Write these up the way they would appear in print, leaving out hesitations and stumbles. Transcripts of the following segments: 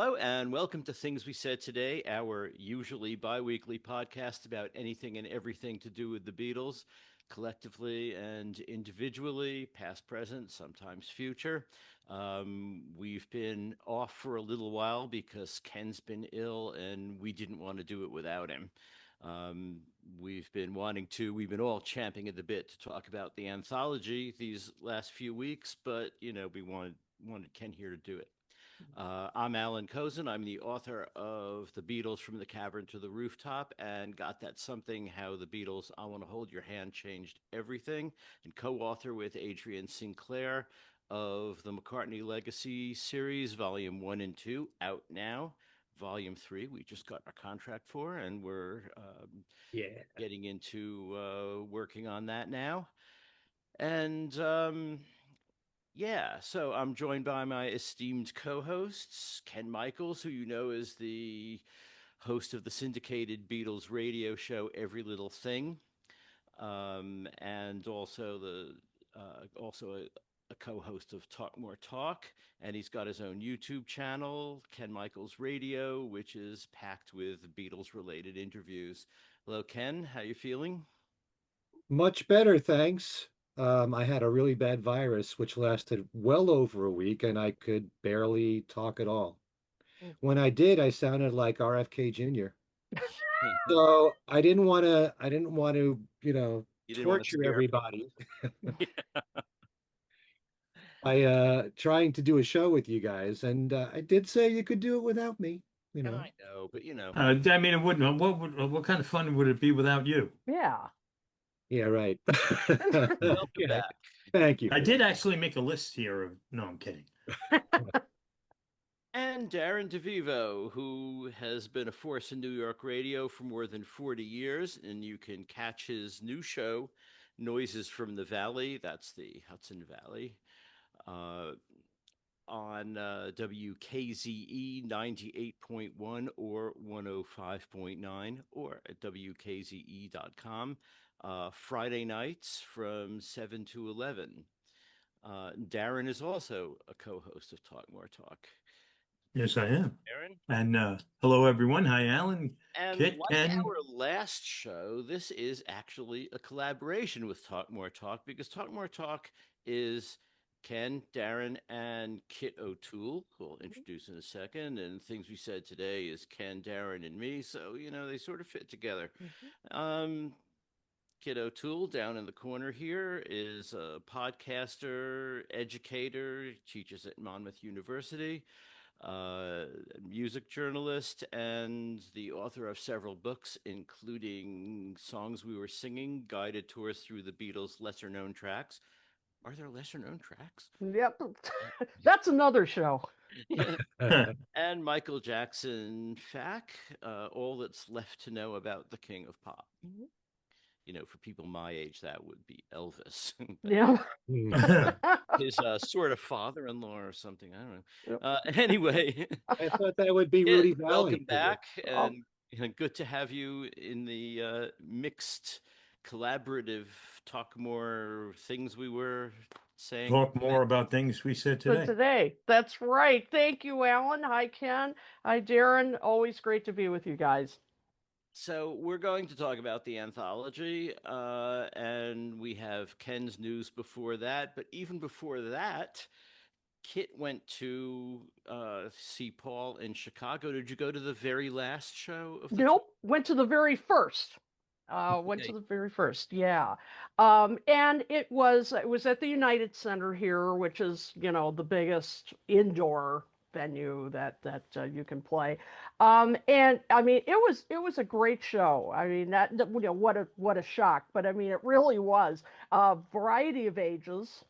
Hello, and welcome to Things We Said Today, our usually bi weekly podcast about anything and everything to do with the Beatles, collectively and individually, past, present, sometimes future. We've been off for a little while because Ken's been ill and we didn't want to do it without him. Um, we've been all champing at the bit to talk about the anthology these last few weeks, but, we wanted Ken here to do it. I'm Alan Kozin. I'm the author of The Beatles from the Cavern to the Rooftop and Got That Something How the Beatles I Want to Hold Your Hand Changed Everything, and co author with Adrian Sinclair of the McCartney Legacy series, Volume 1 and 2, out now. Volume 3, we just got our contract for, and we're Yeah. getting into working on that now. And so I'm joined by my esteemed co-hosts, Ken Michaels, who you know is the host of the syndicated Beatles radio show Every Little Thing, and also a co-host of Talk More Talk, and he's got his own YouTube channel, Ken Michaels Radio, which is packed with Beatles-related interviews. Hello, Ken. How you feeling? Much better, thanks. I had a really bad virus, which lasted well over a week, and I could barely talk at all. When I did, I sounded like RFK Jr. You So I didn't want to, didn't want to torture scare everybody people. by trying to do a show with you guys. And I did say you could do it without me, you know. I know, but I mean, it wouldn't. What kind of fun would it be without you? Yeah. Yeah, right. welcome Yeah, back. thank you I for did that. actually make a list here of. No, I'm kidding. And Darren DeVivo, who has been a force in New York radio for more than 40 years. And you can catch his new show, Noises from the Valley, that's the Hudson Valley, uh, on WKZE 98.1 or 105.9 or at WKZE.com, Friday nights from 7 to 11. Darren is also a co host of Talk More Talk. Yes, I am. Darren? And hello, everyone. Hi, Alan, And Kit, like Ken. our last show, this is actually a collaboration with Talk More Talk because Talk More Talk is Ken, Darren, and Kit O'Toole, who I'll introduce in a second. And things we said today is Ken, Darren, and me. So, they sort of fit together. Um, Kit O'Toole down in the corner here is a podcaster, educator, teaches at Monmouth University, uh, music journalist, and the author of several books, including Songs We Were Singing, Guided Tours Through the Beatles' Lesser Known Tracks. Are there lesser known tracks? Yep. That's another show. Yeah. And Michael Jackson Fack, All That's Left to Know About the King of Pop. For people my age, that would be Elvis. Yeah. His sort of father-in-law or something. I don't know. Anyway, I thought that would be Kit, Rudy Valley welcome for you. back, and good to have you in the mixed, collaborative, talk more things we were saying. Talk more about things we said So today. today, that's right. Thank you, Alan. Hi, Ken. Hi, Darren. Always great to be with you guys. So we're going to talk about the anthology, and we have Ken's news before that. But even before that, Kit went to see Paul in Chicago. Did you go to the very last show of the tour? Nope. Went to the very first. Went to Okay. the very first, yeah. And it was at the United Center here, which is, the biggest indoor venue that you can play. And I mean, it was a great show. I mean, what a shock, but I mean, it really was a variety of ages.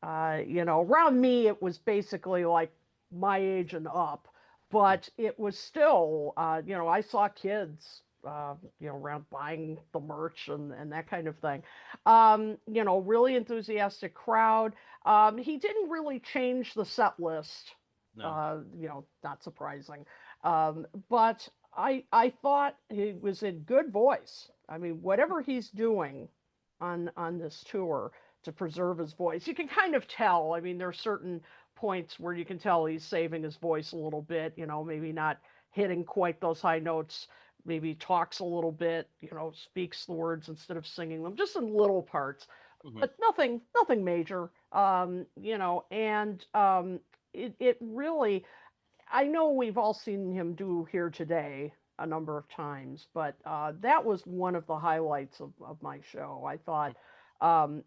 Around me, it was basically like my age and up, but it was still, I saw kids around buying the merch and that kind of thing. Really enthusiastic crowd. He didn't really change the set list, No. not surprising. But I thought he was in good voice. I mean, whatever he's doing on this tour to preserve his voice, you can kind of tell. I mean, there are certain points where you can tell he's saving his voice a little bit, maybe not hitting quite those high notes, maybe talks a little bit, speaks the words instead of singing them, just in little parts, Mhm. but nothing major. And it really, I know we've all seen him do Here Today a number of times, but that was one of the highlights of my show. I thought um,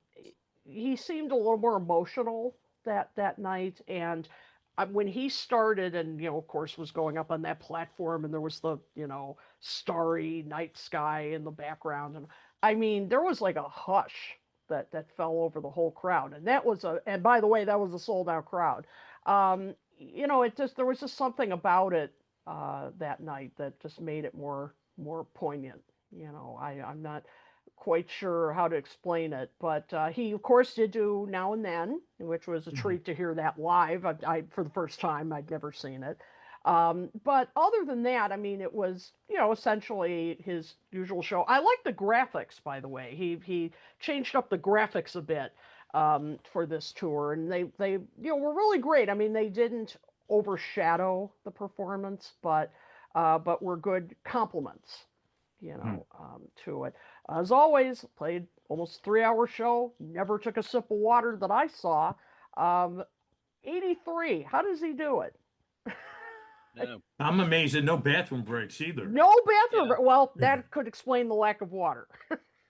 he seemed a little more emotional that night, and when he started, and of course, was going up on that platform, and there was the starry night sky in the background, and I mean, there was like a hush that fell over the whole crowd, and by the way, that was a sold out crowd. It just there was just something about it that night that just made it more poignant. I'm not quite sure how to explain it, but he of course did do Now and Then, which was a Mhm. treat to hear that live. I for the first time, I'd never seen it. But other than that, I mean, it was essentially his usual show. I like the graphics, by the way. He changed up the graphics a bit for this tour, and they were really great. I mean, they didn't overshadow the performance, but were good compliments, to it. As always, played almost 3 hour show. Never took a sip of water that I saw. Um, 83. How does he do it? No. I'm amazed at no bathroom breaks either. No bathroom. Yeah. Well, that could explain the lack of water.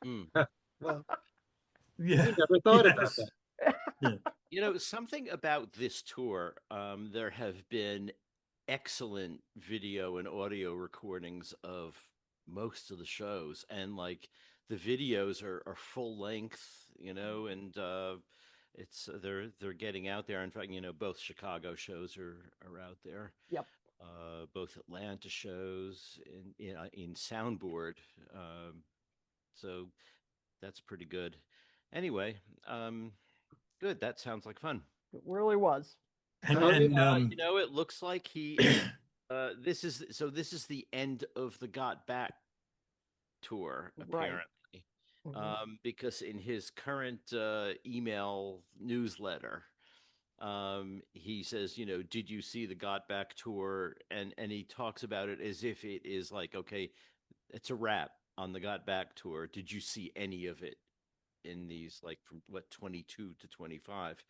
Mm. Well, Yeah. we never thought about Yes. that. Yeah. Something about this tour, there have been excellent video and audio recordings of most of the shows, and like the videos are full length, and it's they're getting out there. In fact, both Chicago shows are out there. Yep. Both Atlanta shows in soundboard. So that's pretty good. Anyway, good. That sounds like fun. It really was. And How did and It looks like he is. This is the end of the Got Back tour, Right. apparently, Mhm. because in his current email newsletter, he says, did you see the Got Back tour? And he talks about it as if it is like, okay, it's a wrap on the Got Back tour. Did you see any of it in these, like, from what, 22 to 25?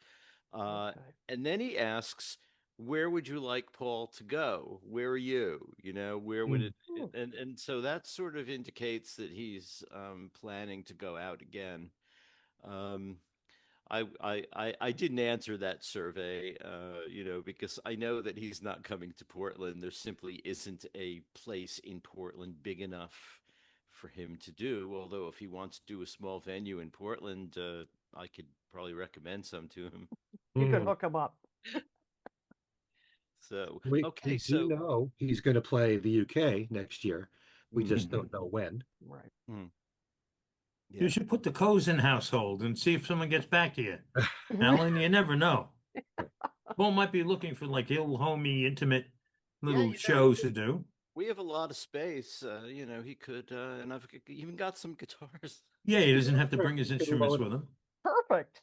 Uh, Okay. and then he asks, where would you like Paul to go? Where are you? Where would Mm. it? And so that sort of indicates that he's planning to go out again. Um, I didn't answer that survey, because I know that he's not coming to Portland. There simply isn't a place in Portland big enough for him to do. Although if he wants to do a small venue in Portland, I could probably recommend some to him. You could Mm. hook him up. So, We okay, do so know he's going to play the UK next year. We mm, just don't know when. Right. mm, you yeah, should put the Cozen household and see if someone gets back to you. Alan, you never know. Paul might be looking for like little homey, intimate yeah, little shows to do. we have a lot of space. He could, and I've even got some guitars. Yeah, he doesn't have to Sure, bring his you could instruments load with him. him. Perfect.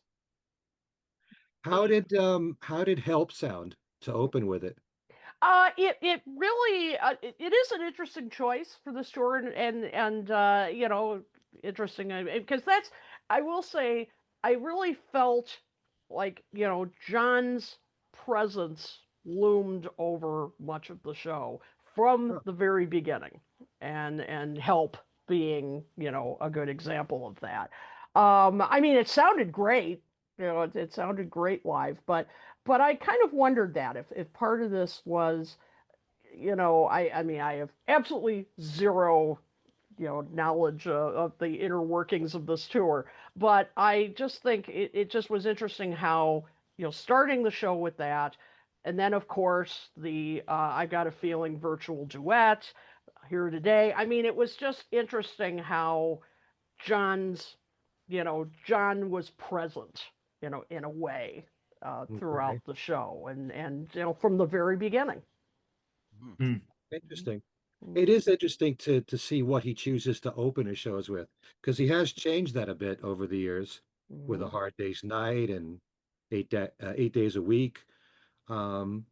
How did Help sound to open with it? It really it is an interesting choice for the store, and interesting because that's, I will say, I really felt like John's presence loomed over much of the show from Oh, the very beginning, and Help being a good example of that. I mean, it sounded great. It sounded great live, but I kind of wondered that if part of this was, I mean, I have absolutely zero, knowledge of the inner workings of this tour, but I just think it just was interesting how, starting the show with that, and then of course the I Got a Feeling virtual duet, Here Today. I mean, it was just interesting how John's, John was present, in a way, okay. throughout the show, and from the very beginning. Hmm. Hmm. Mhm. Interesting. It Mhm. is interesting to see what he chooses to open his shows with, because he has changed that a bit over the years with A Mhm. Hard Day's Night and 8 Days a Week. Um,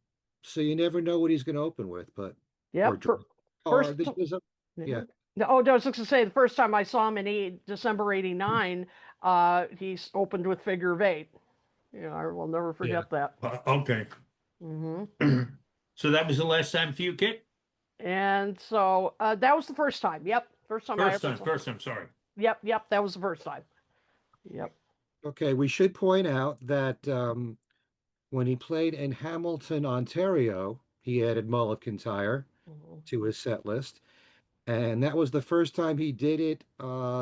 so you never know what he's going to open with, but or Yep. George. Or First, there's a yeah. yeah. Oh, no, I was just gonna say the first time I saw him in December '89, opened with Figure of Eight. I will never Yeah. forget that. Okay. Hmm So that was the last time for you, Kit? And so that was the first time. Yep, first time I First ever time, saw. first time, sorry. Yep, that was the first time. Yep. Okay, we should point out that when he played in Hamilton, Ontario, he added Mull of Kintyre Mhm. to his set list. And that was the first time he did it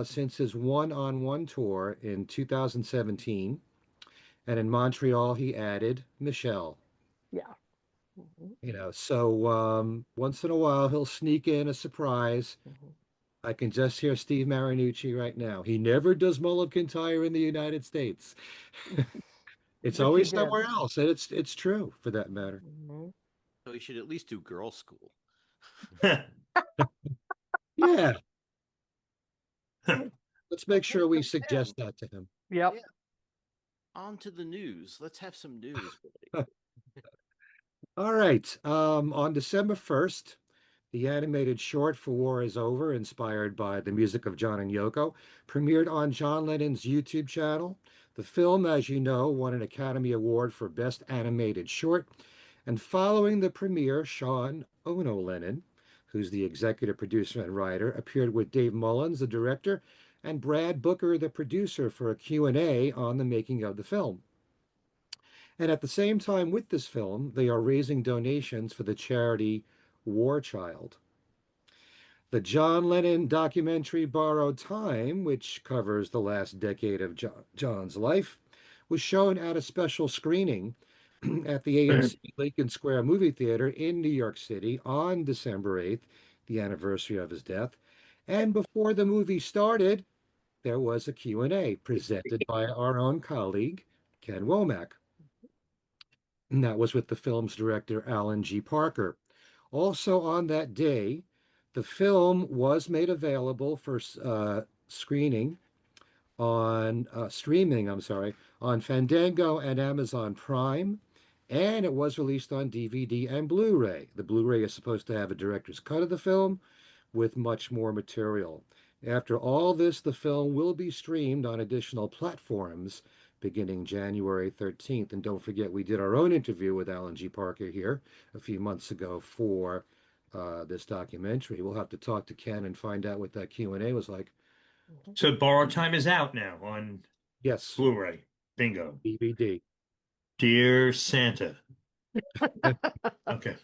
since his one-on-one tour in 2017. And in Montreal, he added Michelle. Yeah. Mhm. So once in a while, he'll sneak in a surprise. Mhm. I can just hear Steve Marinucci right now. He never does Mull of Kintyre in the United States. It's But you always did. somewhere else, and it's true for that matter. Mhm. So he should at least do girl school. Yeah, let's make Okay, sure we so Tim, suggest that to him. Yep. yeah, on to the news. Let's have some news, buddy. All right. On December 1st, the animated short For War Is Over, inspired by the music of John and Yoko, premiered on John Lennon's YouTube channel. The film, as you know, won an Academy Award for Best Animated Short. And following the premiere, Sean Ono Lennon, who's the executive producer and writer, appeared with Dave Mullins, the director, and Brad Booker, the producer, for a Q&A on the making of the film. And at the same time with this film, they are raising donations for the charity War Child. The John Lennon documentary Borrowed Time, which covers the last decade of John's life, was shown at a special screening at the AMC Lincoln Square Movie Theater in New York City on December 8th, the anniversary of his death. And before the movie started, there was a Q&A presented by our own colleague, Ken Womack. And that was with the film's director, Alan G. Parker. Also on that day, the film was made available for screening on streaming, I'm sorry, on Fandango and Amazon Prime, and it was released on DVD and Blu-ray. The Blu-ray is supposed to have a director's cut of the film with much more material. After all this, the film will be streamed on additional platforms beginning January 13th. And don't forget, we did our own interview with Alan G. Parker here a few months ago for this documentary. We'll have to talk to Ken and find out what that Q&A was like. Mhm. So Borrowed Time is out now on Yes, Blu-ray. Bingo. DVD. Dear Santa. Okay.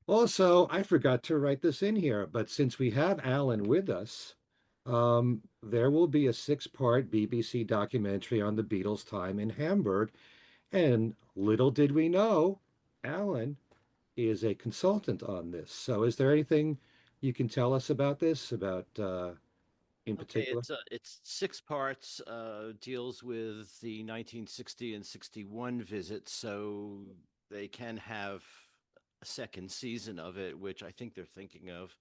Also, I forgot to write this in here, but since we have Alan with us, there will be a six-part BBC documentary on the Beatles' time in Hamburg. And little did we know, Alan is a consultant on this. So is there anything you can tell us about this, about in Okay, particular? it's six parts, deals with the 1960 and 61 visits, so they can have a second season of it, which I think they're thinking of,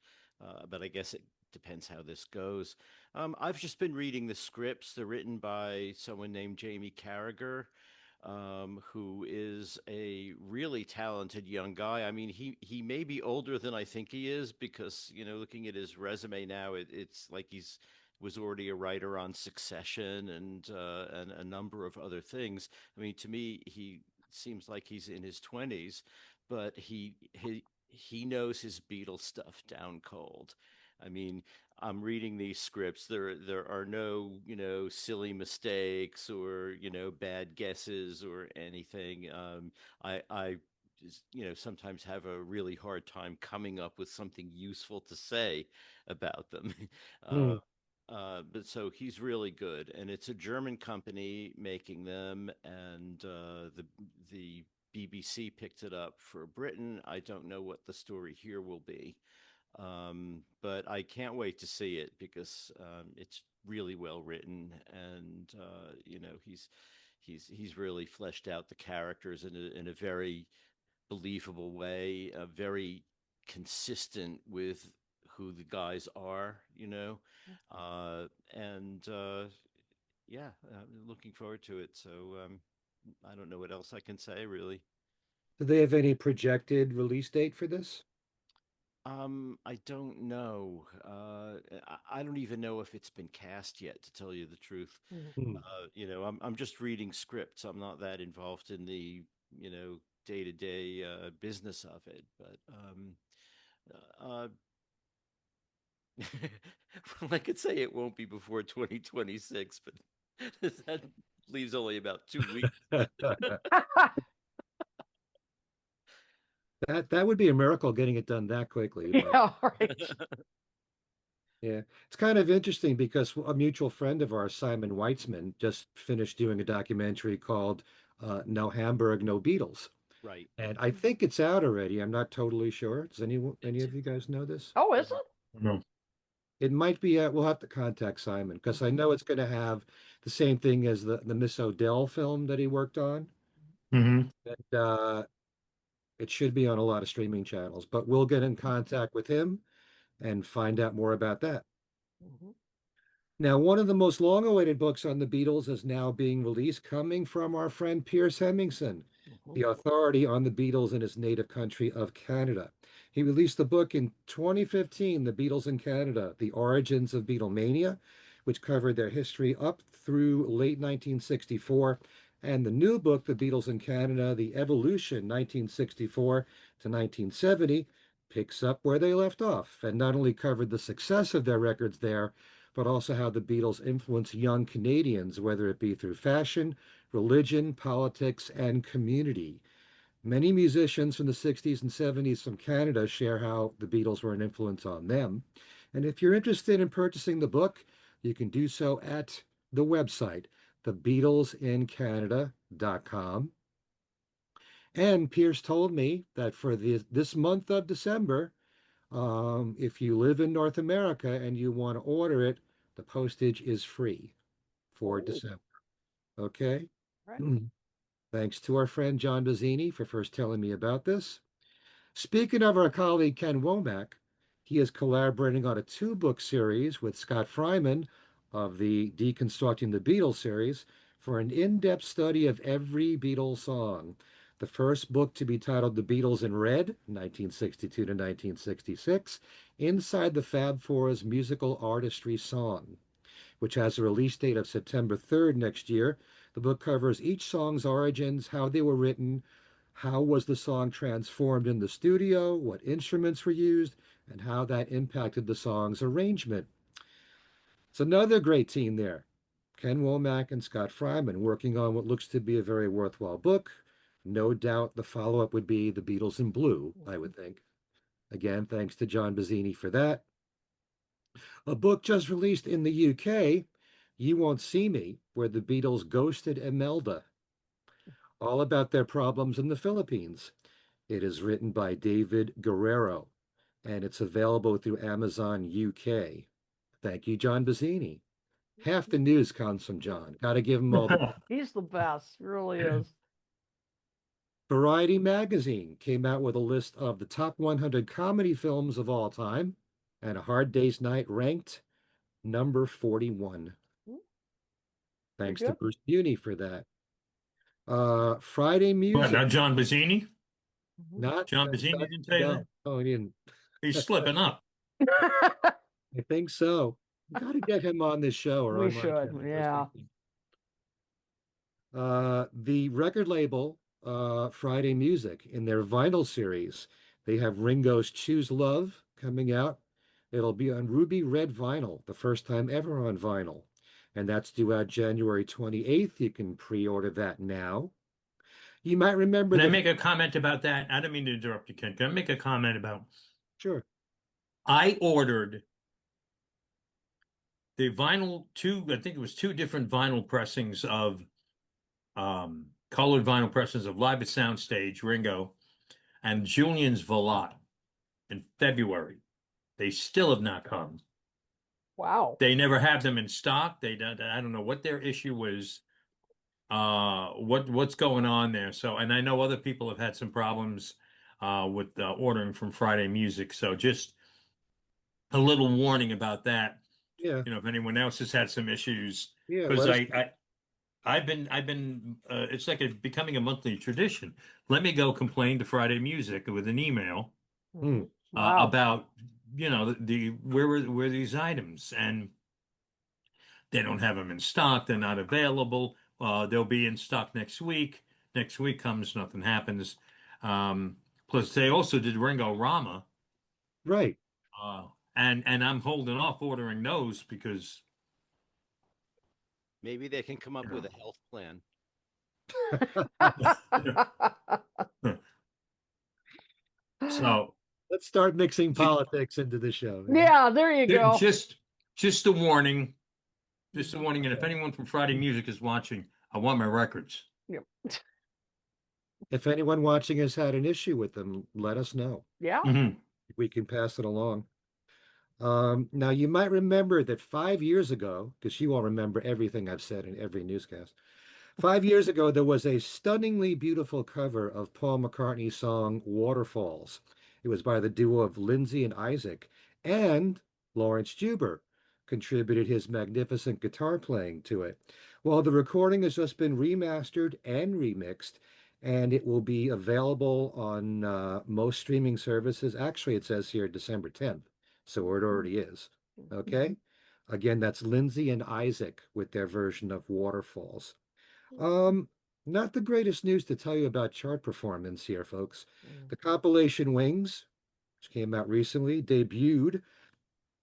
but I guess it depends how this goes. I've just been reading the scripts. They're written by someone named Jamie Carragher, who is a really talented young guy. I mean, he may be older than I think he is because, looking at his resume now, it's like he's was already a writer on Succession and a number of other things. I mean, to me, he seems like he's in his 20s, but he knows his Beatles stuff down cold. I mean, I'm reading these scripts. There are no, silly mistakes or, bad guesses or anything. I just, sometimes have a really hard time coming up with something useful to say about them. uh, Hmm. but so he's really good, and it's a German company making them, and the BBC picked it up for Britain. I don't know what the story here will be, but I can't wait to see it because it's really well written, and he's really fleshed out the characters in a very believable way, very consistent with who the guys are, and yeah, looking forward to it. So I don't know what else I can say really. Do they have any projected release date for this? I don't know. I don't even know if it's been cast yet, to tell you the truth. Mhm. Hmm. I'm just reading scripts. I'm not that involved in the, day-to-day business of it. But uh, well, I could say it won't be before 2026, but that leaves only about 2 weeks. That would be a miracle getting it done that quickly, but Yeah, right. yeah. It's kind of interesting because a mutual friend of ours, Simon Weitzman, just finished doing a documentary called No Hamburg, No Beatles. Right. And I think it's out already. I'm not totally sure. Does any It's of you guys know this? Oh, is it? No. It might be we'll have to contact Simon because I know it's going to have the same thing as the Miss Odell film that he worked on. Hmm. And it should be on a lot of streaming channels, but we'll get in contact with him and find out more about that. Mhm. Now, one of the most long-awaited books on the Beatles is now being released, coming from our friend Pierce Hemmingson, Mhm. the authority on the Beatles in his native country of Canada. He released the book in 2015, The Beatles in Canada, The Origins of Beatlemania, which covered their history up through late 1964, and the new book, The Beatles in Canada, The Evolution, 1964 to 1970, picks up where they left off, and not only covered the success of their records there, but also how the Beatles influenced young Canadians, whether it be through fashion, religion, politics, and community. Many musicians from the 60s and 70s from Canada share how the Beatles were an influence on them. And if you're interested in purchasing the book, you can do so at the website, thebeatlesincanada.com. And Pierce told me that for this month of December, if you live in North America and you want to order it, the postage is free for Oh, December. Okay. right. Thanks to our friend John Bazzini for first telling me about this. Speaking of our colleague Ken Womack, he is collaborating on a two-book series with Scott Fryman of the Deconstructing the Beatles series for an in-depth study of every Beatles song. The first book to be titled The Beatles in Red, 1962 to 1966, Inside the Fab Four's Musical Artistry Song, which has a release date of September 3rd next year. The book covers each song's origins, how they were written, how was the song transformed in the studio, what instruments were used, and how that impacted the song's arrangement. It's another great team there. Ken Womack and Scott Fryman working on what looks to be a very worthwhile book. No doubt the follow-up would be The Beatles in Blue, I Mhm. would think. Again, thanks to John Bazzini for that. A book just released in the UK, You Won't See Me, where the Beatles ghosted Imelda, all about their problems in the Philippines. It is written by David Guerrero, and it's available through Amazon UK. Thank you, John Bazzini. Half the news comes from John. Got to give him all the. He's the best, really is. Variety magazine came out with a list of the top 100 comedy films of all time, and A Hard Day's Night ranked number 41. Mm, pretty Thanks to good. Bruce Buny for that. Friday What, music. now John Bazzini? Mhm. Not John Bazzini didn't tell you no. that? Oh, he didn't. He's slipping up. I think so. Got to get him on this show or We on my should, show. I was yeah. thinking. The record label, Friday Music, in their vinyl series, they have Ringo's Choose Love coming out. It'll be on ruby red vinyl, the first time ever on vinyl. And that's due out January 28th. You can pre-order that now. You might remember Can I the. make a comment about that? I don't mean to interrupt you, Ken. Can I make a comment about Sure. I ordered the vinyl I think it was two different vinyl pressings of colored vinyl pressings of Live at Soundstage, Ringo, and Julian's Velotte in February. They still have not come. Wow. They never have them in stock. I don't know what their issue was, what's going on there. So, and I know other people have had some problems with ordering from Friday Music. So just a little warning about that. Yeah. You know, if anyone else has had some issues, Yeah. because Let us. it's like becoming a monthly tradition. Let me go complain to Friday Music with an email Hmm. Wow. about, where these items, and they don't have them in stock. They're not available. They'll be in stock next week. Next week comes, nothing happens. Plus, they also did Ringo Rama, Right. and I'm holding off ordering those because Maybe they can come you up with know. a health plan. So Let's start mixing ju- politics into the show. Yeah, there you go. just just a warning, just a warning. And if anyone from Friday Music is watching, I want my records. Yep. If anyone watching has had an issue with them, let us know. Yeah. Hmm. We can pass it along. Now, you might remember that 5 years ago, because you all remember everything I've said in every newscast, 5 years ago, there was a stunningly beautiful cover of Paul McCartney's song Waterfalls. It was by the duo of Lindsay and Isaac, and Lawrence Juber contributed his magnificent guitar playing to it. Well, the recording has just been remastered and remixed, and it will be available on most streaming services. Actually, it says here December 10th, so it already is. Okay? Again, that's Lindsay and Isaac with their version of Waterfalls. Um, Not the greatest news to tell you about chart performance here, folks. The compilation Wings, which came out recently, debuted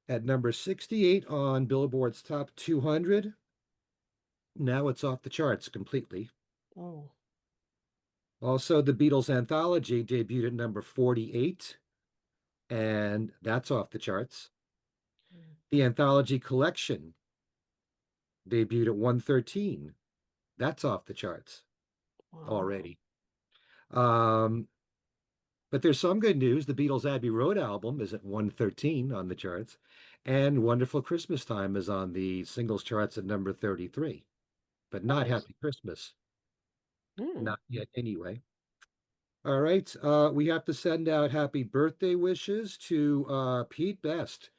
at number 68 on Billboard's Top 200. Now it's off the charts completely. Oh. Also, the Beatles Anthology debuted at number 48, and that's off the charts. The Anthology Collection debuted at 113. That's off the charts Wow. already. Um, But there's some good news. The Beatles' Abbey Road album is at 113 on the charts, and Wonderful Christmas Time is on the singles charts at number 33. But not Nice. Happy Christmas. Mm. Not yet, anyway. All right. We have to send out happy birthday wishes to Pete Best,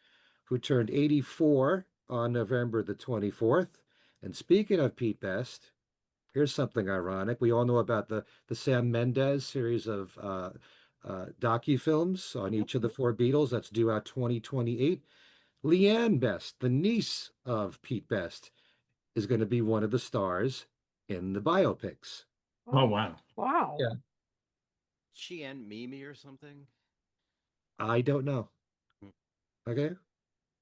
who turned 84 on November the 24th. And speaking of Pete Best, here's something ironic. We all know about the Sam Mendes series of docu-films on Yep. each of the four Beatles. That's due out 2028. Leanne Best, the niece of Pete Best, is going to be one of the stars in the biopics. Oh Oh. wow. Wow. Yeah. She and Mimi or something. I don't know. Hmm. Okay.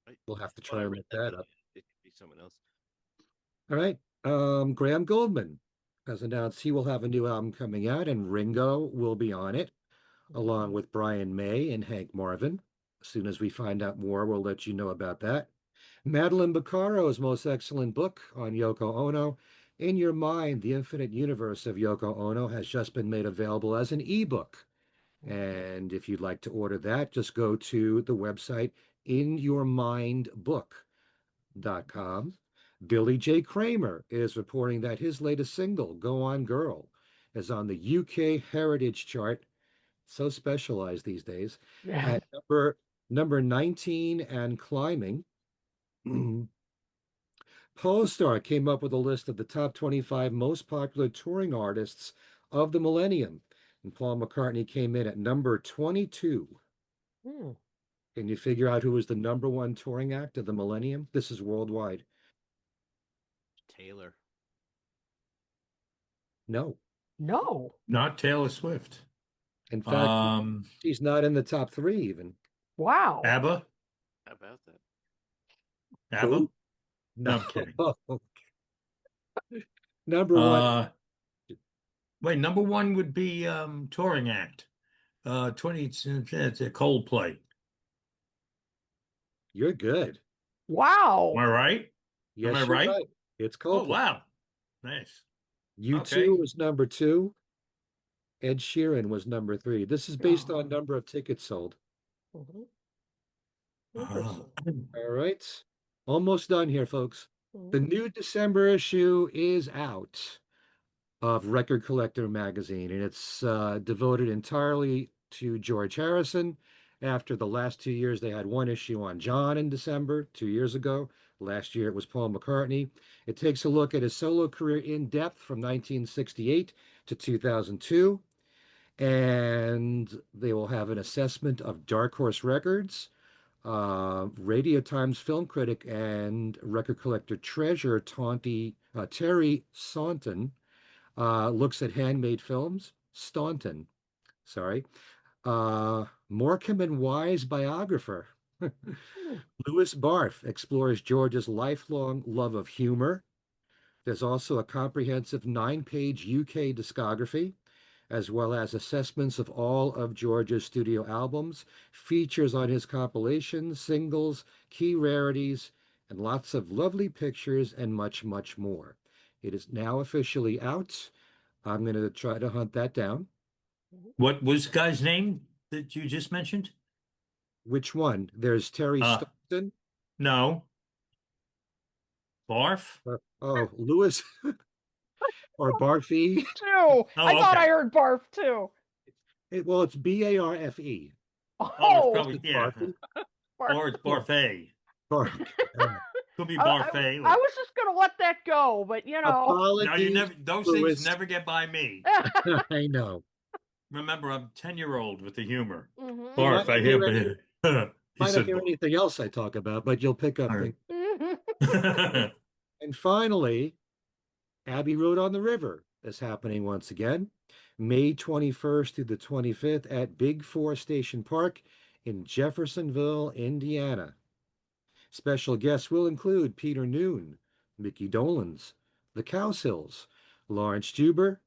I We'll have to thought try I and read look that, that but up. it could be someone else. All right. Graham Goldman has announced he will have a new album coming out, and Ringo will be on it, along with Brian May and Hank Marvin. As soon as we find out more, we'll let you know about that. Madeline Baccaro's most excellent book on Yoko Ono, In Your Mind, The Infinite Universe of Yoko Ono, has just been made available as an ebook. And if you'd like to order that, just go to the website inyourmindbook.com. Billy J. Kramer is reporting that his latest single, Go On Girl, is on the UK Heritage Chart, so specialized these days, Yeah. at number 19 and climbing. Polestar came up with a list of the top 25 most popular touring artists of the millennium, and Paul McCartney came in at number 22. Mm. Can you figure out who was the number one touring act of the millennium? This is worldwide. Taylor. No. No. Not Taylor Swift. In fact, Um, she's not in the top three even. Wow. ABBA. How about that? ABBA. Who? No, No. I'm kidding. Number one. Uh, Wait, number one would be touring act. 20, it's a Coldplay. You're good. Am Wow. I right? Am I Yes, you're right? right. It's Oh, Coldplay. wow. Nice. U2 Okay. was number two. Ed Sheeran was number three. This is based Oh. on number of tickets sold. Mhm. Uh, Interesting. All right. Almost done here, folks. The Mhm. new December issue is out of Record Collector magazine, and it's devoted entirely to George Harrison. After the last 2 years, they had one issue on John in December, 2 years ago, Last year it was Paul McCartney. It takes a look at his solo career in depth from 1968 to 2002. And they will have an assessment of Dark Horse Records. Radio Times film critic and record collector treasure Terry Staunton looks at handmade films. Staunton, sorry. Morecambe and Wise biographer Hmm. Louis Barth explores George's lifelong love of humor. There's also a comprehensive 9-page UK discography, as well as assessments of all of George's studio albums, features on his compilations, singles, key rarities, and lots of lovely pictures and much, much more. It is now officially out. I'm going to try to hunt that down. What was the guy's name that you just mentioned? Which one? There's Terry Uh, Staunton. no. Barf? Oh, Lewis or Barfy. Too. I Oh, thought I okay. heard barf too. Well, it's Barfe. Oh, it's Oh, probably, It's yeah. Barfy. barf. Or it's Yeah, Barfay. Bark. Could be I Barfay. I was just gonna let that go, but you know. No, you Apologies, never, those things Lewis. never get by me. I know. Remember, I'm 10-year-old with the humor. Hmm. You might Barf, not I hear hear. He might not said hear barf. anything else I talk about, but you'll pick up All things. Hmm. right. And finally, Abbey Road on the River is happening once again, May 21st through the 25th at Big Four Station Park in Jeffersonville, Indiana. Special guests will include Peter Noon, Mickey Dolenz, the Cowsills, Lawrence Juber,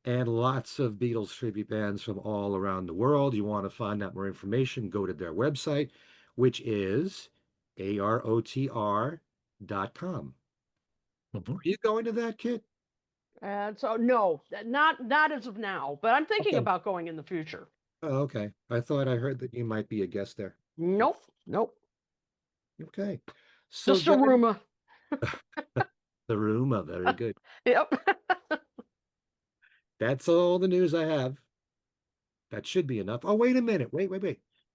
and lots of Beatles tribute bands from all around the world. You want to find out more information, go to their website, which is arotr.com. Are you going to that, Kit? And so no, not as of now, but I'm thinking Okay. about going in the future. Oh, okay. I thought I heard that you might be a guest there. Nope, nope. Okay. So Just a then, rumor. the rumor, very good. Yep. That's all the news I have. That should be enough. Oh, wait a minute. Wait.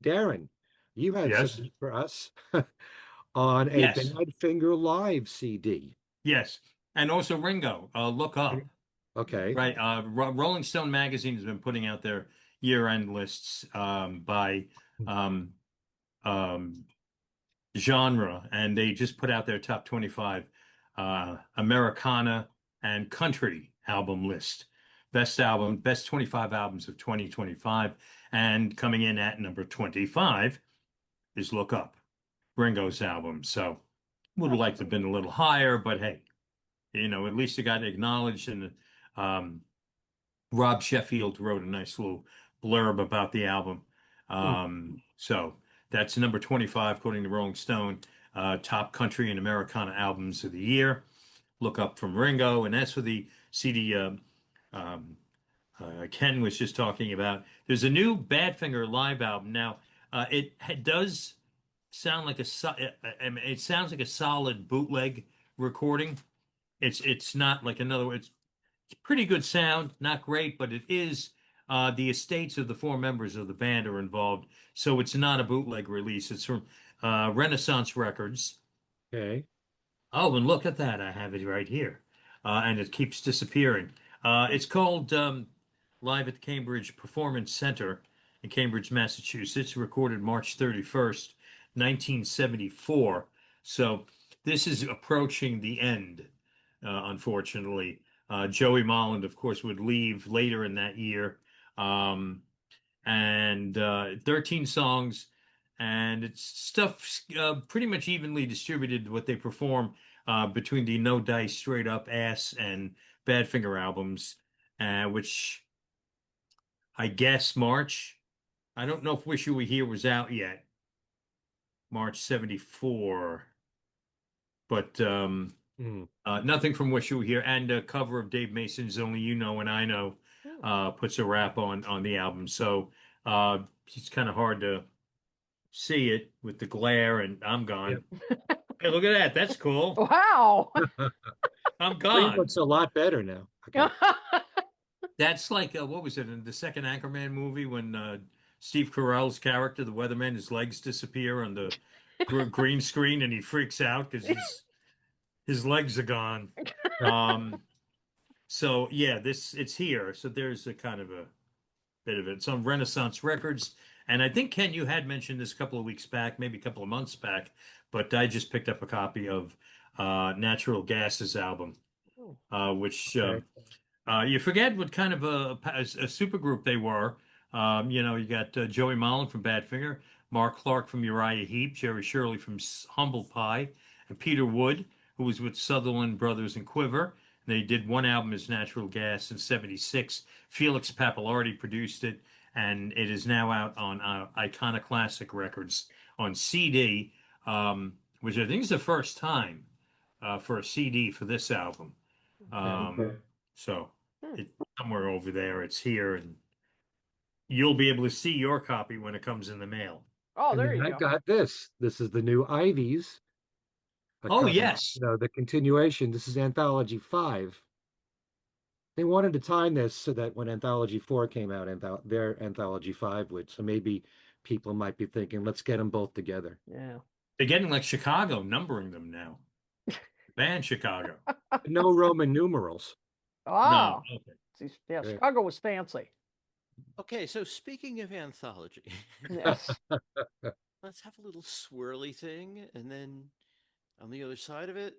Darren, you had some Yes. news for us on a Yes. Badfinger Live CD. Yes. And also Ringo, look up. Okay. Right. Rolling Stone magazine has been putting out their year-end lists by um, um, genre, and they just put out their top 25 Americana and country album list. Best 25 albums of 2025. And coming in at number 25 is Look Up, Ringo's album. So would have liked to have been a little higher, but hey, at least it got acknowledged. And um, Rob Sheffield wrote a nice little blurb about the album. Hmm. So that's number 25, according to Rolling Stone, top country and Americana albums of the year. Look up from Ringo. And as for the CD um, Ken was just talking about, there's a new Badfinger live album. Now, does sound like it sounds like a solid bootleg recording. It's not like another. It's pretty good sound, not great, but it is. The estates of the four members of the band are involved, so it's not a bootleg release. It's from Renaissance Records. Okay. Oh, and look at that! I have it right here, and it keeps disappearing. It's called Live at the Cambridge Performance Center in Cambridge, Massachusetts. Recorded March 31st, 1974. So this is approaching the end, unfortunately. Joey Molland, of course, would leave later in that year. Um, and 13 songs, and it's stuff pretty much evenly distributed what they perform between the No Dice, Straight Up, Ass, and Badfinger albums, which I guess March. I don't know if Wish You Were Here was out yet, March 74, but Hmm. nothing from Wish You Were Here, and a cover of Dave Mason's Only You Know and I Know puts a wrap on the album. So it's kind of hard to see it with the glare, and I'm Yep. gone. Hey, look at that. That's cool. Wow. I'm Green gone. looks a lot better now. Okay. That's like what was it in the second Anchorman movie when Steve Carell's character, the weatherman, his legs disappear on the green screen, and he freaks out because his legs are gone. Um, so yeah, it's here. So there's a kind of a bit of it. It's on Renaissance Records. And I think, Ken, you had mentioned this a couple of weeks back, maybe a couple of months back, but I just picked up a copy of Natural Gas's album, Oh, which Okay. you forget what kind of a supergroup they were. You got Joey Molland from Badfinger, Mark Clark from Uriah Heep, Jerry Shirley from Humble Pie, and Peter Wood, who was with Sutherland Brothers and Quiver. They did one album as Natural Gas in '76. Felix Pappalardi produced it, and it is now out on Iconoclastic Records on CD, which I think is the first time for a CD for this album. okay. Okay. So Hmm. it's somewhere over there. It's here, and you'll be able to see your copy when it comes in the mail. Oh, And there then you I go. got this. This is the new Ivies, Oh, you yes. know, the continuation. This is Anthology 5. They wanted to time this so that when Anthology 4 came out, their Anthology 5 would. So maybe people might be thinking, let's get them both together. Yeah. They're getting like Chicago, numbering them now. Band Chicago. No Roman numerals. No. Ah, Okay. see, yeah, Great. Chicago was fancy. Okay, so speaking of anthology, Yes. let's have a little swirly thing, and then on the other side of it,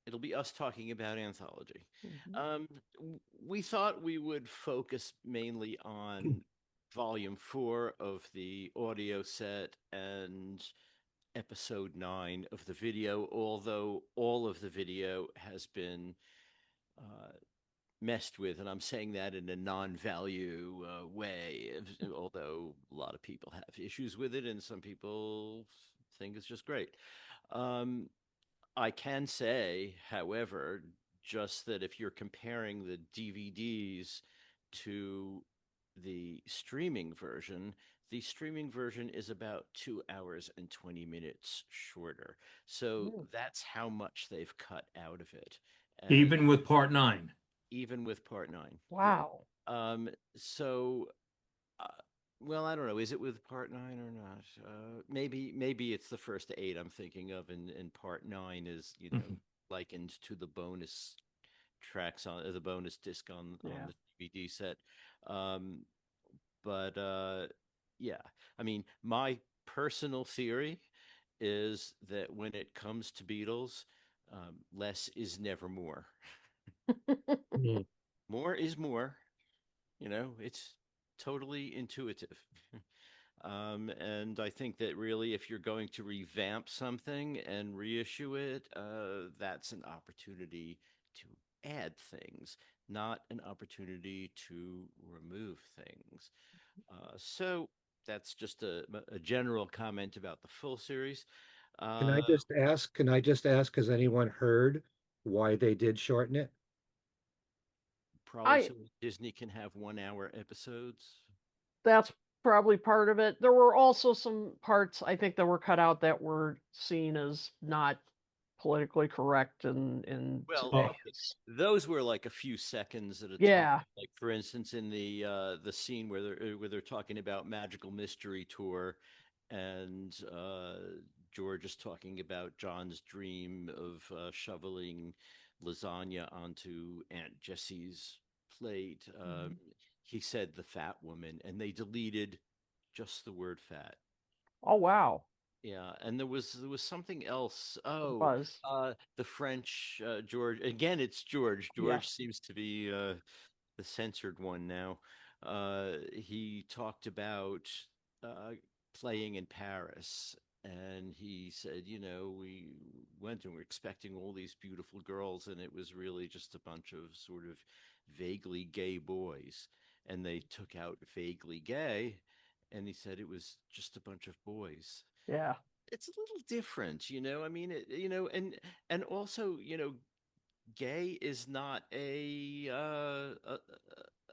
it'll be us talking about anthology. Mhm. Um, we thought we would focus mainly on volume 4 of the audio set and episode 9 of the video, although all of the video has been uh, messed with, and I'm saying that in a non-value way, although a lot of people have issues with it, and some people think it's just great. Um, I can say, however, just that if you're comparing the DVDs to the streaming version is about 2 hours and 20 minutes shorter. So Mm. that's how much they've cut out of it. And Even with part 9. even with part 9, yeah. Wow. So uh, well, I don't know. Is it with part 9 or not? Maybe it's the first 8 I'm thinking of, and part 9 is Mhm. likened to the bonus tracks on the bonus disc on Yeah. the DVD set. Um, but yeah, I mean, my personal theory is that when it comes to Beatles, less is never more. Mm. More is more. It's totally intuitive. And I think that really, if you're going to revamp something and reissue it, that's an opportunity to add things, not an opportunity to remove things. So that's just a general comment about the full series. Can I Uh, just ask? Can I just ask, has anyone heard why they did shorten it? Probably I so Disney can have 1 hour episodes. That's probably part of it. There were also some parts I think that were cut out that were seen as not politically correct in Well, Oh, okay, today's. those were like a few seconds at a time. Yeah. Like for instance, in the scene where they're talking about Magical Mystery Tour, and George is talking about John's dream of shoveling lasagna onto Aunt Jessie's plate. Mhm. He said the fat woman, and they deleted just the word fat. Oh wow. Yeah, and there was something else. It Oh, was. the French George. Again, it's George. George Yes. seems to be the censored one now. He talked about uh, playing in Paris, and he said, we went and we're expecting all these beautiful girls, and it was really just a bunch of sort of vaguely gay boys, and they took out vaguely gay, and he said it was just a bunch of boys. Yeah. It's a little different, I mean, and also, gay is not a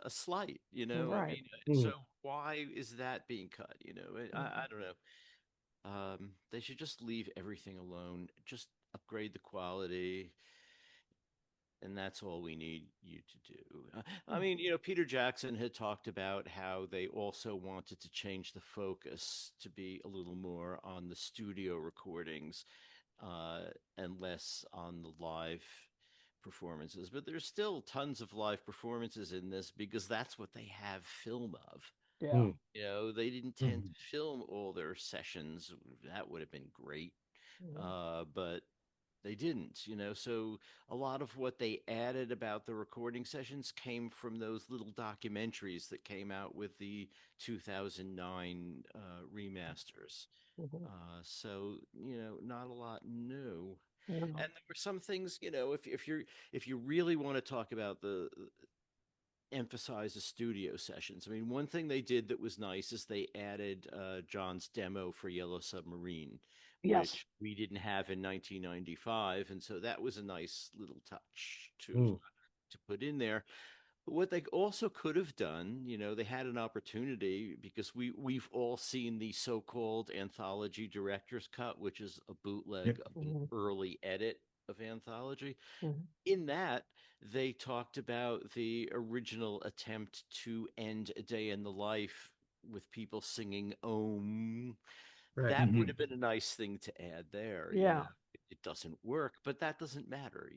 slight, I Right. mean, so Mm. why is that being cut? I Mhm. don't know. They should just leave everything alone, just upgrade the quality. and that's all we need you to do. I mean, Peter Jackson had talked about how they also wanted to change the focus to be a little more on the studio recordings and less on the live performances. But there's still tons of live performances in this because that's what they have film of. Yeah. Hmm. They didn't tend Hmm. to film all their sessions. That would have been great. But they didn't, so a lot of what they added about the recording sessions came from those little documentaries that came out with the 2009 remasters. Mhm. So not a lot new. Yeah. And there were some things, if you really want to talk about the emphasize the studio sessions. I mean, one thing they did that was nice is they added John's demo for Yellow Submarine, Yes. which we didn't have in 1995, and so that was a nice little touch Hmm. to put in there. But what they also could have done, they had an opportunity because we've all seen the so-called anthology director's cut, which is a bootleg Yep. of an early edit of anthology. Mhm. In that, they talked about the original attempt to end a day in the life with people singing Om. Right. That would Mhm. have been a nice thing to add there. Yeah. It doesn't work, but that doesn't matter.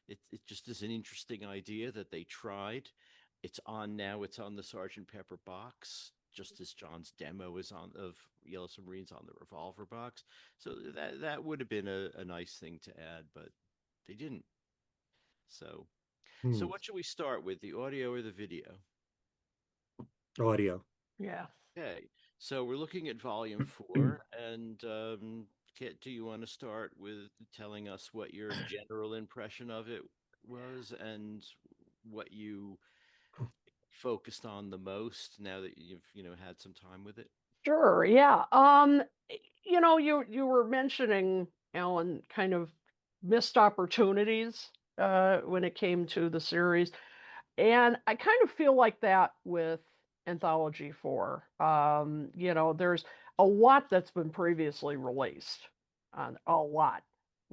It just is an interesting idea that they tried. It's on now. It's on the Sergeant Pepper box, just as John's demo is on of Yellow Submarines on the Revolver box. So that would have been a nice thing to add, but they didn't. So Hmm. what should we start with, the audio or the video? Audio. Yeah. Okay, so we're looking at volume four, and Kit, do you want to start with telling us what your general impression of it was and what you focused on the most now that you've, had some time with it? Sure. Yeah. You were mentioning, Alan, kind of missed opportunities when it came to the series. And I kind of feel like that with Anthology 4. There's a lot that's been previously released, on a lot.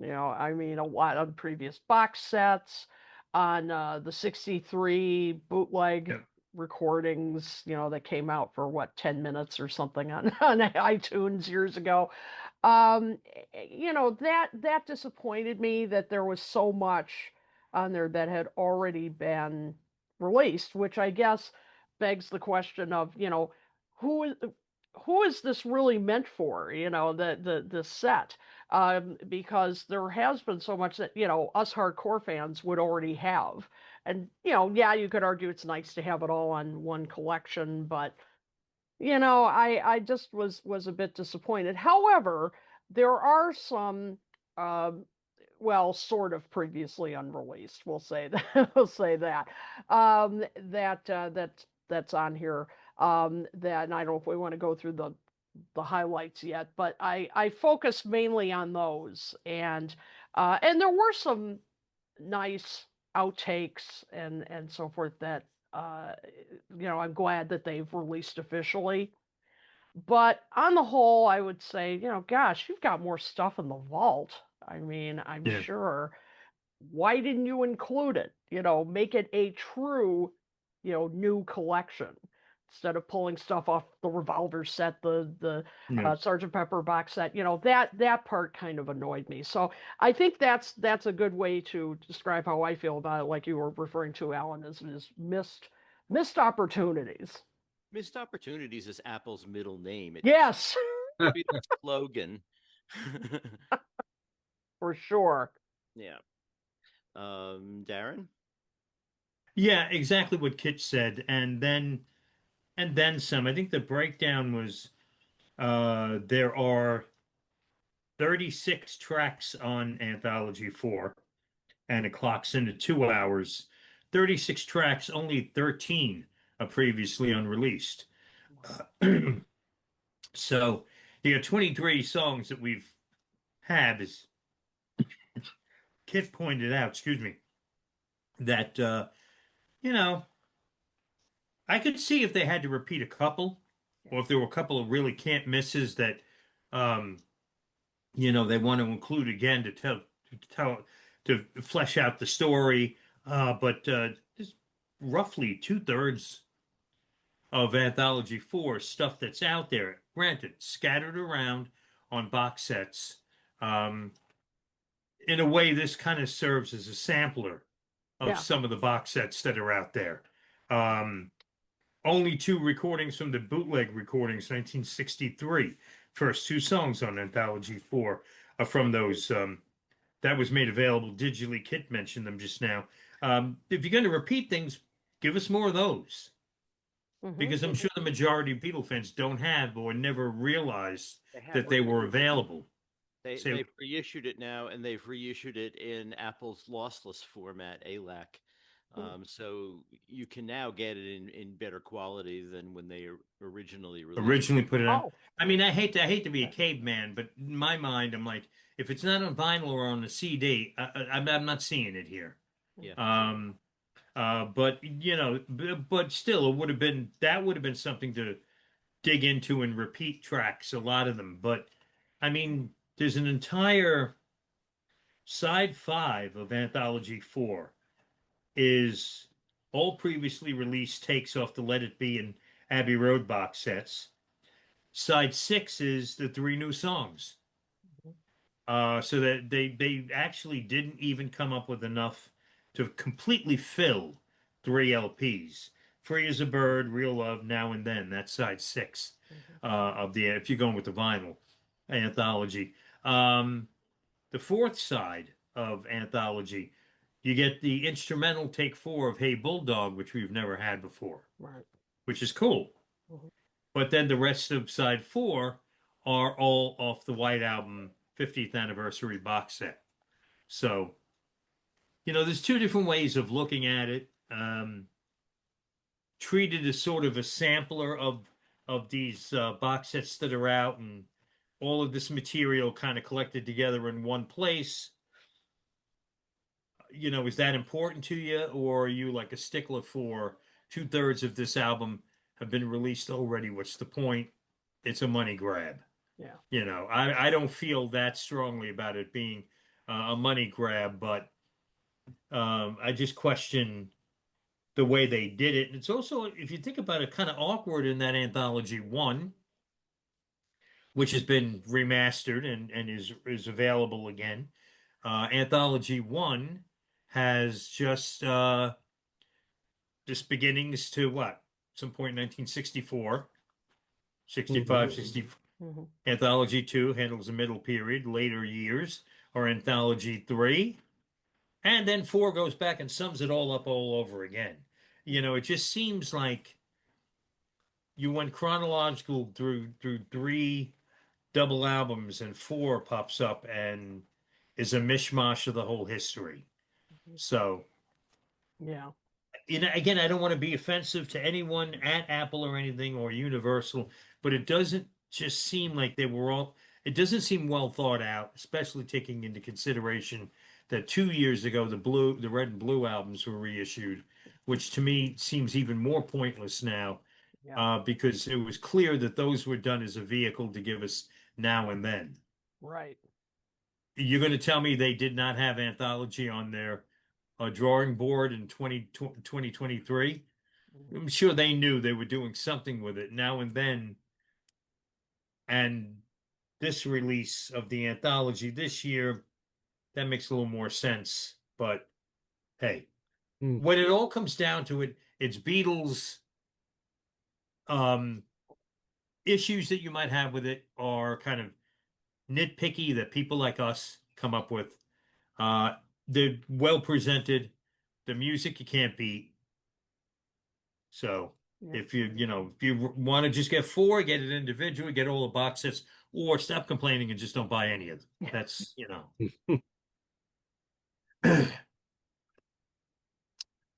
I mean, a lot on previous box sets, on the 63 bootleg Yep. recordings, that came out for what, 10 minutes or something on, on iTunes years ago. That disappointed me that there was so much on there that had already been released, which I guess begs the question of, who is who is this really meant for? The set, because there has been so much that us hardcore fans would already have, and yeah, you could argue it's nice to have it all on one collection, but I just was a bit disappointed. However, there are some, um, well, sort of previously unreleased. We'll say that. We'll say that. That's on here. That, and I don't know if we want to go through the highlights yet, but I focus mainly on those, and there were some nice outtakes and so forth that I'm glad that they've released officially. But on the whole, I would say, gosh, you've got more stuff in the vault. I mean, I'm Yeah. sure. Why didn't you include it? Make it a true, new collection instead of pulling stuff off the Revolver set, the Yeah. Sergeant Pepper box set. That part kind of annoyed me. So I think that's a good way to describe how I feel about it, like you were referring to, Alan, is missed opportunities. Missed opportunities is Apple's middle name. It Yes, should be the slogan. for sure. Yeah. Darren? Yeah, exactly what Kit said, and then some. I think the breakdown was there are 36 tracks on Anthology 4, and it clocks into 2 hours. 36 tracks, only 13 are previously unreleased. So you got 23 songs that we've had, as Kit pointed out, excuse me, that you know, I could see if they had to repeat a couple, or if there were a couple of really can't misses that um, they want to include again to to flesh out the story. But just roughly 2/3 of Anthology 4 stuff that's out there. Granted, scattered around on box sets. Um, in a way, this kind of serves as a sampler of Yeah. some of the box sets that are out there. Um, Only two recordings from the bootleg recordings, 1963. First two songs on Anthology 4 are from those. That was made available digitally. Kit mentioned them just now. If you're going to repeat things, give us more of those. Hmm. Because I'm sure the majority of Beatle fans don't have or never realized They have that they were available. So, they've reissued it now, and they've reissued it in Apple's lossless format, ALAC. So you can now get it in better quality than when they originally released originally put it on. Oh, I mean, I hate to be a caveman, but in my mind, I'm like, if it's not on vinyl or on a CD, I'm not seeing it here. it. Yeah. Um, but you know, but still, it would have been that would have been something to dig into and repeat tracks, a lot of them. But I mean, there's an entire side 5 of Anthology 4 is all previously released takes off the Let It Be and Abbey Road box sets. Side 6 is the 3 new songs. So that they actually didn't even come up with enough to completely fill 3 LPs. Free as a Bird, Real Love, Now and Then. That's side 6 of the if you're going with the vinyl anthology. The fourth side of Anthology, you get the instrumental take 4 of Hey Bulldog, which we've never had before, right. which is cool. Mhm. But then the rest of side 4 are all off the White Album 50th anniversary box set. So, you know, there's two different ways of looking at it. Treated as sort of a sampler of these box sets that are out, and all of this material kind of collected together in one place. You know, is that important to you, or are you like a stickler for 2/3 of this album have been released already? What's the point? It's a money grab. Yeah. You know, I don't feel that strongly about it being a money grab, but I just question the way they did it. And it's also, if you think about it, kind of awkward in that Anthology 1, which has been remastered and is available again. Anthology 1 has just beginnings to what? Some point in 1964, 65, 64. Hmm. Anthology 2 handles the middle period, later years, or Anthology 3. And then 4 goes back and sums it all up all over again. You know, it just seems like you went chronological through 3 double albums, and 4 pops up and is a mishmash of the whole history. So, Yeah. you know, again, I don't want to be offensive to anyone at Apple or anything or Universal, but it doesn't just seem like they were all, it doesn't seem well thought out, especially taking into consideration that 2 years ago the red and blue albums were reissued, which to me seems even more pointless now, Yeah. because it was clear that those were done as a vehicle to give us Now and Then. Right. You're going to tell me they did not have Anthology on their drawing board in 2023? Mhm. I'm sure they knew they were doing something with it Now and Then. And this release of the anthology this year, that makes a little more sense. But hey, Hmm. when it all comes down to it, it's Beatles. Um, Issues that you might have with it are kind of nitpicky that people like us come up with. Uh, they're well presented. The music you can't beat. So Yeah. if if you want to just get 4, get it individually, get all the box sets, or stop complaining and just don't buy any of them. That's,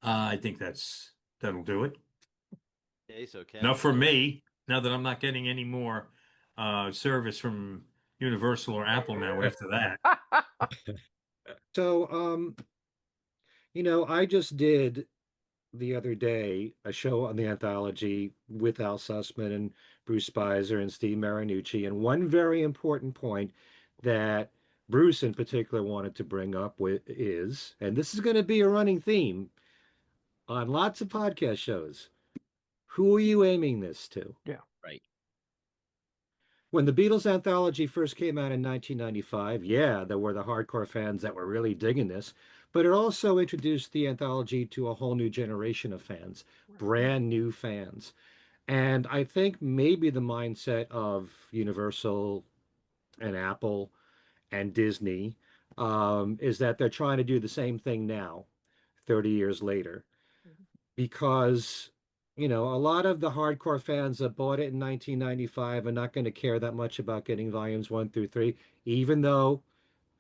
I think that'll do it. Okay, so Enough Kevin. for me. Now that I'm not getting any more service from Universal or Apple now after that. So, I just did the other day a show on the anthology with Al Sussman and Bruce Spicer and Steve Marinucci. And one very important point that Bruce in particular wanted to bring up is, and this is going to be a running theme on lots of podcast shows. Who are you aiming this to? Yeah. Right. When the Beatles Anthology first came out in 1995, yeah, there were the hardcore fans that were really digging this, but it also introduced the anthology to a whole new generation of fans, Right. brand new fans. And I think maybe the mindset of Universal and Apple and Disney is that they're trying to do the same thing now, 30 years later, because a lot of the hardcore fans that bought it in 1995 are not going to care that much about getting volumes 1 through 3, even though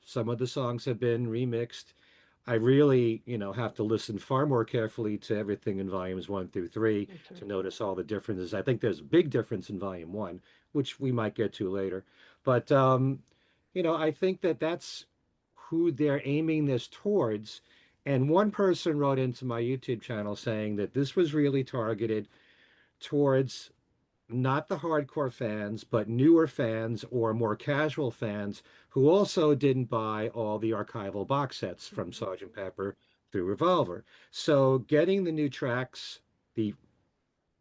some of the songs have been remixed. I really, have to listen far more carefully to everything in volumes 1 through 3 Me too. to notice all the differences. I think there's a big difference in volume 1, which we might get to later. But I think that that's who they're aiming this towards. And one person wrote into my YouTube channel saying that this was really targeted towards not the hardcore fans, but newer fans or more casual fans who also didn't buy all the archival box sets from Mhm. Sgt. Pepper through Revolver. So getting the new tracks, the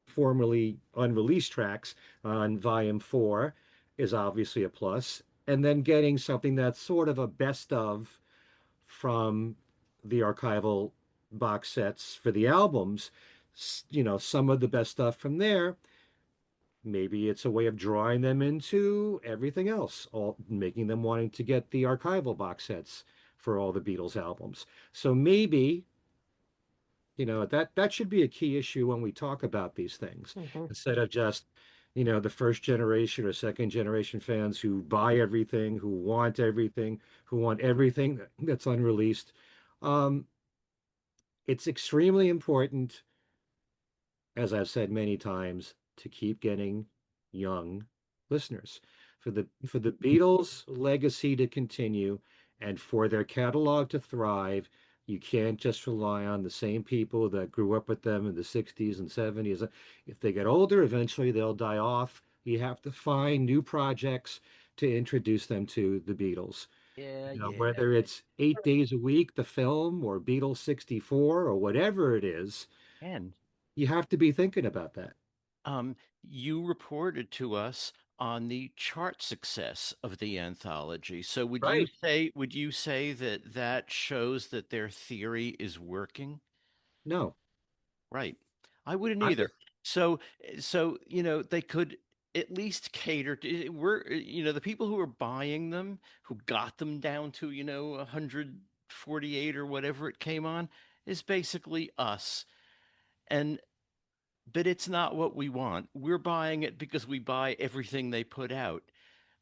formerly unreleased tracks on Volume 4 is obviously a plus. And then getting something that's sort of a best of from the archival box sets for the albums, some of the best stuff from there. Maybe it's a way of drawing them into everything else, all making them wanting to get the archival box sets for all the Beatles albums. So maybe, that should be a key issue when we talk about these things, Mhm. instead of just, the first generation or second generation fans who buy everything, who want everything that's unreleased. Um, it's extremely important, as I've said many times, to keep getting young listeners. For the Beatles legacy to continue and for their catalog to thrive, you can't just rely on the same people that grew up with them in the 60s and 70s. If they get older, eventually they'll die off. You have to find new projects to introduce them to the Beatles. Yeah, yeah. Whether it's 8 days a week, the film, or Beatles 64, or whatever it is, And you have to be thinking about that. um, you reported to us on the chart success of the anthology. So Right. would you say that that shows that their theory is working? No, Right. I wouldn't I either. So, they could at least cater to the people who are buying them, who got them down to, 148 or whatever it came on, is basically us. And but it's not what we want. We're buying it because we buy everything they put out,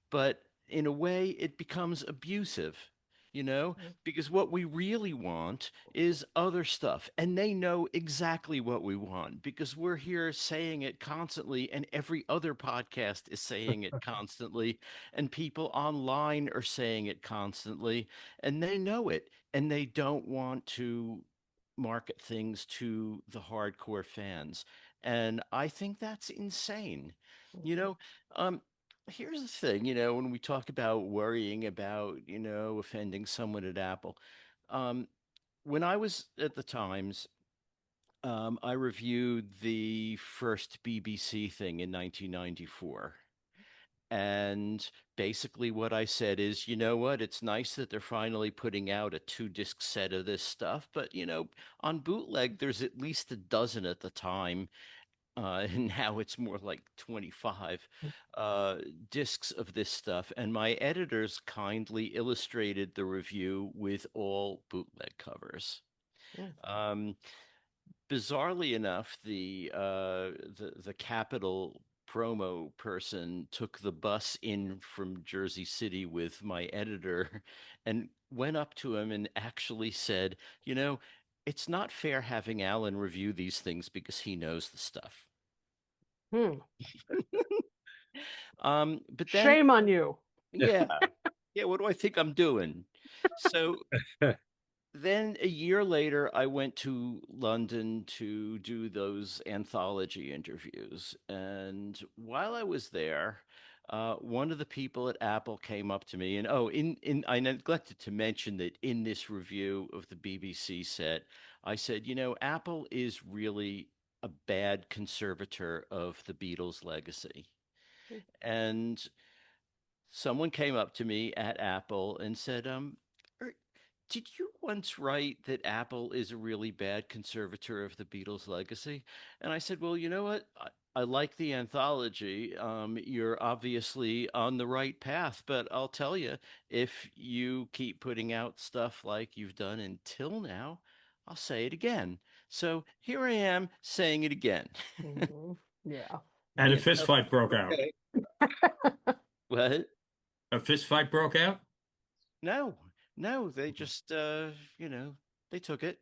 but in a way it becomes abusive, you know, Mhm. because what we really want is other stuff. And they know exactly what we want because we're here saying it constantly, and every other podcast is saying it constantly, and people online are saying it constantly, and they know it, and they don't want to market things to the hardcore fans. And I think that's insane. You Mhm. know, um, here's the thing, when we talk about worrying about, offending someone at Apple. Um, when I was at the Times, I reviewed the first BBC thing in 1994. And basically, what I said is, you know what? It's nice that they're finally putting out a 2 disc set of this stuff, but, on bootleg, there's at least a dozen at the time, and now it's more like 25 uh, discs of this stuff. And my editors kindly illustrated the review with all bootleg covers. Mhm. Um, Bizarrely enough, the Capitol promo person took the bus in from Jersey City with my editor and went up to him and actually said, it's not fair having Alan review these things because he knows the stuff. Hmm. But then, Shame on you. yeah, yeah, what do I think I'm doing? So then a year later, I went to London to do those anthology interviews. And while I was there, one of the people at Apple came up to me, and I neglected to mention that in this review of the BBC set, I said, Apple is really a bad conservator of the Beatles' legacy. And someone came up to me at Apple and said, "Er, did you once write that Apple is a really bad conservator of the Beatles' legacy?" And I said, "Well, you know what? I like the anthology. You're obviously on the right path, but I'll tell you, if you keep putting out stuff like you've done until now, I'll say it again." So here I am saying it again. Yeah. And a You fist know, fight broke out. Okay. what? A fist fight broke out? No, no, they just, they took it.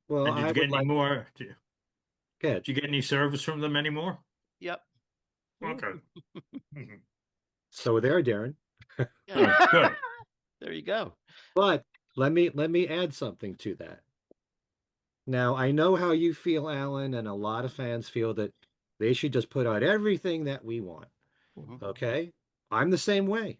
Well, And did I you get would any like more? Did good. you get any service from them anymore? Yep. Okay. Mhm. So there, Darren. Yeah. Good, good. There you go. But let me add something to that. Now, I know how you feel, Alan, and a lot of fans feel that they should just put out everything that we want. Mhm. Okay? I'm the same way.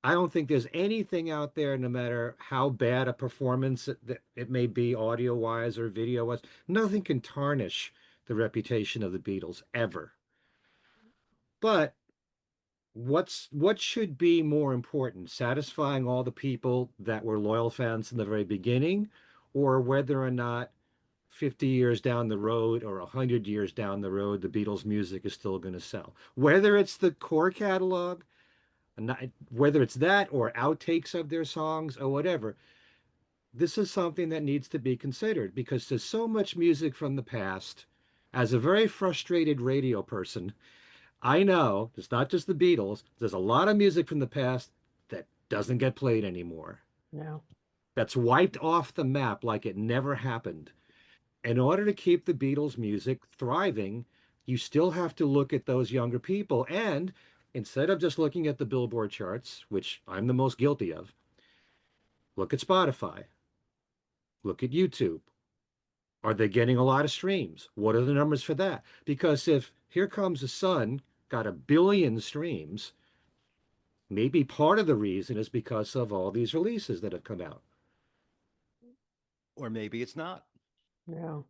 I don't think there's anything out there, no matter how bad a performance it may be, audio wise or video wise, nothing can tarnish the reputation of the Beatles ever. But what should be more important, satisfying all the people that were loyal fans in the very beginning, or whether or not 50 years down the road or 100 years down the road, the Beatles' music is still going to sell? Whether it's the core catalog, whether it's that or outtakes of their songs or whatever, this is something that needs to be considered because there's so much music from the past. As a very frustrated radio person, I know it's not just the Beatles, there's a lot of music from the past that doesn't get played anymore. No. That's wiped off the map like it never happened. In order to keep the Beatles music thriving, you still have to look at those younger people. And instead of just looking at the Billboard charts, which I'm the most guilty of, look at Spotify, look at YouTube. Are they getting a lot of streams? What are the numbers for that? Because if Here Comes the Sun got 1 billion streams, maybe part of the reason is because of all these releases that have come out. Or maybe it's not. Yeah.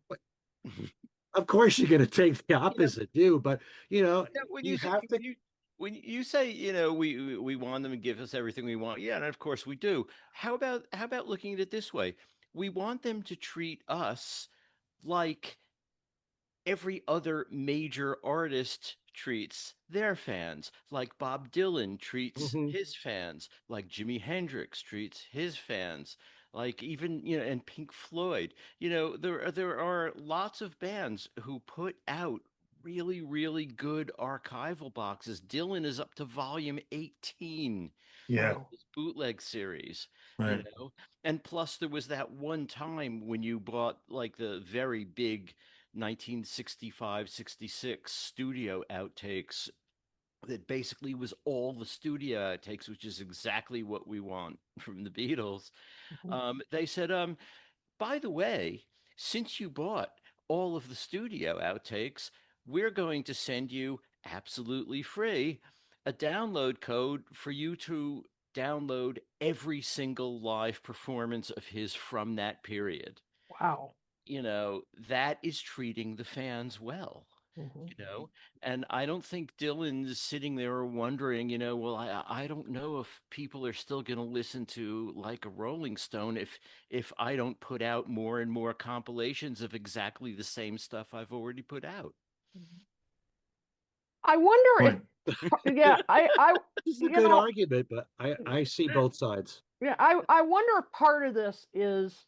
Of course, you're going to take the You know, opposite view, but when you have to. when you say, we want them to give us everything we want, yeah, and of course we do. How about looking at it this way? We want them to treat us like every other major artist treats their fans, like Bob Dylan treats Mhm. his fans, like Jimi Hendrix treats his fans, like even, and Pink Floyd. There are lots of bands who put out really, really good archival boxes. Dylan is up to volume 18 Yeah, of Wow. his bootleg series, you right. know. And plus there was that one time when you bought like the very big 1965-66 studio outtakes that basically was all the studio outtakes, which is exactly what we want from the Beatles. Mhm. They said, by the way, since you bought all of the studio outtakes, we're going to send you absolutely free a download code for you to download every single live performance of his from that period. Wow. That is treating the fans well, Mhm. you know, and I don't think Dylan's sitting there wondering, well, I don't know if people are still going to listen to like a Rolling Stone if I don't put out more and more compilations of exactly the same stuff I've already put out. I wonder if, Point. yeah, This is a you good know, argument, but I see both sides. yeah, I wonder if part of this is,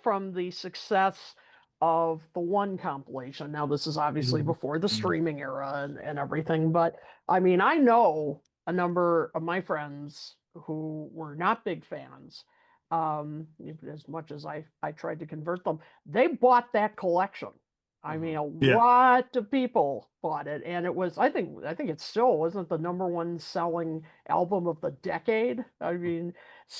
from the success of the one compilation. Now, this is obviously Mhm. before the Mm. streaming era and everything, but I mean, I know a number of my friends who were not big fans. As much as I tried to convert them, they bought that collection. I mean, a Yeah. lot of people bought it, and it was, I think it still wasn't the number one selling album of the decade. I mean,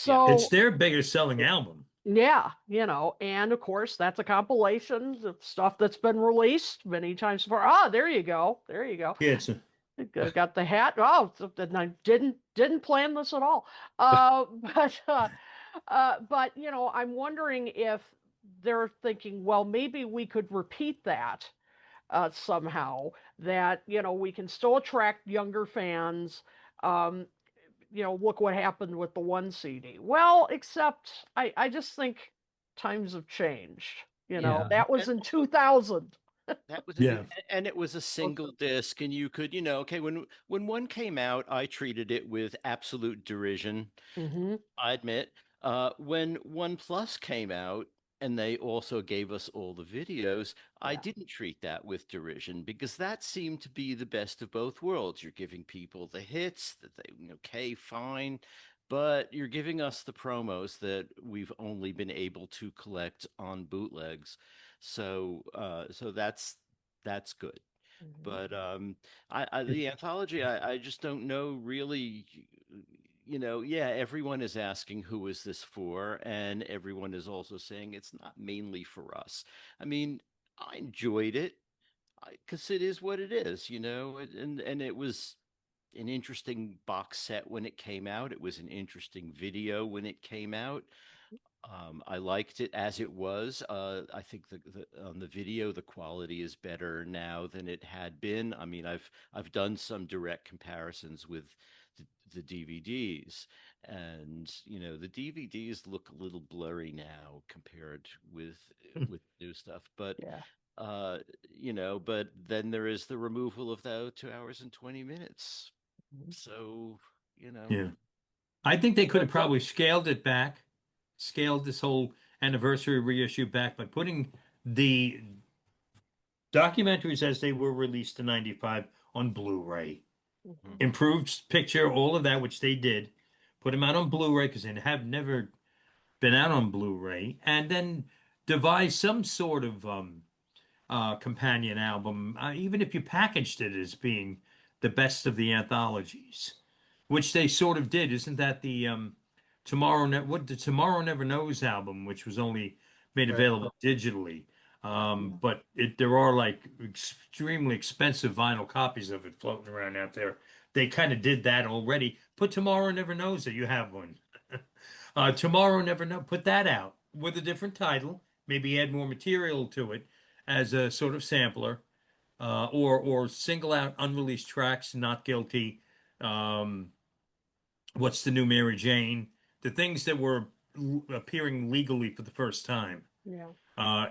Yeah. It's so their biggest selling album. yeah, and of course that's a compilation of stuff that's been released many times before. Ah, there you go. There you go. Yeah, it's Got the hat. Oh, I didn't plan this at all. But I'm wondering if they're thinking, well, maybe we could repeat that somehow. That we can still attract younger fans. Um, Look what happened with the one CD. Well, except I just think times have changed. Yeah. That was in 2000. That was, yeah. and it was a single disc, and you could, okay, when one came out, I treated it with absolute derision. Hmm. I admit. When One Plus came out, and they also gave us all the videos, I Yeah. didn't treat that with derision because that seemed to be the best of both worlds. You're giving people the hits that they, okay, fine, but you're giving us the promos that we've only been able to collect on bootlegs. So that's good. Hmm. But the anthology, I just don't know really. Yeah, everyone is asking who is this for, and everyone is also saying it's not mainly for us. I mean, I enjoyed it because it is what it is, and it was an interesting box set when it came out. It was an interesting video when it came out. I liked it as it was. I think on the video, the quality is better now than it had been. I mean, I've done some direct comparisons with the DVDs, and the DVDs look a little blurry now compared with new stuff. But Yeah. uh, but then there is the removal of the 2 hours and 20 minutes. Mhm. So Yeah. I think they could have what's up? probably scaled it back, scaled this whole anniversary reissue back by putting the documentaries as they were released in 95 on Blu-ray. Mhm. Mhm. Improved picture, all of that, which they did. Put them out on Blu-ray because they have never been out on Blu-ray. And then devise some sort of companion album, even if you packaged it as being the best of the anthologies, which they sort of did. Isn't that the the Tomorrow Never Knows album, which was only made Right. available digitally? Yeah. But there are like extremely expensive vinyl copies of it floating around out there. They kind of did that already. Put Tomorrow Never Knows that you have one. Tomorrow Never Know. Put that out with a different title. Maybe add more material to it as a sort of sampler, or single out unreleased tracks. Not Guilty. Um, What's the New Mary Jane? The things that were appearing legally for the first time Yeah.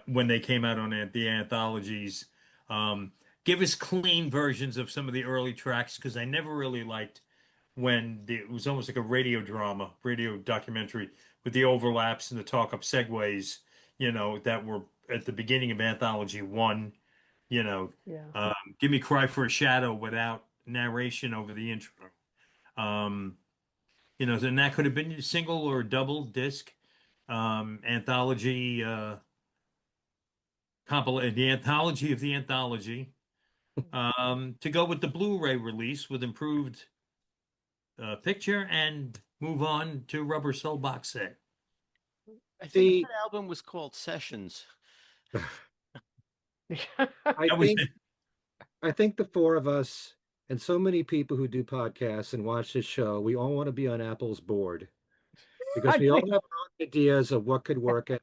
when they came out on the anthologies. Um, Give us clean versions of some of the early tracks because I never really liked when it was almost like a radio drama, radio documentary with the overlaps and the talk up segues, that were at the beginning of Anthology One. You know, Yeah. Give Me Cry for a Shadow without narration over the intro. Um, then that could have been a single or a double disc anthology, the anthology of the anthology, to go with the Blu-ray release with improved picture and move on to Rubber Soul box set. I think The that album was called Sessions. I That was think I think the four of us and so many people who do podcasts and watch this show, we all want to be on Apple's board because I we all think. have our own ideas of what could work and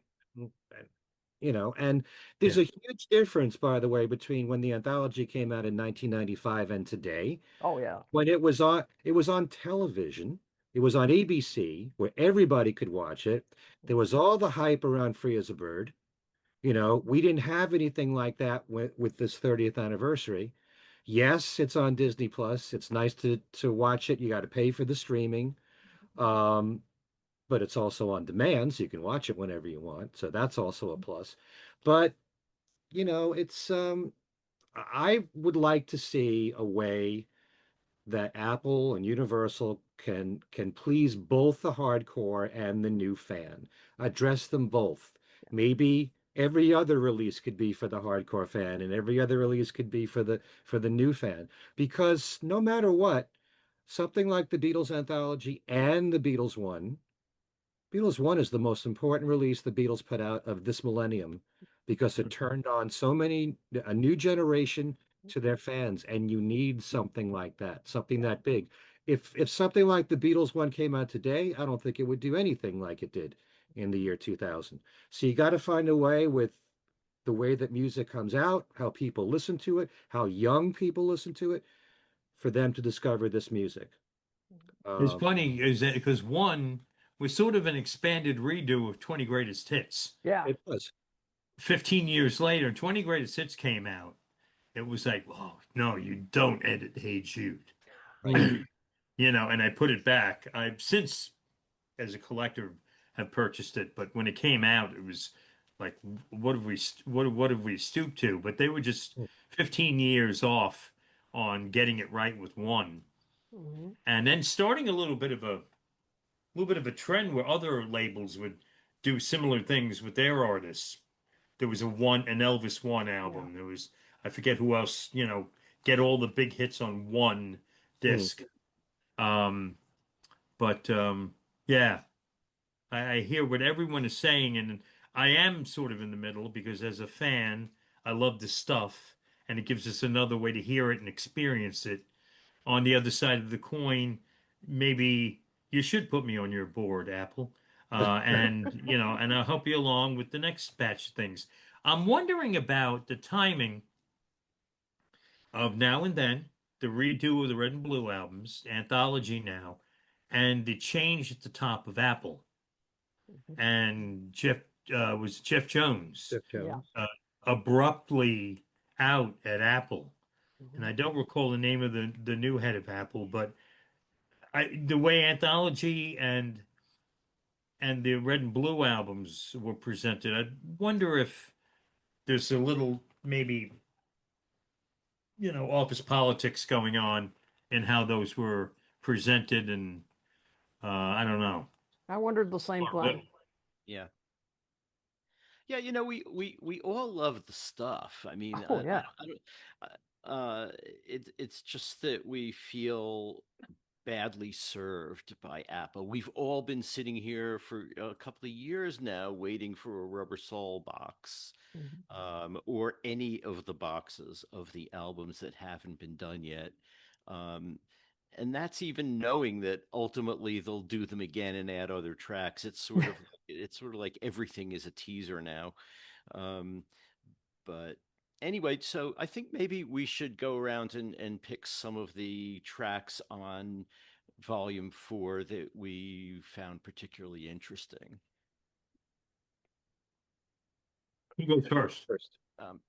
there's yeah, a huge difference, by the way, between when the anthology came out in 1995 and today. Oh yeah. When it was on television, it was on ABC where everybody could watch it. There was all the hype around Free as a Bird. We didn't have anything like that with this 30th anniversary. Yes, it's on Disney Plus. It's nice to watch it. You got to pay for the streaming. Um, but it's also on demand, so you can watch it whenever you want. So that's also a plus. But, it's I would like to see a way that Apple and Universal can please both the hardcore and the new fan. Address them both. Maybe Every other release could be for the hardcore fan, and every other release could be for the new fan. Because no matter what, something like the Beatles Anthology and the Beatles One is the most important release the Beatles put out of this millennium because it turned on a new generation to their fans, and you need something like that, something that big. If something like the Beatles One came out today, I don't think it would do anything like it did in the year 2000. So you got to find a way with the way that music comes out, how people listen to it, how young people listen to it, for them to discover this music. It's Um, funny is that because one was sort of an expanded redo of 20 Greatest Hits. Yeah. it was. 15 years later, 20 Greatest Hits came out. It was like, oh, no, you don't edit Hey Jude. Right. And I put it back. I've since, as a collector, have purchased it, but when it came out, it was like, what have we stooped to? But they were just 15 years off on getting it right with one, Mhm. and then starting a little bit of a trend where other labels would do similar things with their artists. There was an Elvis One Yeah. album. There was, I forget who else, get all the big hits on one Mm. disc. Um, but yeah, I hear what everyone is saying, and I am sort of in the middle because as a fan, I love the stuff, and it gives us another way to hear it and experience it. On the other side of the coin, maybe you should put me on your board, Apple, and I'll help you along with the next batch of things. I'm wondering about the timing of Now and Then, the redo of the Red and Blue albums, Anthology now, and the change at the top of Apple. Mhm. And Jeff Jones Jeff Yeah. Jones. abruptly out at Apple. And Mhm. I don't recall the name of the new head of Apple, but the way Anthology and the Red and Blue albums were presented, I wonder if there's a little maybe office politics going on in how those were presented, and I don't know. I wondered the same thing. Yeah. Yeah, we all love the stuff. I mean, Oh yeah. I don't, it's just that we feel badly served by Apple. We've all been sitting here for a couple of years now waiting for a Rubber Soul box, Mhm. or any of the boxes of the albums that haven't been done yet. Um, and that's even knowing that ultimately they'll do them again and add other tracks. It's sort of like everything is a teaser now. Um, but anyway, so I think maybe we should go around and pick some of the tracks on volume 4 that we found particularly interesting. Who goes first? First. Um,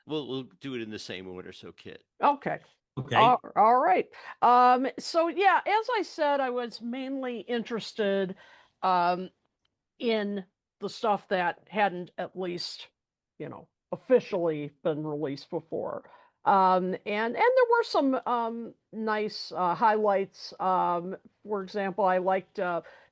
we'll do it in the same order. So, Kit. Okay. Okay. All right. So yeah, as I said, I was mainly interested um, in the stuff that hadn't at least, officially been released before. And there were some nice highlights. For example, I liked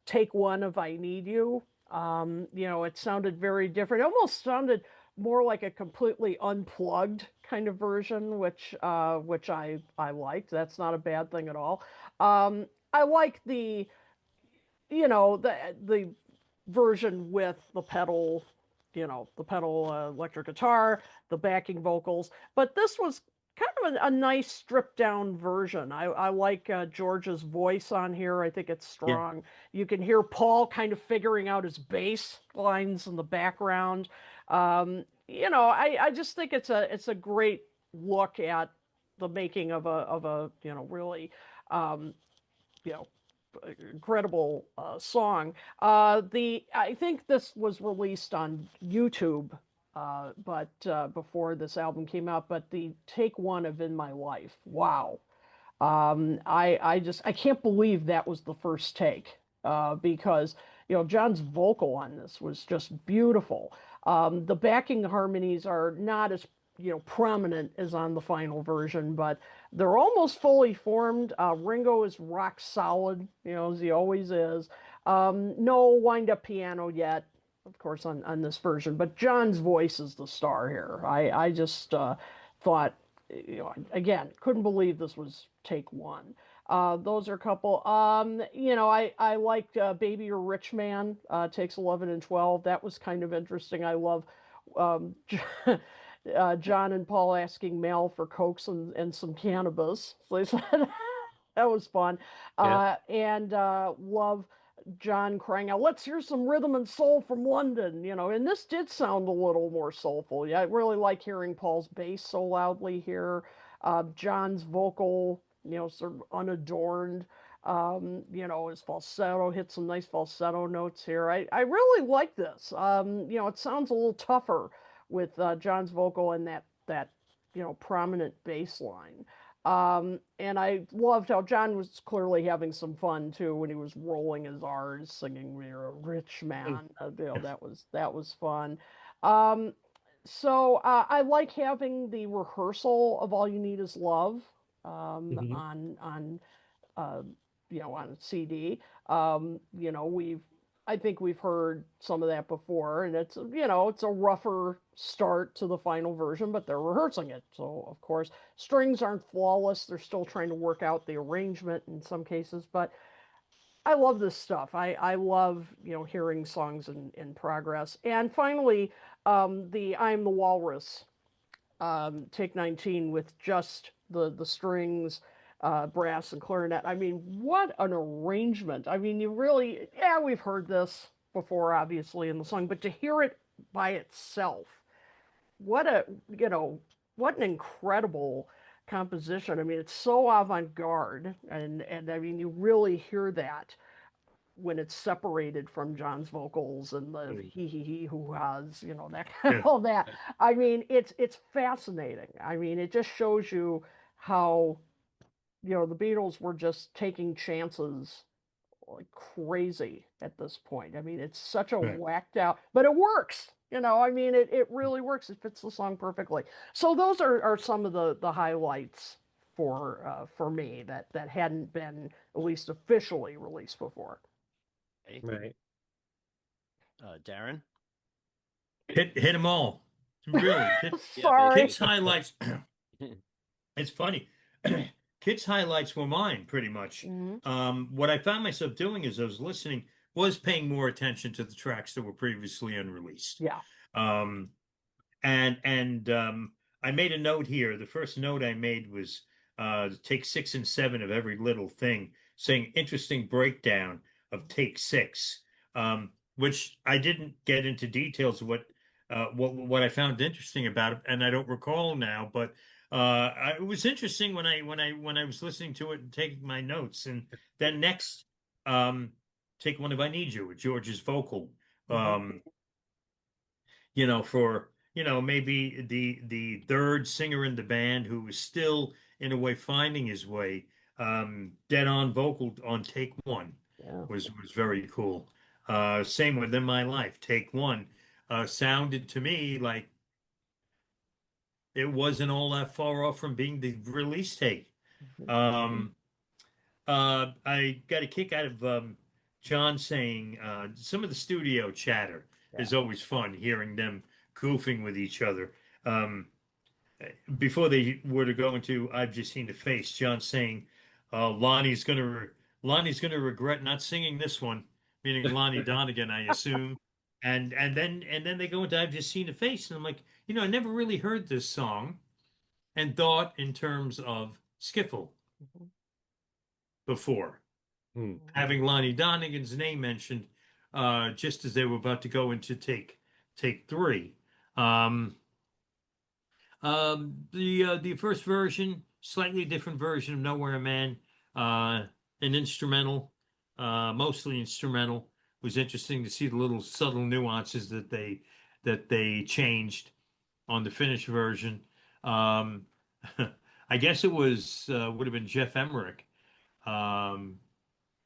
Take One of I Need You. It sounded very different. It almost sounded more like a completely unplugged kind of version, which I liked. That's not a bad thing at all. I like the version with the pedal electric guitar, the backing vocals. But this was kind of a nice stripped down version. I like George's voice on here. I think it's Yeah. strong. You can hear Paul kind of figuring out his bass lines in the background. I just think it's a great look at the making of a really um, you know incredible song. I think this was released on YouTube, but before this album came out. But the Take One of In My Life, wow! I can't believe that was the first take, because John's vocal on this was just beautiful. The backing harmonies are not as prominent as on the final version, but they're almost fully formed. Ringo is rock solid, as he always is. No wind up piano yet. of course, on this version, but John's voice is the star here. I just thought, again, couldn't believe this was take one. Those are a couple. I liked Baby or Rich Man, takes 11 and 12. That was kind of interesting. I love um, John and Paul asking Mal for cokes and some cannabis. So they said that was fun. Yeah. And love John crying out, "Let's hear some rhythm and soul from London," and this did sound a little more soulful. Yeah, I really like hearing Paul's bass so loudly here. John's vocal, sort of unadorned. His falsetto hit some nice falsetto notes here. I really like this. It sounds a little tougher with John's vocal and that prominent bass line. And I loved how John was clearly having some fun too when he was rolling his R's, singing "You're a Rich Man." That was fun. Um, I like having the rehearsal of "All You Need Is Love" Mhm. uh, on CD. I think we've heard some of that before, and it's a rougher start to the final version, but they're rehearsing it. So, of course, strings aren't flawless. They're still trying to work out the arrangement in some cases, but I love this stuff. I love, hearing songs in progress. And finally, the "I'm the Walrus" take 19 with just the strings, brass and clarinet. I mean, what an arrangement. I mean, yeah, we've heard this before, obviously, in the song, but to hear it by itself, what a, you know, what an incredible composition. I mean, it's so avant-garde, and I mean, you really hear that when it's separated from John's vocals and the Mm. he who has, that Yeah. all that. I mean, it's fascinating. I mean, it just shows you how, the Beatles were just taking chances like crazy at this point. I mean, it's such a Right. whacked out, but it works. I mean, it really works. It fits the song perfectly. So those are some of the highlights for me that hadn't been at least officially released before. Okay. Right. Darren? Hit them all. Really. Yeah, Sorry. Kit's highlights. It's funny. Kit's highlights were mine pretty much. Mhm. What I found myself doing as I was listening was paying more attention to the tracks that were previously unreleased. Yeah. Um, and I made a note here. The first note I made was take 6 and 7 of every little thing, saying interesting breakdown of take 6, which I didn't get into details of what I found interesting about it, and I don't recall now. But it was interesting when I was listening to it and taking my notes. And then next, take one of "I Need You" with George's vocal. Mhm. Um, for maybe the third singer in the band who was still in a way finding his way. Dead on vocal on take one Yeah. was very cool. Same with "In My Life," take one sounded to me like it wasn't all that far off from being the release take. Mhm. Um, I got a kick out of John saying some of the studio chatter Yeah. is always fun, hearing them goofing with each other. Um, Before they were to go into "I've Just Seen the Face," John saying Lonnie's gonna regret not singing this one, meaning Lonnie Donegan, I assume. And then they go into "I've Just Seen the Face," and I'm like, I never really heard this song and thought in terms of skiffle Mhm. before. Mm. Having Lonnie Donegan's name mentioned just as they were about to go into take three. Um, the first version, slightly different version of "Nowhere Man," an instrumental, mostly instrumental. It was interesting to see the little subtle nuances that they changed on the finished version. Um, I guess it would have been Jeff Emmerich um,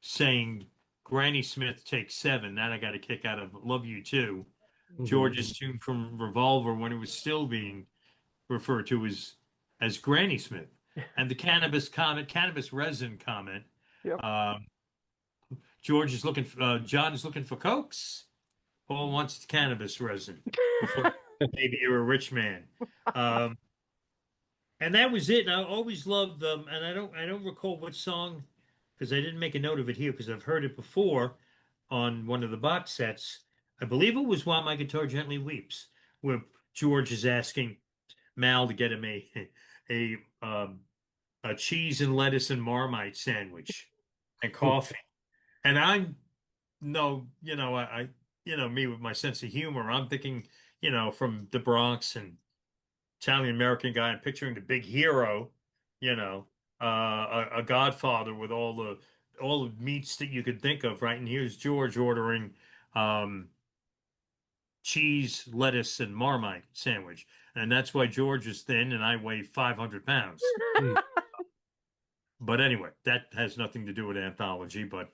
saying Granny Smith takes 7. That I got a kick out of. "Love You Too." Mhm. George's tune from Revolver when it was still being referred to as Granny Smith. And the cannabis resin comment. Yep. John is looking for cokes. Paul wants cannabis resin before maybe you're a rich man. Um, and that was it. And I always loved them. And I don't recall which song because I didn't make a note of it here because I've heard it before on one of the box sets. I believe it was While My Guitar Gently Weeps, where George is asking Mal to get him a a cheese and lettuce and Marmite sandwich and coffee. And I'm no, me with my sense of humor, I'm thinking, from the Bronx and Italian American guy, and picturing the big hero, you know, a godfather with all the meats that you could think of, right? And here's George ordering um, cheese, lettuce, and Marmite sandwich, and that's why George is thin and I weigh 500 pounds. Hmm. But anyway, that has nothing to do with anthology. But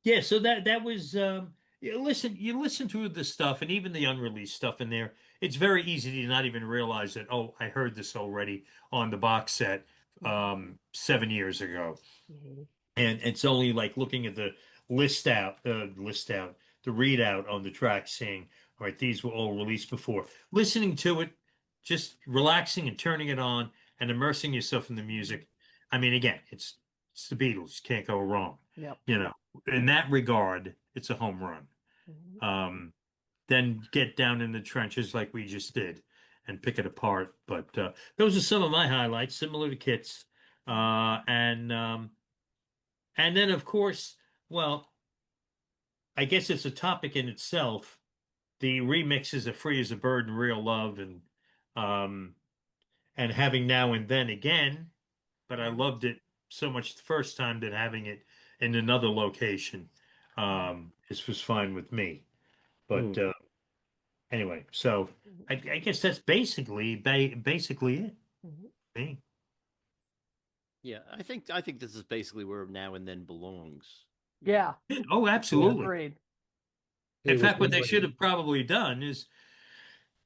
yeah, so that was you listen to the stuff and even the unreleased stuff in there. It's very easy to not even realize that, oh, I heard this already on the box set 7 years ago. Mhm. And it's only like looking at the the readout on the track saying, all right, these were all released before. Listening to it, just relaxing and turning it on and immersing yourself in the music. I mean, again, it's the Beatles. Can't go wrong. Yep. You know, in that regard, it's a home run. Mhm. Um, then get down in the trenches like we just did and pick it apart. But those are some of my highlights, similar to Kit's. And then, of course, well, I guess it's a topic in itself. The remixes of "Free as a Bird" and "Real Love," um, and having "Now and Then" again. But I loved it so much the first time that having it in another location, this was fine with me. Hmm. But anyway, so I guess that's basically it. Mhm. Me. Yeah, I think this is basically where Now and Then belongs. You know. Yeah, Oh, Yeah, absolutely. agreed. In it was fact, what they one. should have probably done is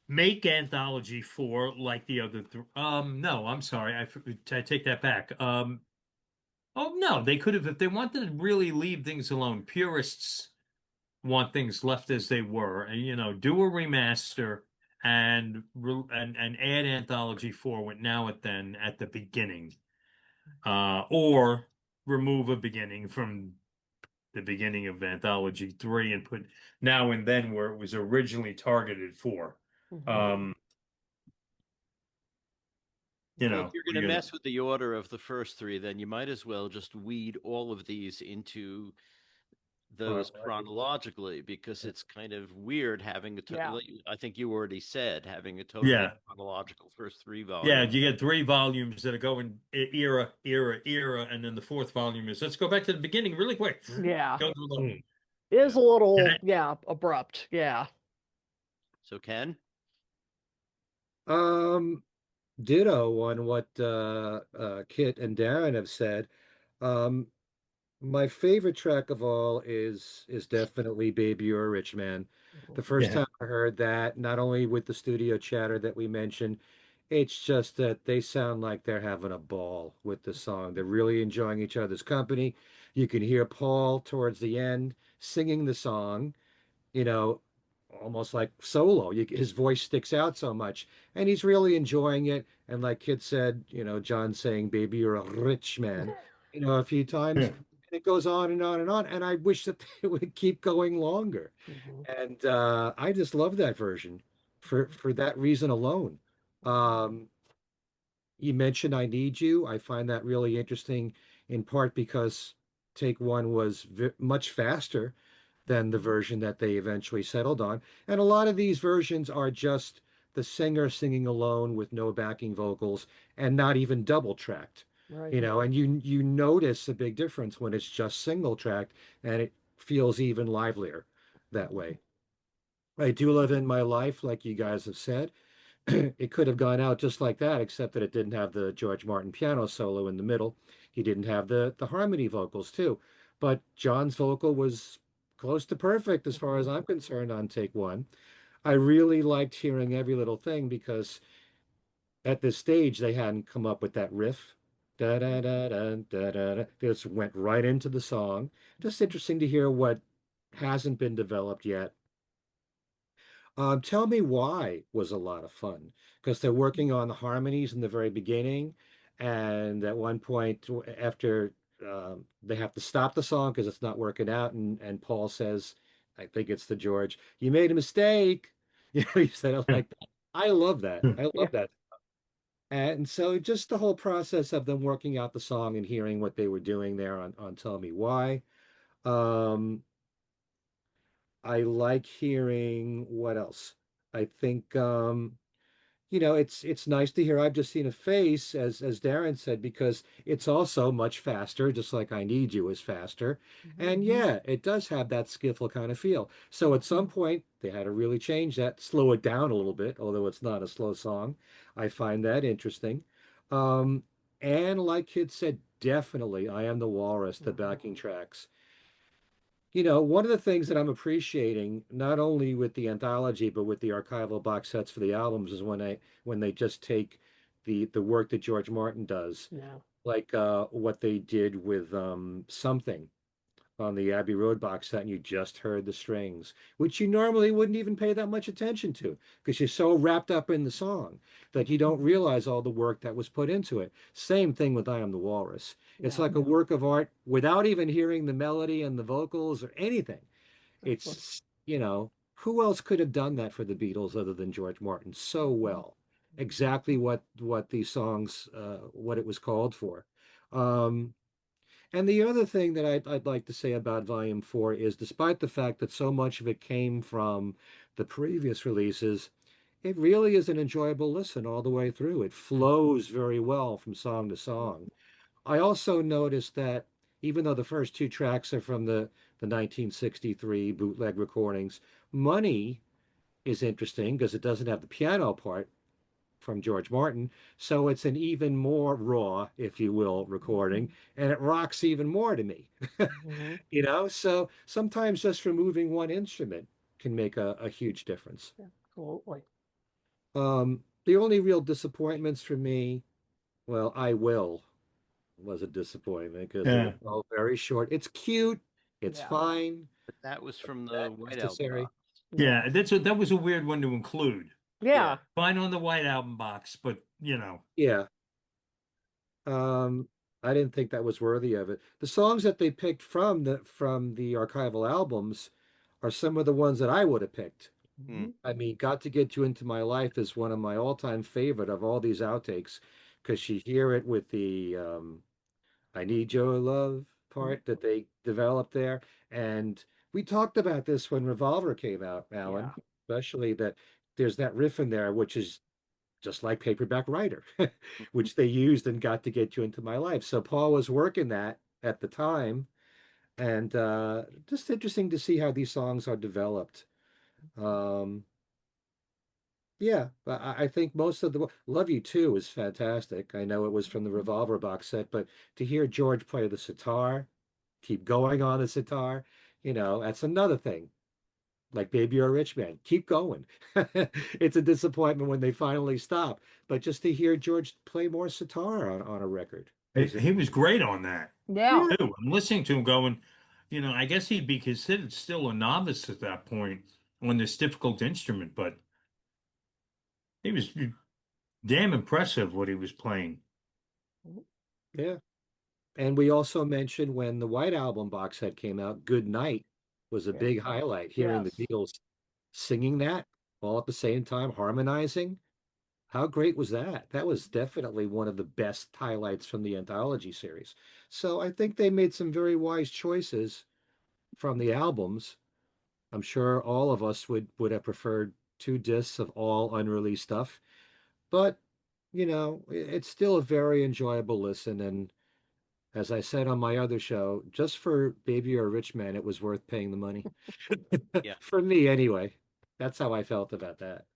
make anthology four like the other no, I'm sorry. I take that back. Oh no, they could have if they wanted to really leave things alone. Purists want things left as they were, and do a remaster and add anthology four with now and then at the beginning. Or remove a beginning from the beginning of anthology three and put now and then where it was originally targeted for. Mhm. Um, Well, if you're going we're to gonna mess with the order of the first three, then you might as well just weed all of these into those chronologically because it's kind of weird having Yeah. like I think you already said having a totally Yeah, chronological first three yeah. volumes. You get three volumes that are going era, era, era, and then the fourth volume is let's go back to the beginning really quick. Yeah. Go through the Hmm. Is yeah. a little, And yeah, abrupt. Yeah. So Ken, Um, Ditto on what Kit and Darren have said. Um, my favorite track of all is definitely Baby You're a Rich Man. The Mhm. first yeah, time I heard that, not only with the studio chatter that we mentioned, it's just that they sound like they're having a ball with the song. They're really enjoying each other's company. You can hear Paul towards the end singing the song, you know, almost like solo. His voice sticks out so much, and he's really enjoying it. And like Kid said, John saying, "Baby, you're a rich man," a few times. yeah. And it goes on and on and on. And I wish that it would keep going longer. Mhm. And I just love that version for that reason alone. Um, you mentioned "I Need You." I find that really interesting, in part because take one was much faster than the version that they eventually settled on. And a lot of these versions are just the singer singing alone with no backing vocals and not even double tracked. Right. And you notice a big difference when it's just single tracked and it feels even livelier that way. I do live in my life, like you guys have said. It could have gone out just like that, except that it didn't have the George Martin piano solo in the middle. He didn't have the harmony vocals too. But John's vocal was close to perfect as far as Mhm. I'm concerned on take one. I really liked hearing every little thing because at this stage they hadn't come up with that riff. Da da da da da da da. Just went right into the song. Just interesting to hear what hasn't been developed yet. Tell Me Why was a lot of fun because they're working on the harmonies in the very beginning. And at one point, after they have to stop the song because it's not working out, and Paul says, I think it's to George, you made a mistake. You know, he said it like that. I love that. I Yeah. love that. And so just the whole process of them working out the song and hearing what they were doing there on Tell Me Why. Um, I like hearing what else? I think it's nice to hear I've just seen a face, as Darren said, because it's also much faster, just like I Need You is faster. Mhm. And yeah, it does have that skiffle kind of feel. So at some point they had to really change that, slow it down a little bit, although it's not a slow song. I find that interesting. Um, and like Kid said, definitely I Am the Walrus, the Mhm. backing tracks. One of the things that I'm appreciating, not only with the anthology, but with the archival box sets for the albums, is when they just take the work that George Martin does, Yeah. like what they did with Something on the Abbey Road box set, and you just heard the strings, which you normally wouldn't even pay that much attention to because you're so wrapped up in the song that you don't realize all the work that was put into it. Same thing with I Am the Walrus. It's Yeah. like a work of art without even hearing the melody and the vocals or anything. Exactly. Who else could have done that for the Beatles other than George Martin so Mhm. well? Exactly what these songs, what it was called for. Um, and the other thing that I'd like to say about Volume 4 is despite the fact that so much of it came from the previous releases, it really is an enjoyable listen all the way through. It flows very well from song to song. I also noticed that even though the first two tracks are from the 1963 bootleg recordings, Money is interesting because it doesn't have the piano part from George Martin. So it's an even more raw, if you will, recording, and it rocks even more to me. Mhm. So sometimes just removing one instrument can make a huge difference. Yeah, absolutely. The only real disappointments for me, well, I Will was a disappointment because it was Yeah. all very short. It's cute, it's Yeah. fine, But that was from the that White Album necessary. box. Yeah. Yeah, that was a weird one to include. Yeah. Yeah. Fine on the White Album box, but Yeah. Um, I didn't think that was worthy of it. The songs that they picked from the archival albums are some of the ones that I would have picked. Hmm. Mhm. I mean, Got to Get You Into My Life is one of my all-time favorite of all these outtakes because you hear it with the I Need Your Love Mhm. part that they developed there. And we talked about this when Revolver came out, Alan, Yeah. especially that there's that riff in there, which is just like Paperback Writer, which they used and Got to Get You Into My Life. So Paul was working that at the time. And just interesting to see how these songs are developed. Um, yeah, but I think most of the Love You Too is fantastic. I know it was from the Revolver box set, but to hear George play the sitar, keep going on the sitar, that's another thing. Like Baby You're a Rich Man, keep going. It's a disappointment when they finally stop, but just to hear George play more sitar on a record he, is he was great on that Yeah. yeah, too. I'm listening to him going, I guess he'd be considered still a novice at that point on this difficult instrument, but he was damn impressive what he was playing. yeah. And we also mentioned when the White Album box set came out, Good Night was a Yeah. big highlight, hearing the Yes. Beatles singing that all at the same time, harmonizing. How great was that? That was definitely one of the best highlights from the anthology series. So I think they made some very wise choices from the albums. I'm sure all of us would have preferred two discs of all unreleased stuff, but it's still a very enjoyable listen. And as I said on my other show, just for Baby or Rich Man, it was worth paying the money. Yeah. For me, anyway. That's how I felt about that.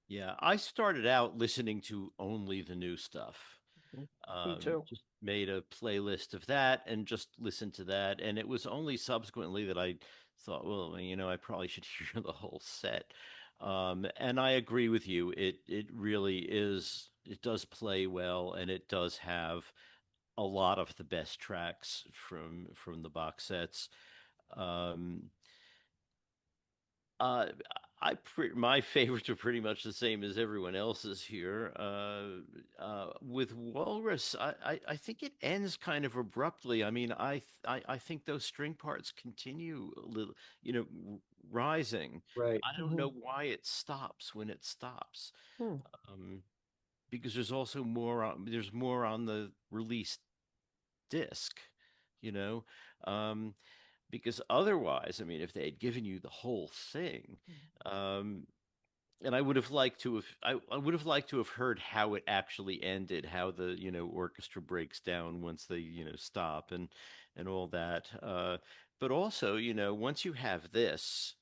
Yeah. I started out listening to only the new stuff. Mhm. Me too. Just made a playlist of that and just listened to that. And it was only subsequently that I thought, well, I probably should hear the whole set. And I agree with you. It really is. It does play well, and it does have a lot of the best tracks from the box sets. Um, uh, my favorites are pretty much the same as everyone else's here. With Walrus, I think it ends kind of abruptly. I mean, I think those string parts continue a little, rising. Right. I don't Mhm. know why it stops when it stops. Hmm. Um, because there's also there's more on the released disc, you know. Um, because otherwise, I mean, if they had given you the whole thing, um, and I would have liked to have, I would have liked to have heard how it actually ended, how the orchestra breaks down once they stop and all that. But also, once you have this,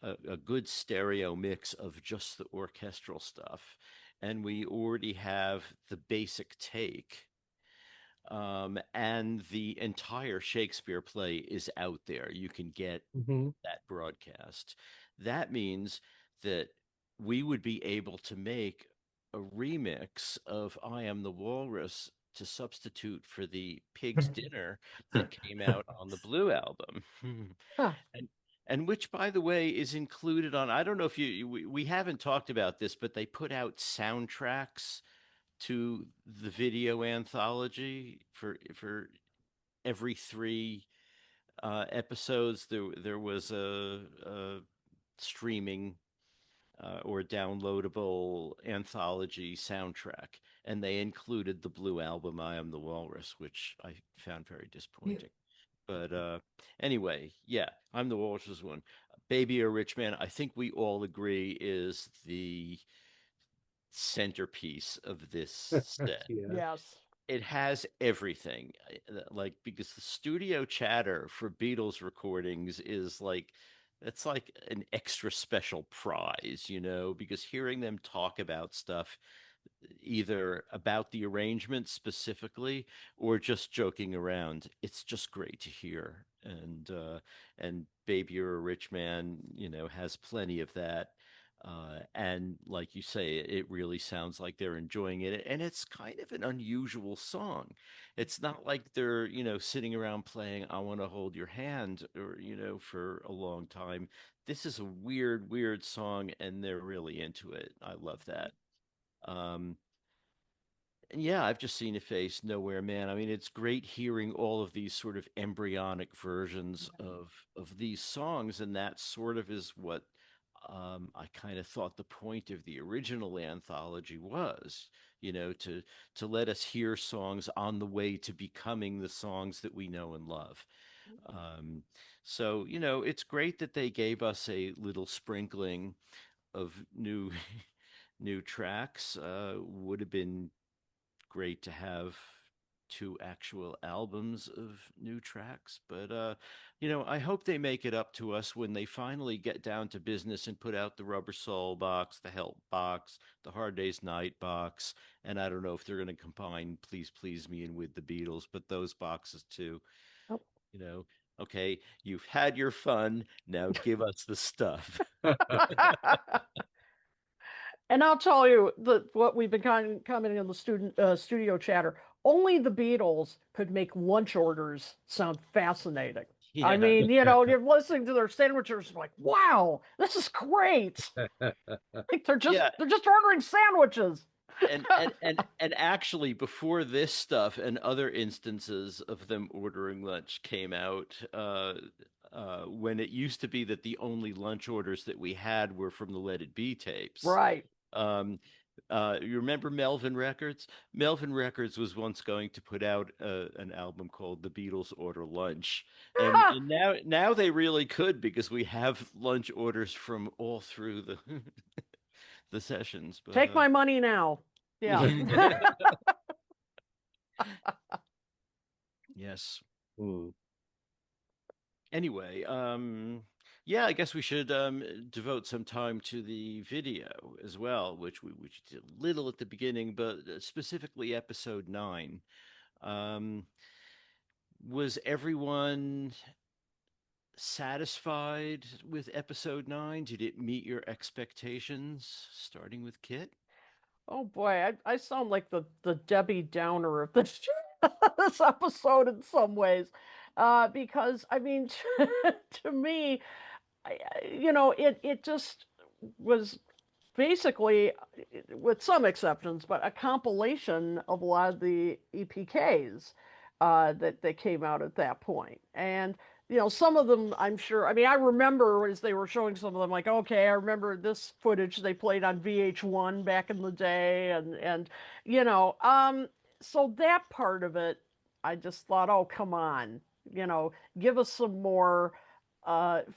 a good stereo mix of just the orchestral stuff, and we already have the basic take, and the entire Shakespeare play is out there. You can get Hmm. that broadcast. That means that we would be able to make a remix of I Am the Walrus to substitute for the Pig's Dinner that came out on the Blue album. Huh. and and which, by the way, is included on, I don't know if we haven't talked about this, but they put out soundtracks to the video anthology for every three episodes. There was a streaming or downloadable anthology soundtrack, and they included the Blue album "I Am the Walrus," which I found very disappointing. But anyway, yeah, I'm the Walrus one. Baby or Rich Man, I think we all agree is the centerpiece of this set. Yeah. Yes. It has everything. Like, because the studio chatter for Beatles recordings is like, it's like an extra special prize, because hearing them talk about stuff either about the arrangement specifically or just joking around, it's just great to hear. And Baby You're a Rich Man, has plenty of that. And like you say, it really sounds like they're enjoying it. And it's kind of an unusual song. It's not like they're, sitting around playing I Want to Hold Your Hand or, for a long time. This is a weird, weird song, and they're really into it. I love that. Um, and yeah, I've just seen a face, Nowhere Man. I mean, it's great hearing all of these sort of embryonic versions of these songs, and that sort of is what I kind of thought the point of the original anthology was, to let us hear songs on the way to becoming the songs that we know and love. Um, so, it's great that they gave us a little sprinkling of new new tracks. Would have been great to have two actual albums of new tracks, but I hope they make it up to us when they finally get down to business and put out the Rubber Soul box, the Help box, the Hard Day's Night box, and I don't know if they're going to combine Please Please Me and With the Beatles, but those boxes too. Oh. you know okay, you've had your fun, now give us the stuff. And I'll tell you what we've been commenting on the studio chatter. Only the Beatles could make lunch orders sound fascinating. I Yeah. mean, you're listening to their sandwiches, like, wow, this is great. Like Yeah. they're just ordering sandwiches. And actually, before this stuff and other instances of them ordering lunch came out, when it used to be that the only lunch orders that we had were from the Let It Be tapes. Right. Um, you remember Melvin Records? Melvin Records was once going to put out an album called "The Beatles Order Lunch," and now they really could, because we have lunch orders from all through the the sessions. But Take my money now. Yeah. yes. Hmm. Anyway, yeah, I guess we should devote some time to the video as well, which did a little at the beginning, but specifically episode 9. Um, was everyone satisfied with episode 9? Did it meet your expectations? Starting with Kit. Oh boy, I sound like the Debbie Downer of this this episode in some ways. Because I mean, to me, it just was basically, with some exceptions, but a compilation of a lot of the EPKs that came out at that point. And some of them, I'm sure. I mean, I remember as they were showing some of them, like, okay, I remember this footage they played on VH1 back in the day, and you know, um, so that part of it, I just thought, oh, come on, give us some more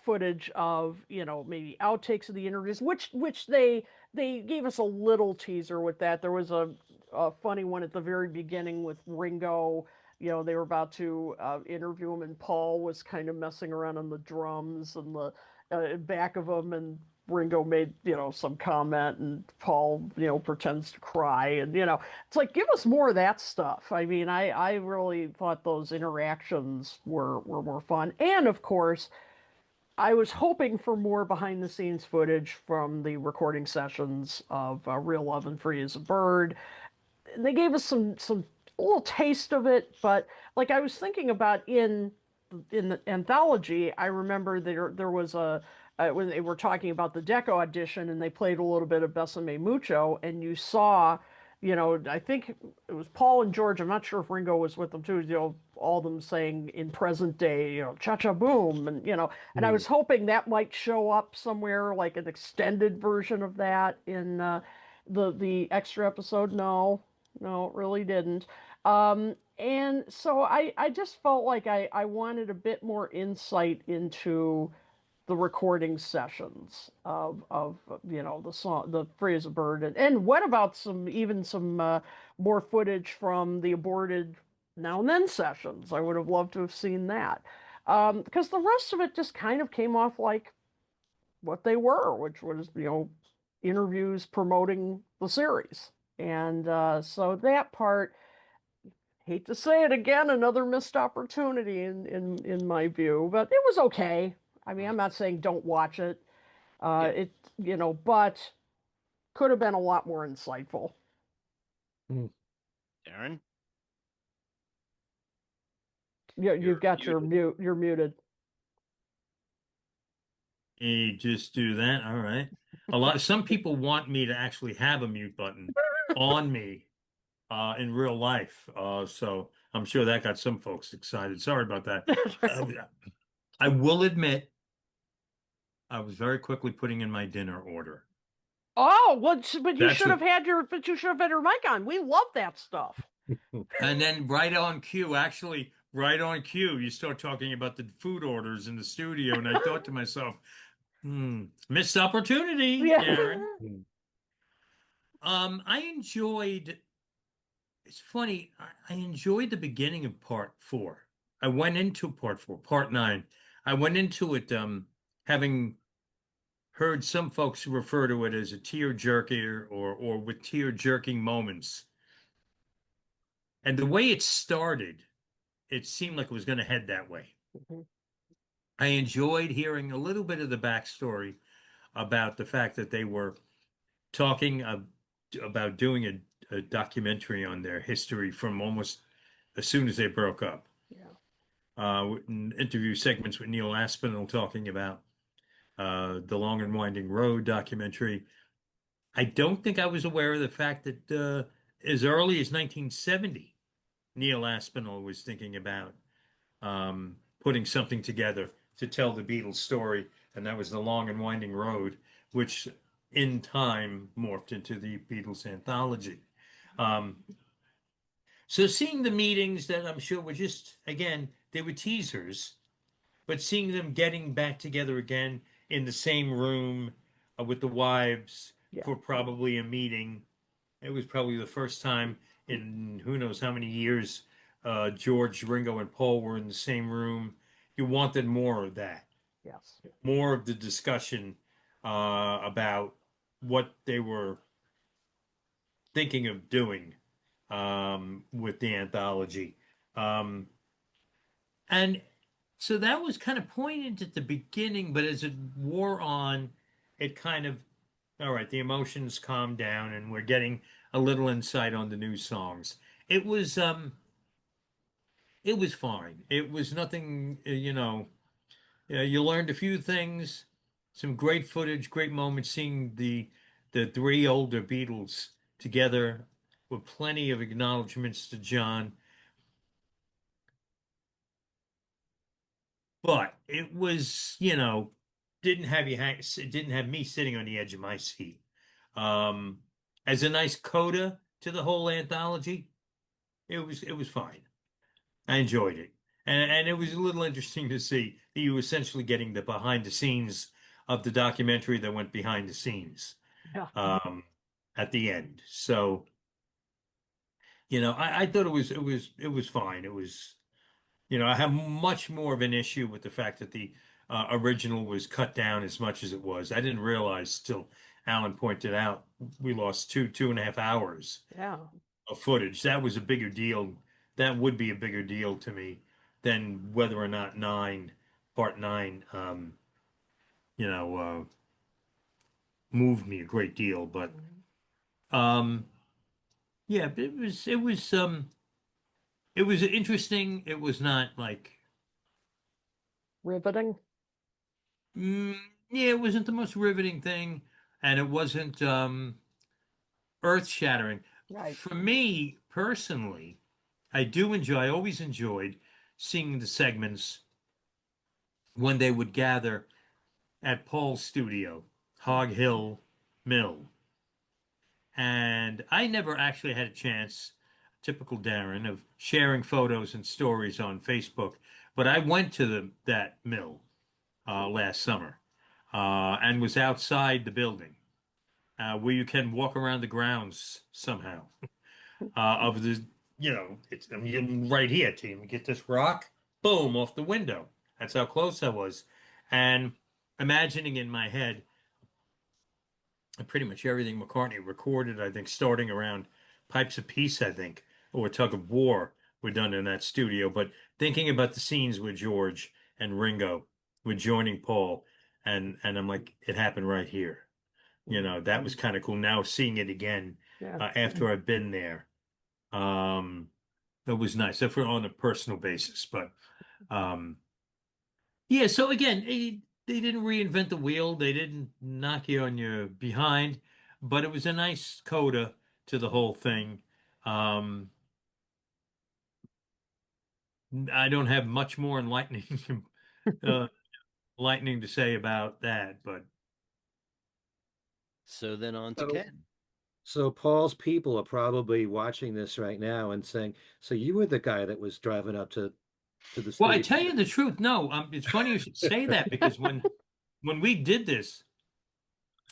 footage of, maybe outtakes of the interviews, which they gave us a little teaser with that. There was a funny one at the very beginning with Ringo. They were about to interview him, and Paul was kind of messing around on the drums and the back of him, and Ringo made, some comment, and Paul, pretends to cry, and it's like, give us more of that stuff. I mean, I really thought those interactions were more fun, and of course, I was hoping for more behind the scenes footage from the recording sessions of Real Love and Free as a Bird. They gave us some a little taste of it, but like I was thinking about in the anthology, I remember there was a when they were talking about the Deco audition, and they played a little bit of Besame Mucho, and you saw, I think it was Paul and George. I'm not sure if Ringo was with them too. All of them saying in present day, cha cha boom, and I Hmm. was hoping that might show up somewhere, like an extended version of that in the extra episode. No, it really didn't. And so I just felt like I wanted a bit more insight into the recording sessions of the song, the Free as a Bird, and what about some more footage from the aborted Now and Then sessions? I would have loved to have seen that, because the rest of it just kind of came off like what they were, which was interviews promoting the series, and so that part, hate to say it again, another missed opportunity in my view, but it was okay. I mean, I'm not saying don't watch it. Yeah. It but could have been a lot more insightful. Hmm. Darren, You've you're got muted. you're muted. You just do that. All right. Some people want me to actually have a mute button on me in real life. So I'm sure that got some folks excited. Sorry about that. Uh, I will admit, I was very quickly putting in my dinner order. Oh, well, but That's what, you should have had your mic on. We love that stuff. and then right on cue, actually, right on cue, you start talking about the food orders in the studio, and I thought to myself, missed opportunity, Yeah. Darren. I enjoyed. It's funny. I enjoyed the beginning of part four. I went into part four, part nine. I went into it having heard some folks refer to it as a tear jerker or with tear jerking moments. And the way it started, it seemed like it was going to head that way. I enjoyed hearing a little bit of the backstory about the fact that they were talking about doing a documentary on their history from almost as soon as they broke up. Yeah. Interview segments with Neil Aspinall talking about the Long and Winding Road documentary. I don't think I was aware of the fact that as early as 1970, Neil Aspinall was thinking about putting something together to tell the Beatles story, and that was the Long and Winding Road, which in time morphed into the Beatles Anthology. Um, so seeing the meetings that I'm sure were just, again, they were teasers, but seeing them getting back together again in the same room with the wives Yeah. for probably a meeting. It was probably the first time in who knows how many years George, Ringo, and Paul were in the same room. You wanted more of that, Yes. more of the discussion about what they were thinking of doing with the anthology. Um, and so that was kind of poignant at the beginning, but as it wore on, it kind of, all right, the emotions calmed down and we're getting a little insight on the new songs. It was it was fine. It was nothing, yeah, you learned a few things, some great footage, great moments, seeing the three older Beatles together with plenty of acknowledgments to John. But it was, didn't have didn't have me sitting on the edge of my seat. Um, as a nice coda to the whole anthology, it was fine. I enjoyed it. And it was a little interesting to see that you were essentially getting the behind the scenes of the documentary that went behind the scenes Yeah. um, at the end. So, I thought it was fine. It was, I have much more of an issue with the fact that the original was cut down as much as it was. I didn't realize till Alan pointed out we lost 2.5 hours Yeah. of footage. That was a bigger deal. That would be a bigger deal to me than whether or not part nine, you know, uh, moved me a great deal. But Mhm. um, yeah, it was interesting. It was not like, Riveting. mm, yeah, it wasn't the most riveting thing, and it wasn't earth-shattering. Right. For me personally, I always enjoyed seeing the segments when they would gather at Paul's studio, Hog Hill Mill. And I never actually had a chance, typical Darren, of sharing photos and stories on Facebook. But I went to that mill last summer and was outside the building where you can walk around the grounds somehow of the, I mean, right here, team. Get this rock, boom, off the window. That's how close I was. And imagining in my head pretty much everything McCartney recorded, I think, starting around Pipes of Peace, I think, or Tug of War were done in that studio. But thinking about the scenes with George and Ringo, with joining Paul, and I'm like, it happened right here. That was kind of cool. Now seeing it again Yeah. after I've been there, um, it was nice, for on a personal basis. But um, yeah, so again, they didn't reinvent the wheel. They didn't knock you on your behind, but it was a nice coda to the whole thing. Um, I don't have much more enlightening, uh, enlightening to say about that, but So then on to So, Ken. so Paul's people are probably watching this right now and saying, "So you were the guy that was driving up to the well, I studio." tell you the truth. No, it's funny you should say that because when we did this,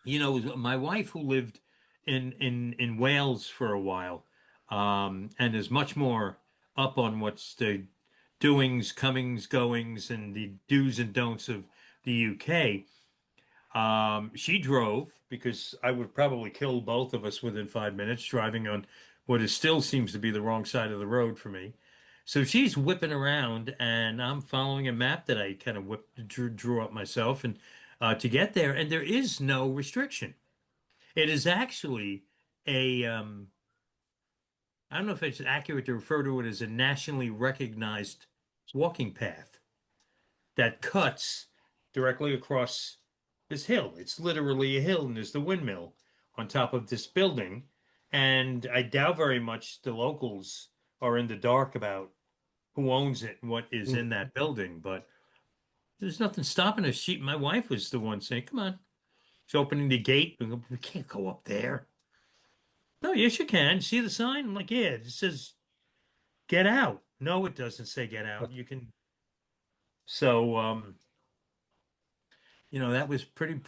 it was my wife who lived in Wales for a while, and is much more up on what's the doings, comings, goings, and the do's and don'ts of the UK. She drove because I would probably kill both of us within 5 minutes driving on what is still seems to be the wrong side of the road for me. So she's whipping around, and I'm following a map that I kind of drew up myself, and to get there, and there is no restriction. It is actually a I don't know if it's accurate to refer to it as a nationally recognized walking path that cuts directly across this hill. It's literally a hill, and there's the windmill on top of this building. And I doubt very much the locals are in the dark about who owns it and what is in Mhm. that building, but there's nothing stopping us. My wife was the one saying, "Come on." She's opening the gate. We can't go up there. No, yes, you can. See the sign? I'm like, yeah, it says get out. No, it doesn't say get out. You can. So, that was pretty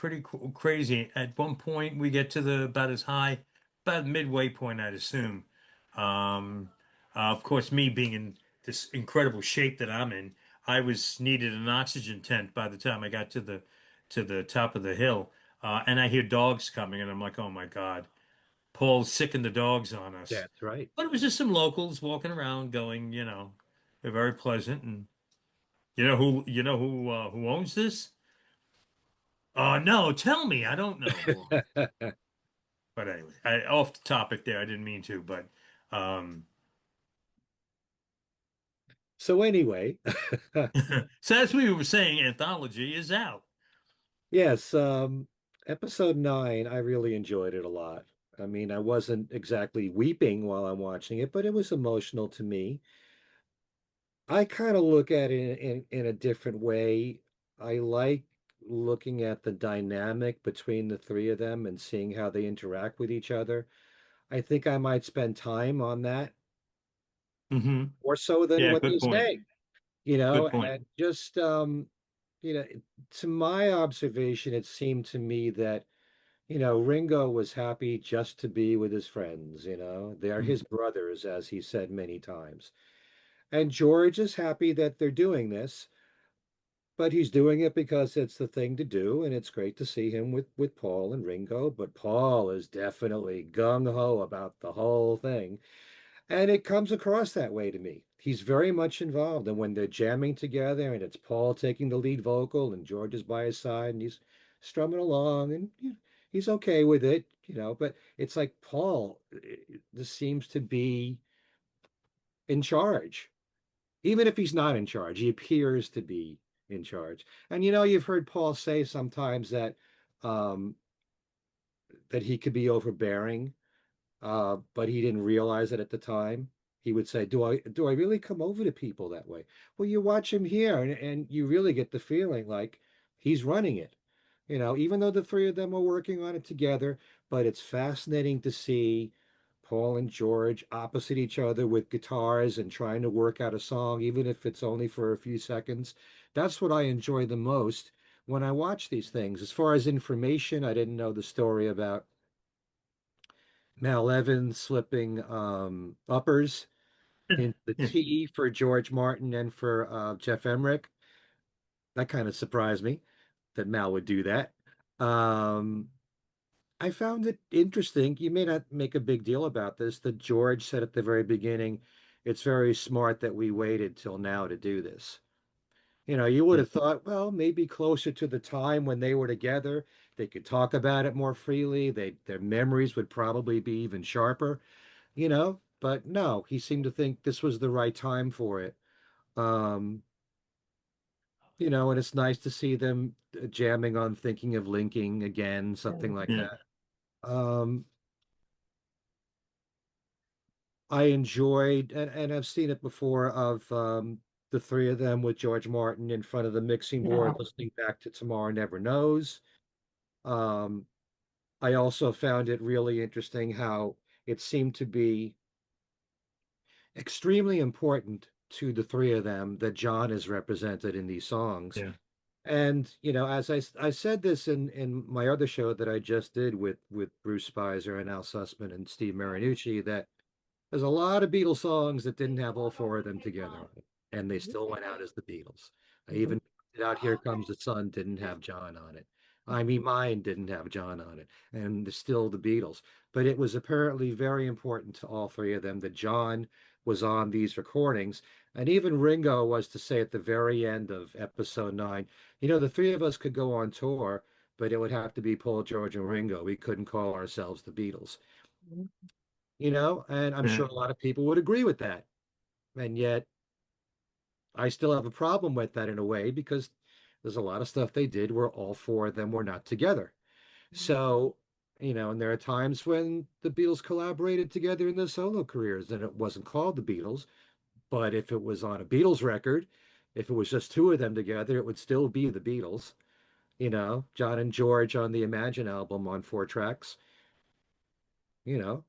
crazy. At one point, we get to the about as high, about midway point, I'd assume. Um, of course, me being in this incredible shape that I'm in, I was needed an oxygen tent by the time I got to the top of the hill. And I hear dogs coming, and I'm like, oh my God. Paul's sicking the dogs on us. That's right. But it was just some locals walking around going, they're very pleasant. And who owns this? No, tell me. I don't know who. But anyway, off the topic there. I didn't mean to, but um, So anyway, So as we were saying, Anthology is out. yes, episode 9, I really enjoyed it a lot. I mean, I wasn't exactly weeping while I'm watching it, but it was emotional to me. I kind of look at it in a different way. I like looking at the dynamic between the three of them and seeing how they interact with each other. I think I might spend time on that Hmm. more so than Yeah, what good they point. say, Good point. and just you know, to my observation, it seemed to me that, Ringo was happy just to be with his friends, they're Mm. his brothers, as he said many times. And George is happy that they're doing this, but he's doing it because it's the thing to do, and it's great to see him with Paul and Ringo. But Paul is definitely gung ho about the whole thing. And it comes across that way to me. He's very much involved. And when they're jamming together and it's Paul taking the lead vocal and George is by his side and he's strumming along and he's okay with it, but it's like Paul this seems to be in charge. Even if he's not in charge, he appears to be in charge. And you've heard Paul say sometimes um, that he could be overbearing, but he didn't realize it at the time. He would say, "Do I really come over to people that way?" Well, you watch him here, and you really get the feeling like he's running it. Even though the three of them are working on it together, but it's fascinating to see Paul and George opposite each other with guitars and trying to work out a song, even if it's only for a few seconds. That's what I enjoy the most when I watch these things. As far as information, I didn't know the story about Mal Evans slipping uppers in the tea for George Martin and for Jeff Emerick. That kind of surprised me that Mal would do that. Um, I found it interesting. You may not make a big deal about this, that George said at the very beginning, it's very smart that we waited till now to do this. You would have thought, well, maybe closer to the time when they were together, they could talk about it more freely. Their memories would probably be even sharper, but no, he seemed to think this was the right time for it. Um, and it's nice to see them jamming on Thinking of Linking again, something like Yeah. that. Um, I enjoyed, and I've seen it before, of the three of them with George Martin in front of the mixing Yeah. board, listening back to Tomorrow Never Knows. Um, I also found it really interesting how it seemed to be extremely important to the three of them that John is represented in these songs. Yeah. And as I said this in my other show that I just did with Bruce Spicer and Al Sussman and Steve Marinucci, that there's a lot of Beatles songs that didn't have all four of them together on it, and they still went out as the Beatles. I even pointed out Here Comes the Sun didn't have John on it. I Mean Mine didn't have John on it, and they're still the Beatles. But it was apparently very important to all three of them that John was on these recordings. And even Ringo was to say at the very end of episode 9, the three of us could go on tour, but it would have to be Paul, George, and Ringo. We couldn't call ourselves the Beatles, and I'm Yeah. sure a lot of people would agree with that. And yet I still have a problem with that in a way because there's a lot of stuff they did where all four of them were not together. So, and there are times when the Beatles collaborated together in their solo careers and it wasn't called the Beatles, but if it was on a Beatles record, if it was just two of them together, it would still be the Beatles. John and George on the Imagine album on 4 tracks, you know,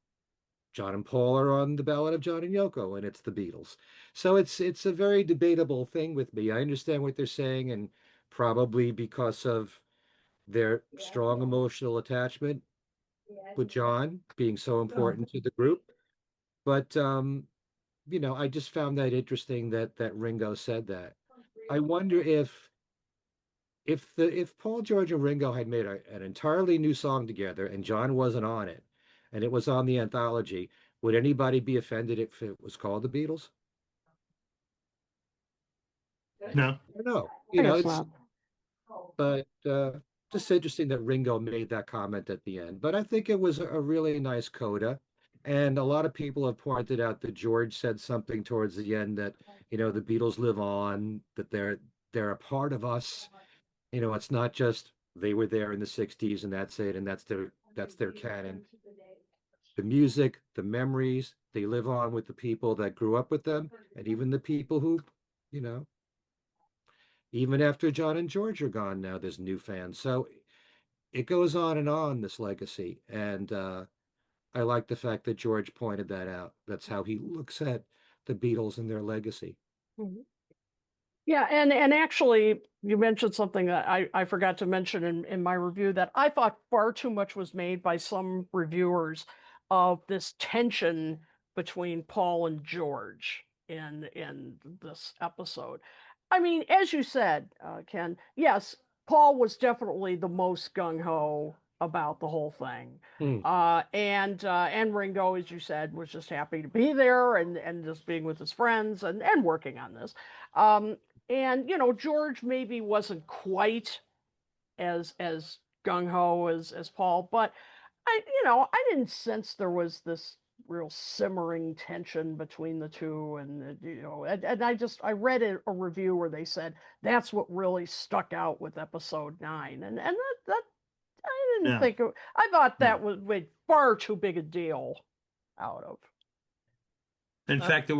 John and Paul are on the Ballad of John and Yoko, and it's the Beatles. So it's a very debatable thing with me. I understand what they're saying, and probably because of their strong emotional attachment with John being so important to the group. But I just found that interesting that Ringo said that. I wonder if Paul, George, and Ringo had made an entirely new song together and John wasn't on it, and it was on the anthology, would anybody be offended if it was called the Beatles? No. I don't know. I guess It's not. but just interesting that Ringo made that comment at the end. But I think it was a really nice coda. And a lot of people have pointed out that George said something towards the end that, the Beatles live on, that they're a part of us. It's not just they were there in the 60s and that's it, and that's their canon. The music, the memories, they live on with the people that grew up with them, and even the people who, you know, even after John and George are gone now, there's new fans. So it goes on, this legacy. And I like the fact that George pointed that out. That's how he looks at the Beatles and their legacy. Mhm. Yeah, and actually, you mentioned something that I forgot to mention in my review that I thought far too much was made by some reviewers of this tension between Paul and George in this episode. I mean, as you said, Ken, yes, Paul was definitely the most gung-ho about the whole thing. Hmm. And Ringo, as you said, was just happy to be there and just being with his friends and working on this. Um, and George maybe wasn't quite as gung ho as Paul, but I didn't sense there was this real simmering tension between the two, and I read a review where they said that's what really stuck out with episode 9, and that I didn't Yeah, think I thought yeah. that was made far too big a deal out of. In fact,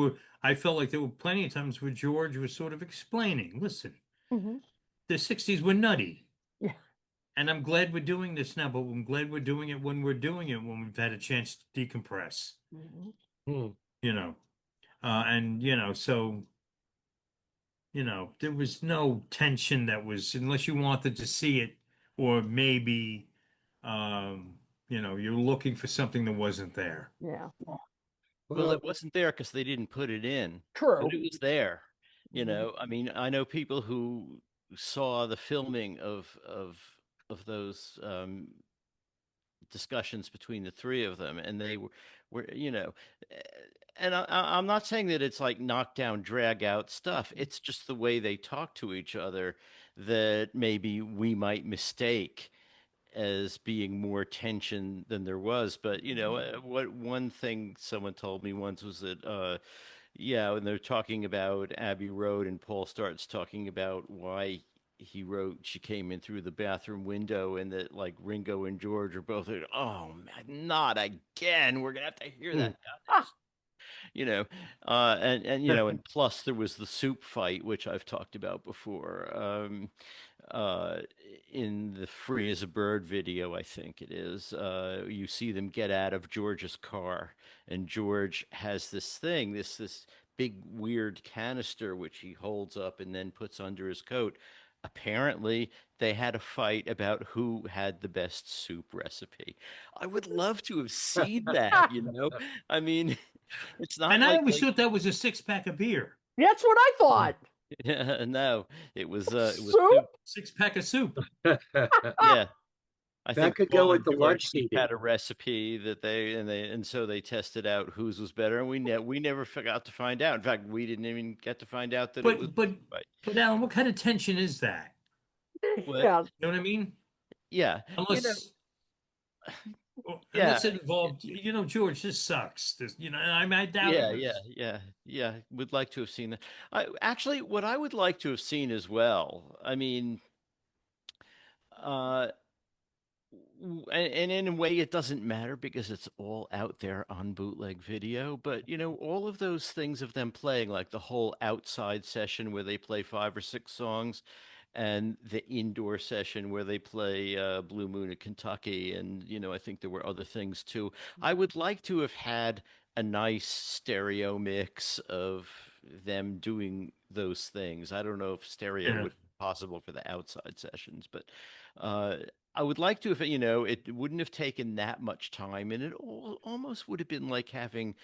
I felt like there were plenty of times where George was sort of explaining, listen, Mhm. the 60s were nutty. Yeah. And I'm glad we're doing this now, but I'm glad we're doing it when we're doing it when we've had a chance to decompress, Mhm. Hmm. you know. And so there was no tension that was unless you wanted to see it, or maybe you're looking for something that wasn't there. Yeah. Well, Well, it wasn't there because they didn't put it in, but True. it was there. Mhm. I mean, I know people who saw the filming of those discussions between the three of them, and they were eh, and I'm not saying that it's like knockdown, drag out stuff. It's just the way they talk to each other that maybe we might mistake as being more tension than there was. But what one thing someone told me once was that yeah, when they're talking about Abbey Road and Paul starts talking about why he wrote she came in through the bathroom window, and that like Ringo and George are both like, oh man, not again, we're gonna have to hear hmm. that Ah. you know and plus there was the soup fight, which I've talked about before, uh in the Free as a Bird video, I think it is. You see them get out of George's car, and George has this big weird canister which he holds up and then puts under his coat. Apparently they had a fight about who had the best soup recipe. I would love to have seen that. I mean, it's not And I like always thought that was a six-pack of beer, That's what I thought. yeah, no, it was Soup? soup. six-pack of soup. Yeah. I That think could go Paul with and the George lunch each had CD. a recipe that and so they tested out whose was better, and we never forgot to find out. In fact, we didn't even get to find out that it was But but right. but Alan, what kind of tension is that? What? Yeah. You know what I mean? Yeah, Unless yeah, unless it involved, George, this sucks. And I doubted yeah, yeah, this. yeah, yeah. Would like to have seen that. I actually, what I would like to have seen as well. I mean, uh, and in a way, it doesn't matter because it's all out there on bootleg video. But all of those things of them playing, like the whole outside session where they play 5 or 6 songs, and the indoor session where they play Blue Moon of Kentucky, and I think there were other things too. I would like to have had a nice stereo mix of them doing those things. I don't know if stereo Yeah. would be possible for the outside sessions, but uh, I would like to have, it wouldn't have taken that much time, and it almost would have been like having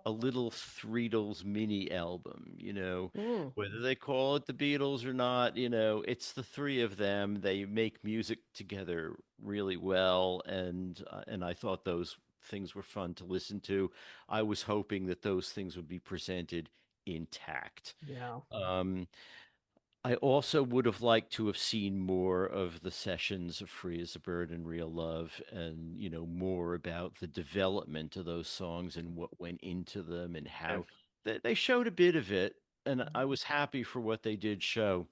a little Threedles mini album, Mm. whether they call it the Beatles or not, it's the three of them. They make music together really well, and I thought those things were fun to listen to. I was hoping that those things would be presented intact. Yeah. Um, I also would have liked to have seen more of the sessions of Free as a Bird and Real Love and, more about the development of those songs and what went into them and Yeah. how they showed a bit of it. And I was happy for what they did show.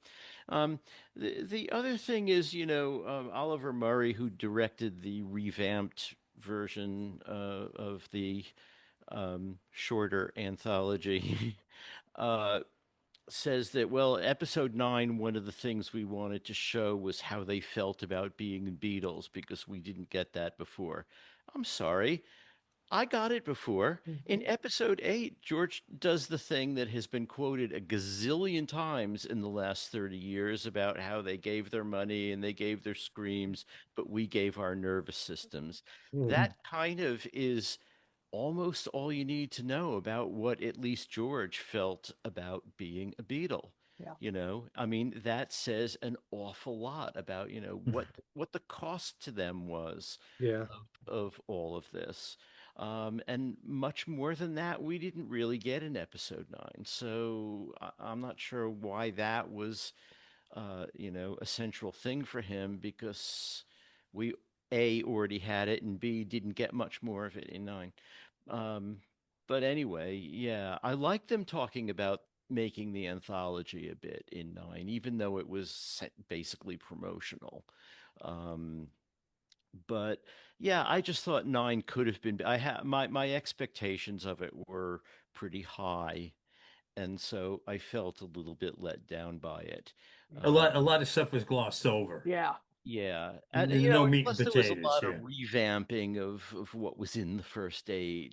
Um, the other thing is, Oliver Murray, who directed the revamped version of the shorter anthology, uh, says that, well, episode 9, one of the things we wanted to show was how they felt about being Beatles because we didn't get that before. I'm sorry. I got it before. In Mhm. episode 8, George does the thing that has been quoted a gazillion times in the last 30 years about how they gave their money and they gave their screams, but we gave our nervous systems. Mm, That kind of is almost all you need to know about what at least George felt about being a Beatle. Yeah. I mean, that says an awful lot about, what the cost to them was yeah. of all of this. And much more than that, we didn't really get in episode 9. So I'm not sure why that was, a central thing for him because we A, already had it, and B, didn't get much more of it in 9. Um, but anyway, yeah, I like them talking about making the anthology a bit in 9, even though it was basically promotional. Um, but yeah, I just thought 9 could have been. I had my expectations of it were pretty high, and so I felt a little bit let down by it. A Um, lot, a lot of stuff was glossed over. Yeah. yeah, and No meat and plus there was a potatoes. lot of Yeah. revamping of what was in the first 8,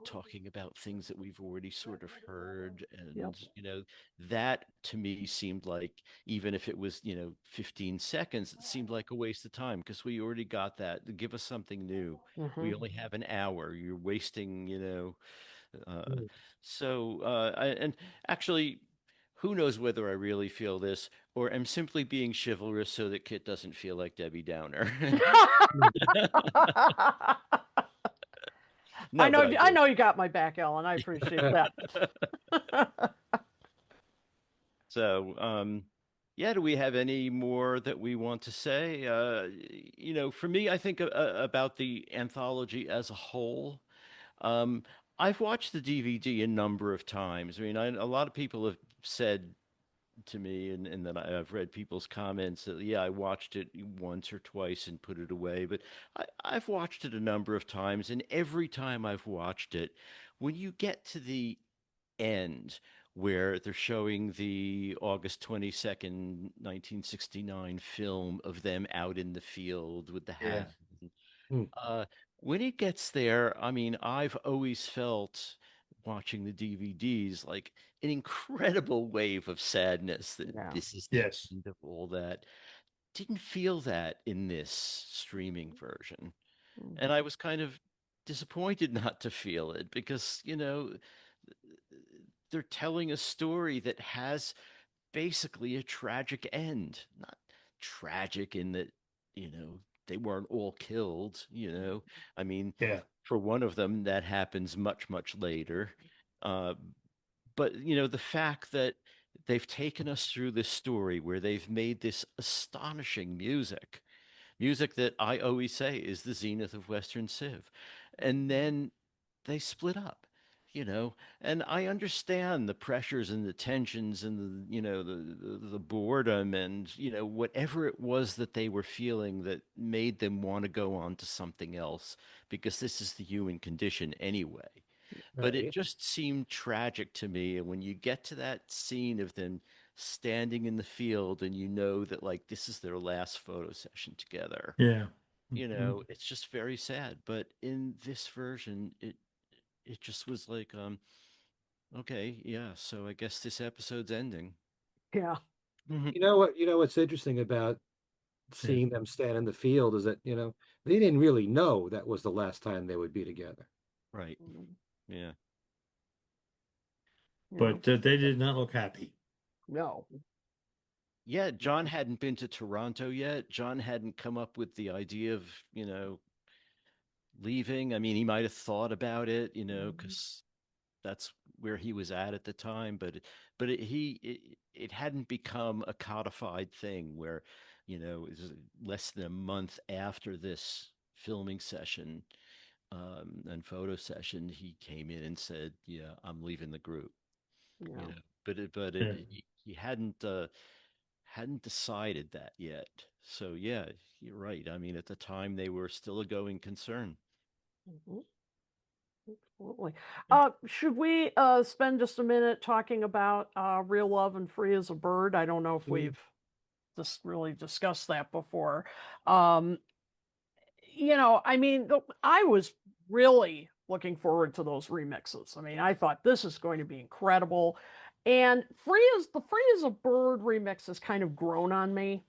talking about things that we've already sort of heard, Yep. and that to me seemed like, even if it was 15 seconds, it seemed like a waste of time because we already got that. Give us something new. Hmm. We only have an hour. You're wasting, uh, Mm. and actually, who knows whether I really feel this or am simply being chivalrous so that Kit doesn't feel like Debbie Downer. Mm. No, but I I do. know you got my back, Ellen. I appreciate that. So, yeah, do we have any more that we want to say? For me, I think about the anthology as a whole. Um, I've watched the DVD a number of times. I mean, a lot of people have said to me, and then I've read people's comments that, yeah, I watched it once or twice and put it away, but I've watched it a number of times, and every time I've watched it, when you get to the end where they're showing the August 22nd, 1969 film of them out in the field with the Yeah. hat. Mm. Uh, when it gets there, I mean, I've always felt watching the DVDs like an incredible wave of sadness that Yeah. this is the Yes. end of all that. Didn't feel that in this streaming version. Mm. And I was kind of disappointed not to feel it because, they're telling a story that has basically a tragic end. Not tragic in that, they weren't all killed. I mean, Yeah. for one of them, that happens much, much later. Uh, but, the fact that they've taken us through this story where they've made this astonishing music that I always say is the zenith of Western Civ. And then they split up, you know, and I understand the pressures and the tensions and the boredom and, whatever it was that they were feeling that made them want to go on to something else, because this is the human condition anyway. But it Right. just seemed tragic to me. And when you get to that scene of them standing in the field and that, like, this is their last photo session together, Yeah. Mhm. it's just very sad. But in this version, it just was like, okay, yeah, so I guess this episode's ending. Yeah. Mhm. You know what? You know what's interesting about Yeah. seeing them stand in the field is that, they didn't really know that was the last time they would be together. Right. Mm. Yeah. Yeah. But they did not look happy. No. Yeah, John hadn't been to Toronto yet. John hadn't come up with the idea of, leaving. I mean, he might have thought about it, Mhm. because that's where he was at the time. But it hadn't become a codified thing where, it was less than a month after this filming session and photo session, he came in and said, "Yeah, I'm leaving the group." Yeah. Yeah. He hadn't decided that yet. So yeah, you're right. I mean, at the time they were still a going concern. Mhm. Absolutely. Should we spend just a minute talking about Real Love and Free as a Bird? I don't know if Mm. we've just really discussed that before. Um, I mean, I was really looking forward to those remixes. I mean, I thought this is going to be incredible. And Free as a Bird remix has kind of grown on me.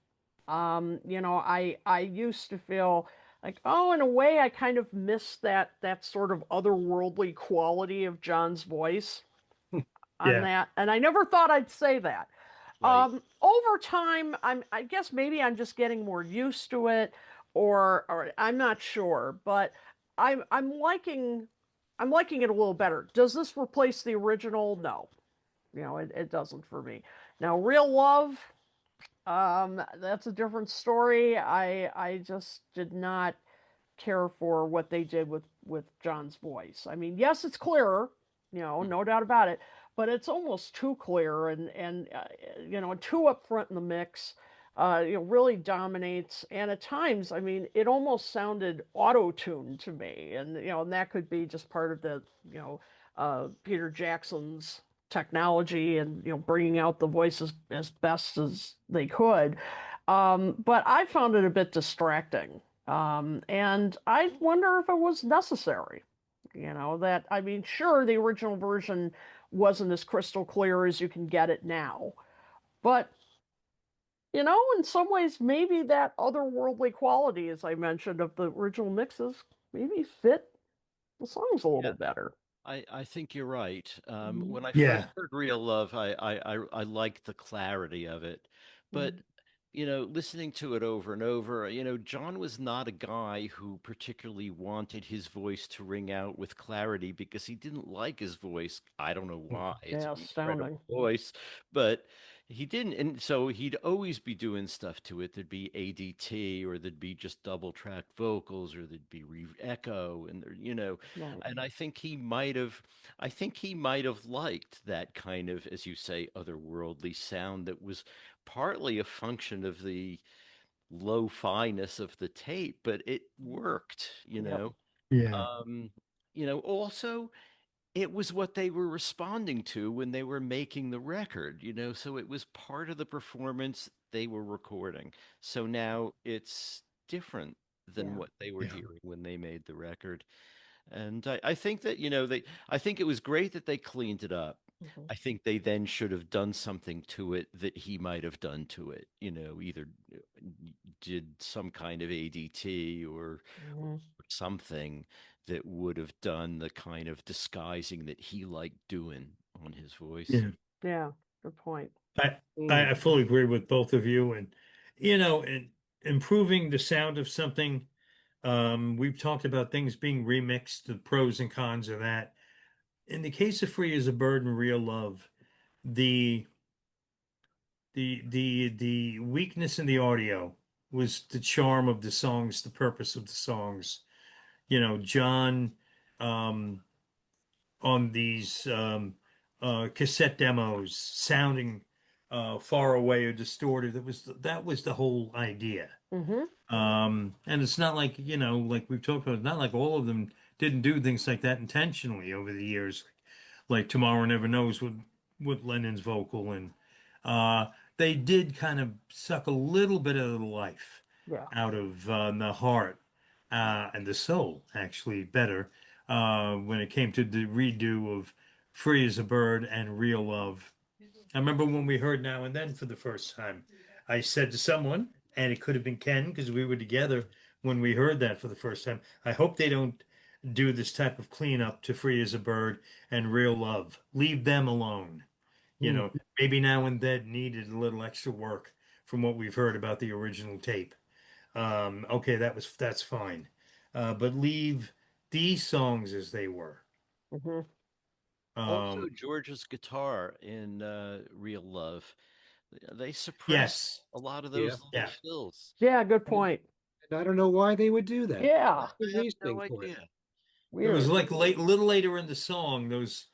I used to feel like, oh, in a way, I kind of miss that sort of otherworldly quality of John's voice on Yeah. that, and I never thought I'd say that. Right. Over time, I guess maybe I'm just getting more used to it, or I'm not sure, but I'm liking it a little better. Does this replace the original? No, it doesn't for me. Now, Real Love, that's a different story. I just did not care for what they did with John's voice. I mean, yes, it's clearer, no doubt about it, but it's almost too clear and too up front in the mix. Really dominates, and at times, I mean, it almost sounded auto-tuned to me, and that could be just part of the Peter Jackson's technology and bringing out the voices as best as they could. But I found it a bit distracting. And I wonder if it was necessary. That, I mean, sure, the original version wasn't as crystal clear as you can get it now. But, in some ways, maybe that otherworldly quality, as I mentioned, of the original mixes, maybe fit the songs a little Yeah. better. I think you're right. Mhm. When I first Yeah. heard Real Love, I liked the clarity of it. But, Mhm. listening to it over and over, John was not a guy who particularly wanted his voice to ring out with clarity because he didn't like his voice. I don't know why. It's Yeah, an incredible astounding. voice, but he didn't. And so he'd always be doing stuff to it. There'd be ADT, or there'd be just double track vocals, or there'd be re echo, and Right. and I think he might have liked that kind of, as you say, otherworldly sound that was partly a function of the lo-fi-ness of the tape, but it worked, Yep. Yeah. Um, also it was what they were responding to when they were making the record, so it was part of the performance they were recording. So now it's different than Yeah. what they were Yeah. hearing when they made the record. And I think that, I think it was great that they cleaned it up. Mhm. I think they then should have done something to it that he might have done to it, either did some kind of ADT or Mhm. something that would have done the kind of disguising that he liked doing on his voice. Yeah. Yeah. Good point. I Mm. I fully agree with both of you, and and improving the sound of something. We've talked about things being remixed, the pros and cons of that. In the case of Free as a Bird and Real Love, the the weakness in the audio was the charm of the songs, the purpose of the songs. John, um, on these cassette demos sounding far away or distorted. That was the whole idea. Hmm. And it's not like, like we've talked about, not like all of them didn't do things like that intentionally over the years. Like Tomorrow Never Knows with Lennon's vocal, and uh, they did kind of suck a little bit of the life Yeah. out of the heart and the soul, actually, better when it came to the redo of Free as a Bird and Real Love. I remember when we heard Now and Then for the first time, I said to someone, and it could have been Ken because we were together when we heard that for the first time, I hope they don't do this type of cleanup to Free as a Bird and Real Love. Leave them alone. Mm. Maybe Now and Then needed a little extra work from what we've heard about the original tape. Okay, that's fine. But leave these songs as they were. Hmm. Also, Um, George's guitar in Real Love, they suppressed yes, a lot of Yeah. those little yeah. fills. Yeah, good And, point. and I don't know why they would do that. Yeah, What's the I have reasoning no for it? idea. It was weird. like little later in the song, those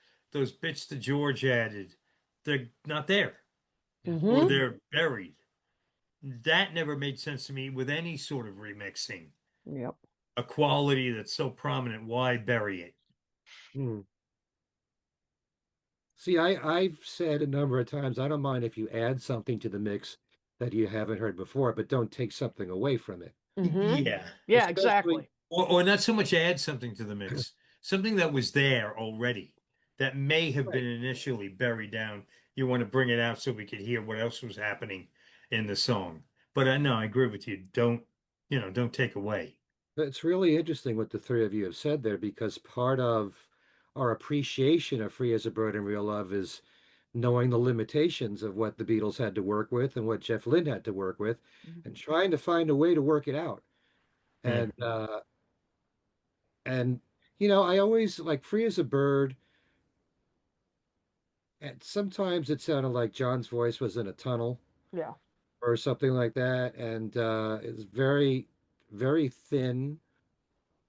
bits that George added, they're not there, Yeah. or Mm-hmm. they're buried. That never made sense to me with any sort of remixing. Yep. A quality that's so prominent, why bury it? Hmm. See, I've said a number of times, I don't mind if you add something to the mix that you haven't heard before, but don't take something away from it. Mm-hmm. Yeah. Yeah, Especially, exactly. Or not so much add something to the mix, something that was there already that may have right. been initially buried down. You want to bring it out so we could hear what else was happening in the song. But I know I agree with you. Don't take away. But it's really interesting what the three of you have said there because part of our appreciation of Free as a Bird and Real Love is knowing the limitations of what the Beatles had to work with and what Jeff Lynne had to work with and trying to find a way to work it out. Yeah. And and I always like Free as a Bird, and sometimes it sounded like John's voice was in a tunnel Yeah. or something like that, and it's very, very thin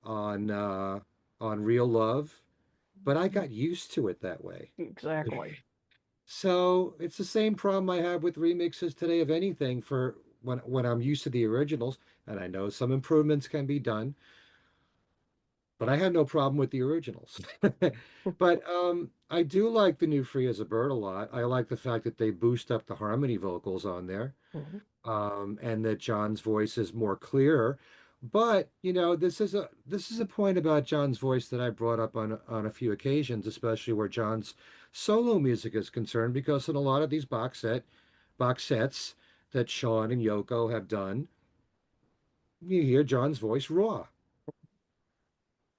on Real Love, but I got used to it that way. Exactly. So it's the same problem I have with remixes today of anything for when I'm used to the originals, and I know some improvements can be done, but I had no problem with the originals. But I do like the new Free as a Bird a lot. I like the fact that they boost up the harmony vocals on there, Mhm. and that John's voice is more clear. But this is a point about John's voice that I brought up on a few occasions, especially where John's solo music is concerned, because in a lot of these box sets that Sean and Yoko have done, you hear John's voice raw.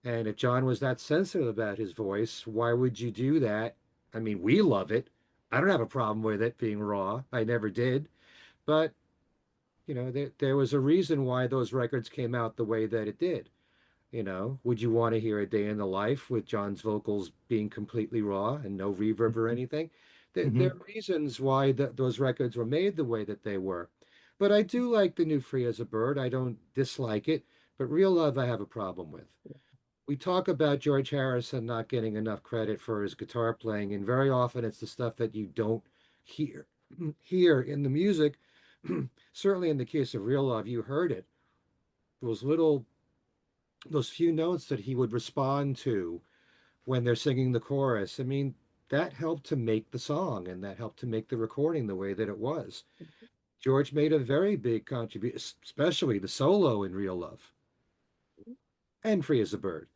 And if John was that sensitive about his voice, why would you do that? I mean, we love it. I don't have a problem with it being raw. I never did. But there was a reason why those records came out the way that it did. Would you want to hear a day in the life with John's vocals being completely raw and no reverb or anything? There Hmm. are reasons why those records were made the way that they were. But I do like the new Free as a Bird. I don't dislike it, but Real Love I have a problem with. We talk about George Harrison not getting enough credit for his guitar playing, and very often it's the stuff that you don't hear hear in the music. Certainly in the case of Real Love, you heard it. Those little, those few notes that he would respond to when they're singing the chorus. I mean, that helped to make the song and that helped to make the recording the way that it was. George made a very big contribution, especially the solo in Real Love and Free as a Bird.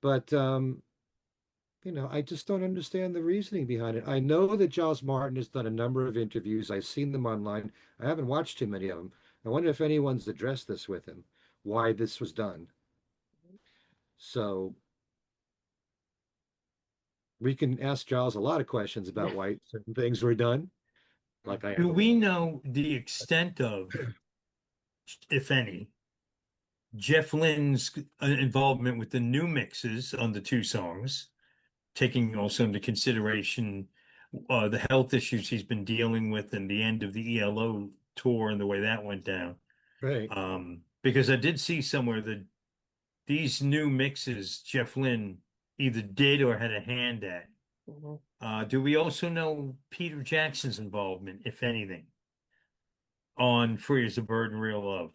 But I just don't understand the reasoning behind it. I know that Giles Martin has done a number of interviews. I've seen them online. I haven't watched too many of them. I wonder if anyone's addressed this with him, why this was done. So we can ask Giles a lot of questions about why certain things were done, like I Do am. we know the extent of, if any, Jeff Lynne's involvement with the new mixes on the two songs, taking also into consideration the health issues he's been dealing with and the end of the ELO tour and the way that went down? Right. Because I did see somewhere that these new mixes Jeff Lynne either did or had a hand at. Mhm. Do we also know Peter Jackson's involvement, if anything, on Free as a Bird and Real Love?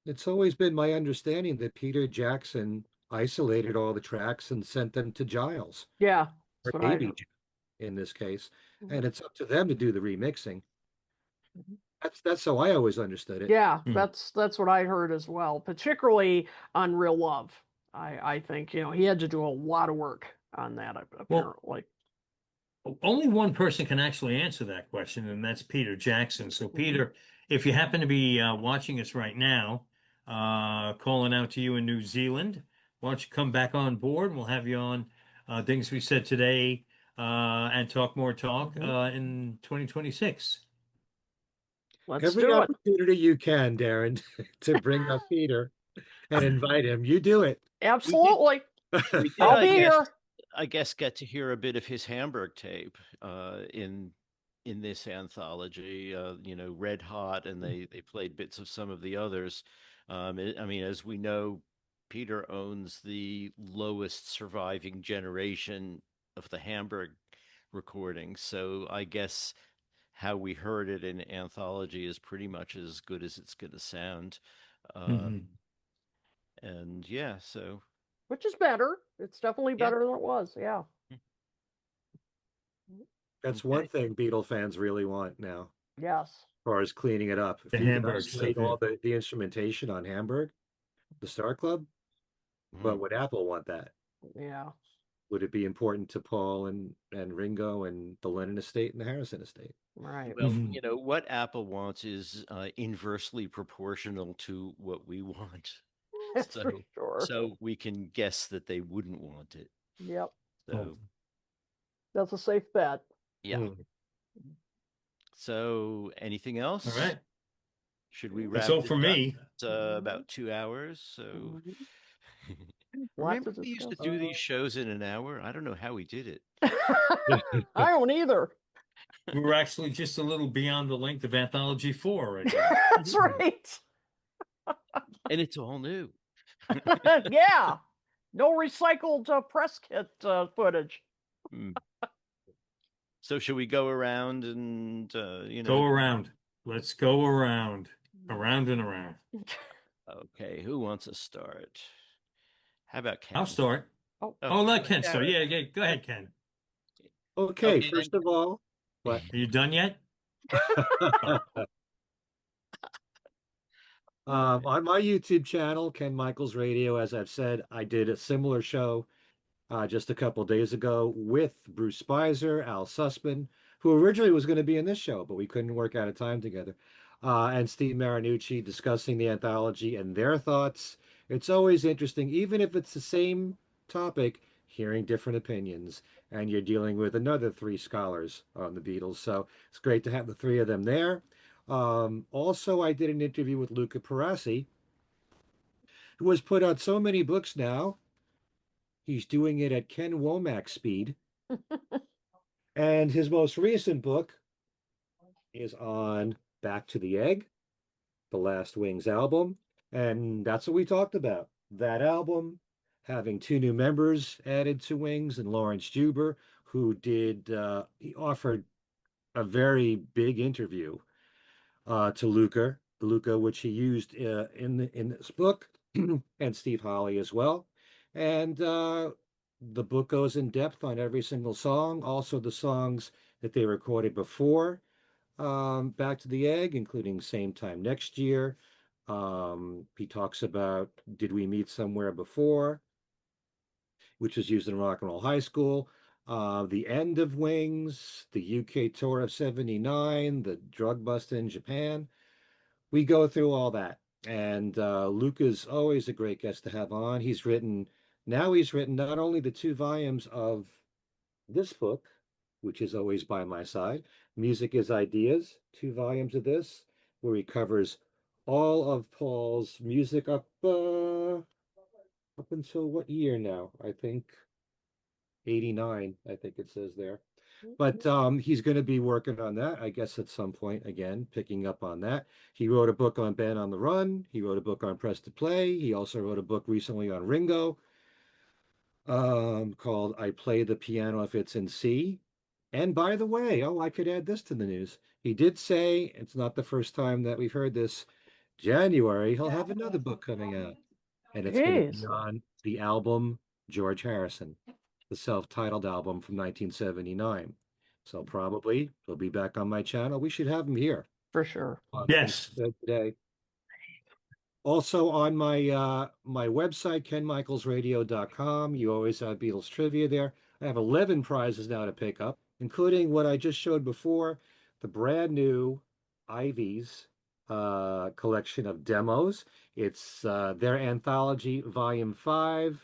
It's always been my understanding that Peter Jackson isolated all the tracks and sent them to Giles, Yeah, that's or what I maybe heard. Giles in this case, Mhm. and it's up to them to do the remixing. Mhm. That's how I always understood it. Yeah, Hmm. that's what I heard as well, particularly on Real Love. I think, he had to do a lot of work on that, Well, apparently. only one person can actually answer that question, and that's Peter Jackson. So, Mhm. Peter, if you happen to be watching us right now, calling out to you in New Zealand, why don't you come back on board? We'll have you on Things We Said Today and Talk More Talk Mhm. in 2026. Let's Every do it. opportunity you can, Darren, to bring up Peter and invite him, you do it. We did Absolutely. we did I'll be I guess here. I guess, get to hear a bit of his Hamburg tape in this anthology. Red Hot, and they played bits of some of the others. I mean, as we know, Peter owns the lowest surviving generation of the Hamburg recording, so I guess how we heard it in anthology is pretty much as good as it's going to sound. Uh, Mhm. and yeah, so Which is better. It's definitely yeah, better than it was. Yeah. That's one okay. thing Beatle fans really want now, Yes. as far as cleaning it up. If The you could Hamburg stuff, isolate yeah. all the instrumentation on Hamburg, the Star Club, but Mhm. would Apple want that? Yeah. Would it be important to Paul and Ringo and the Lennon estate and the Harrison estate? Right. Well, Mhm. what Apple wants is inversely proportional to what we want. That's for So, sure. so we can guess that they wouldn't want it. Yep. Oh, So, That's a safe bet. yeah. Hmm. So, anything all else? right. Should we That's wrap all this for up? me. It's about 2 hours. So, Mhm. Lot remember to we used to discuss. do these shows in an hour? I don't know how we did it. I don't either. We were actually just a little beyond the length of Anthology 4 right now. That's right. And it's all new. Yeah. No recycled press kit footage. Hmm. So, should we go around and, Go around. Let's go around. Around and around. okay, who wants to start? How about I'll Ken? start. Oh, Oh, Okay, let Ken start. Garrett. Yeah, yeah. Go ahead, Ken. Okay, Okay, then. first of all, what? Are you done yet? Oh, On my YouTube channel, Ken Michaels Radio, as I've said, I did a similar show just a couple days ago with Bruce Spicer, Al Sussman, who originally was going to be in this show, but we couldn't work out a time together, and Steve Marinucci discussing the anthology and their thoughts. It's always interesting, even if it's the same topic, hearing different opinions, and you're dealing with another three scholars on the Beatles. So it's great to have the three of them there. Also, I did an interview with Luca Perassi, who has put out so many books now. He's doing it at Ken Womack speed. And his most recent book is on Back to the Egg, the Last Wings album. And that's what we talked about. That album, having two new members added to Wings, and Lawrence Juber, who he offered a very big interview to Luca, which he used in this book, and Steve Holly as well. And the book goes in depth on every single song, also the songs that they recorded before Back to the Egg, including Same Time Next Year. He talks about Did We Meet Somewhere Before, which was used in Rock and Roll High School. The End of Wings, the UK tour of '79, the drug bust in Japan. We go through all that. And Luke is always a great guest to have on. He's written not only the two volumes of this book, which is always by my side, Music is Ideas, two volumes of this, where he covers all of Paul's music up until what year now? I think 89, I think it says there. But he's going to be working on that, I guess, at some point again, picking up on that. He wrote a book on Ben on the Run. He wrote a book on Press to Play. He also wrote a book recently on Ringo called I Play the Piano If It's in C. And by the way, oh, I could add this to the news. He did say, it's not the first time that we've heard this, January, he'll have another book coming out. And it's going to be jeez. on the album George Harrison, the self-titled album from 1979. So probably he'll be back on my channel. We should have him here For sure. on things yes. said today. Also on my website, kenmichaelsradio.com, you always have Beatles trivia there. I have 11 prizes now to pick up, including what I just showed before, the brand new Ivies collection of demos. It's their anthology, Volume 5,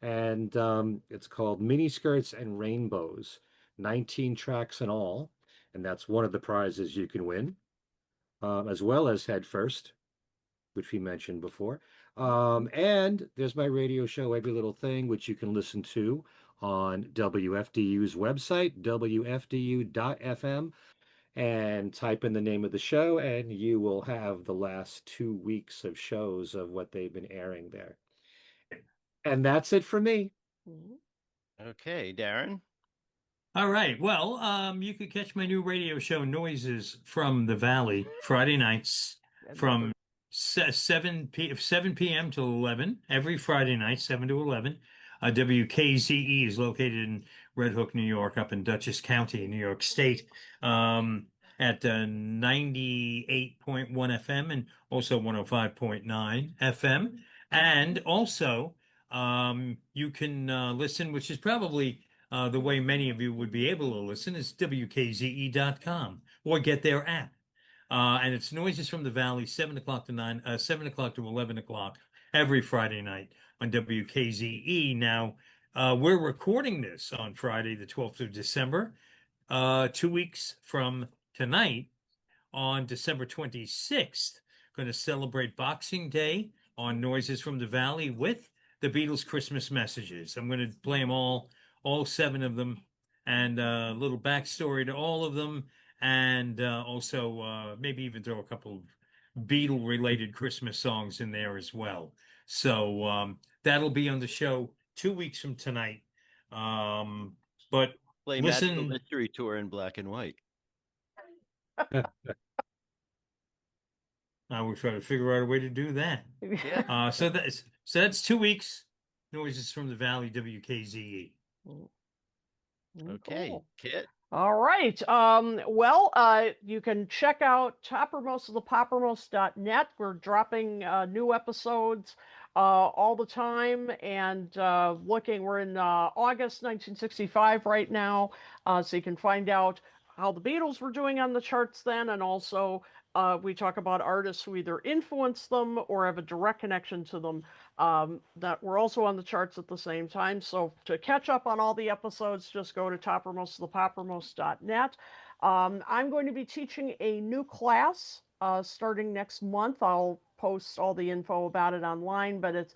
and it's called Miniskirts and Rainbows, 19 tracks in all, and that's one of the prizes you can win, as well as Head First, which we mentioned before. And there's my radio show, Every Little Thing, which you can listen to on WFDU's website, WFDU.FM, and type in the name of the show, and you will have the last 2 weeks of shows of what they've been airing there. And that's it for me. Okay, Darren. All right. Well, you could catch my new radio show, Noises from the Valley, Friday nights from 7 p.m. to 11, every Friday night, 7 to 11. WKZE is located in Red Hook, New York, up in Dutchess County, New York State, at 98.1 FM and also 105.9 FM. And also, you can listen, which is probably the way many of you would be able to listen, is WKZE.com or get their app. And it's Noises from the Valley, 7 o'clock to 7 o'clock to 11 o'clock every Friday night on WKZE. Now, we're recording this on Friday, the 12th of December, 2 weeks from tonight on December 26th. Going to celebrate Boxing Day on Noises from the Valley with the Beatles Christmas messages. I'm going to play them all 7 of them, and a little backstory to all of them, and also maybe even throw a couple of Beatle-related Christmas songs in there as well. So that'll be on the show 2 weeks from tonight. But Play Magical listen, Mystery Tour in black and white. I will try to figure out a way to do that. Yeah. So that's 2 weeks. Noises from the Valley, WKZE. Okay, Cool. Kit. All right. You can check out toppermostofthepoppermost.net. We're dropping new episodes all the time, and we're in August 1965 right now, so you can find out how the Beatles were doing on the charts then, and also we talk about artists who either influenced them or have a direct connection to them that were also on the charts at the same time. So to catch up on all the episodes, just go to toppermostofthepoppermost.net. I'm going to be teaching a new class starting next month. I'll post all the info about it online, but it's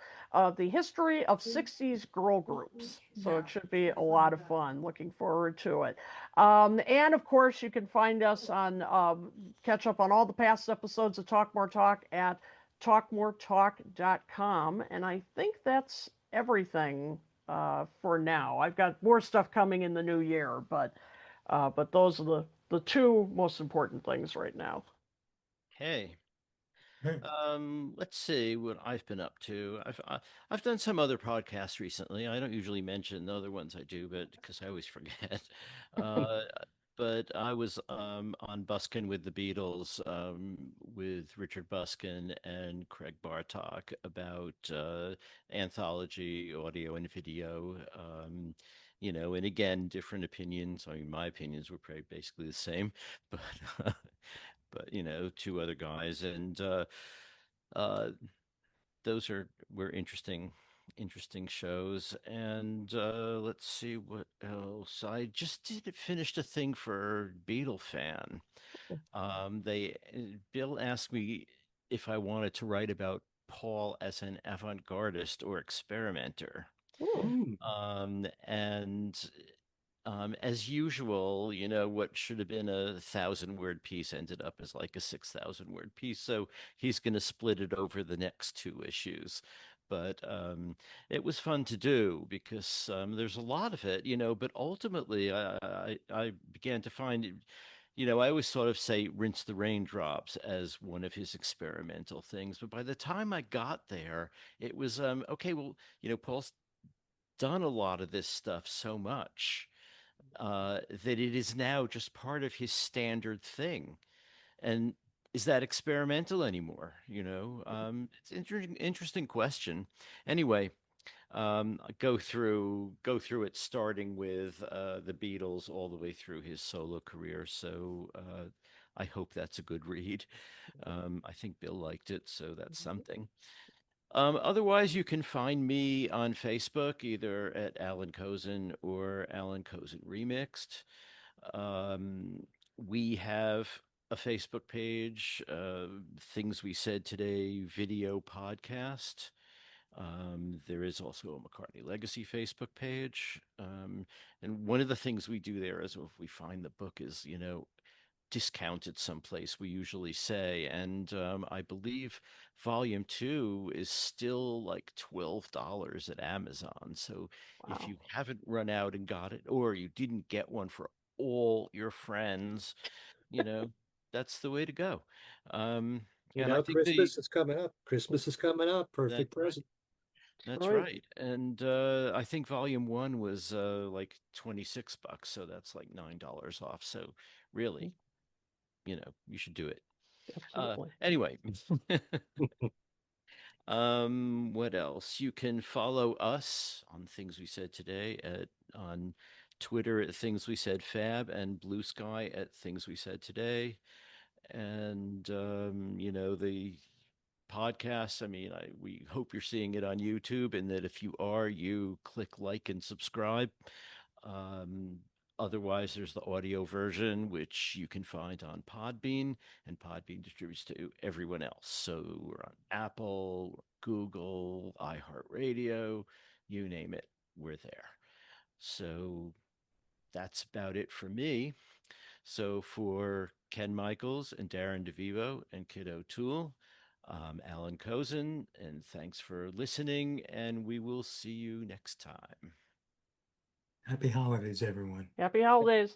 the history of 60s girl groups. So it should be a lot of fun. Looking forward to it. And of course, you can find us on, catch up on all the past episodes of Talk More Talk at talkmoretalk.com. And I think that's everything for now. I've got more stuff coming in the new year, but those are the 2 most important things right now. Hey. Let's see what I've been up to. I've done some other podcasts recently. I don't usually mention the other ones I do, but because I always forget. Uh, but I was on Buskin with the Beatles with Richard Buskin and Craig Bartok about anthology, audio and video. And again, different opinions. I mean, my opinions were basically the same, but but 2 other guys, and uh, those were interesting shows. And let's see what else. I just finished a thing for Beatle Fan. Bill asked me if I wanted to write about Paul as an avant-gardist or experimenter. And as usual, what should have been a 1,000-word piece ended up as like a 6,000-word piece. So he's going to split it over the next 2 issues. But it was fun to do because there's a lot of it, but ultimately I began to find it. I always sort of say rinse the raindrops as one of his experimental things. But by the time I got there, it was okay, well, Paul's done a lot of this stuff so much that it is now just part of his standard thing. And is that experimental anymore? It's an interesting question. Anyway, go through it starting with the Beatles all the way through his solo career. So I hope that's a good read. I think Bill liked it, so that's something. Otherwise, you can find me on Facebook, either at Alan Kozin or Alan Kozin Remixed. We have a Facebook page, Things We Said Today video podcast. There is also a McCartney Legacy Facebook page. And one of the things we do there is if we find the book is, discounted someplace, we usually say. And I believe volume two is still like $12 at Amazon. So if Wow. you haven't run out and got it, or you didn't get one for all your friends, you know, that's the way to go. Um, and I think the Christmas is coming up. Christmas is coming up. that's Perfect right. present. That's Right. right. And I think volume one was like $26, so that's like $9 off. So really, you should do it. Absolutely. Anyway, what else? You can follow us on Things We Said Today on Twitter at Things We Said Fab and Blue Sky at Things We Said Today. And the podcast. I mean, we hope you're seeing it on YouTube, and that if you are, you click like and subscribe. Um, Otherwise, there's the audio version, which you can find on Podbean, and Podbean distributes to everyone else. So we're on Apple, Google, iHeartRadio, you name it, we're there. So that's about it for me. So for Ken Michaels and Darren DeVivo and Kid O'Toole, Alan Cozen, and thanks for listening. And we will see you next time. Happy holidays, everyone. Happy holidays.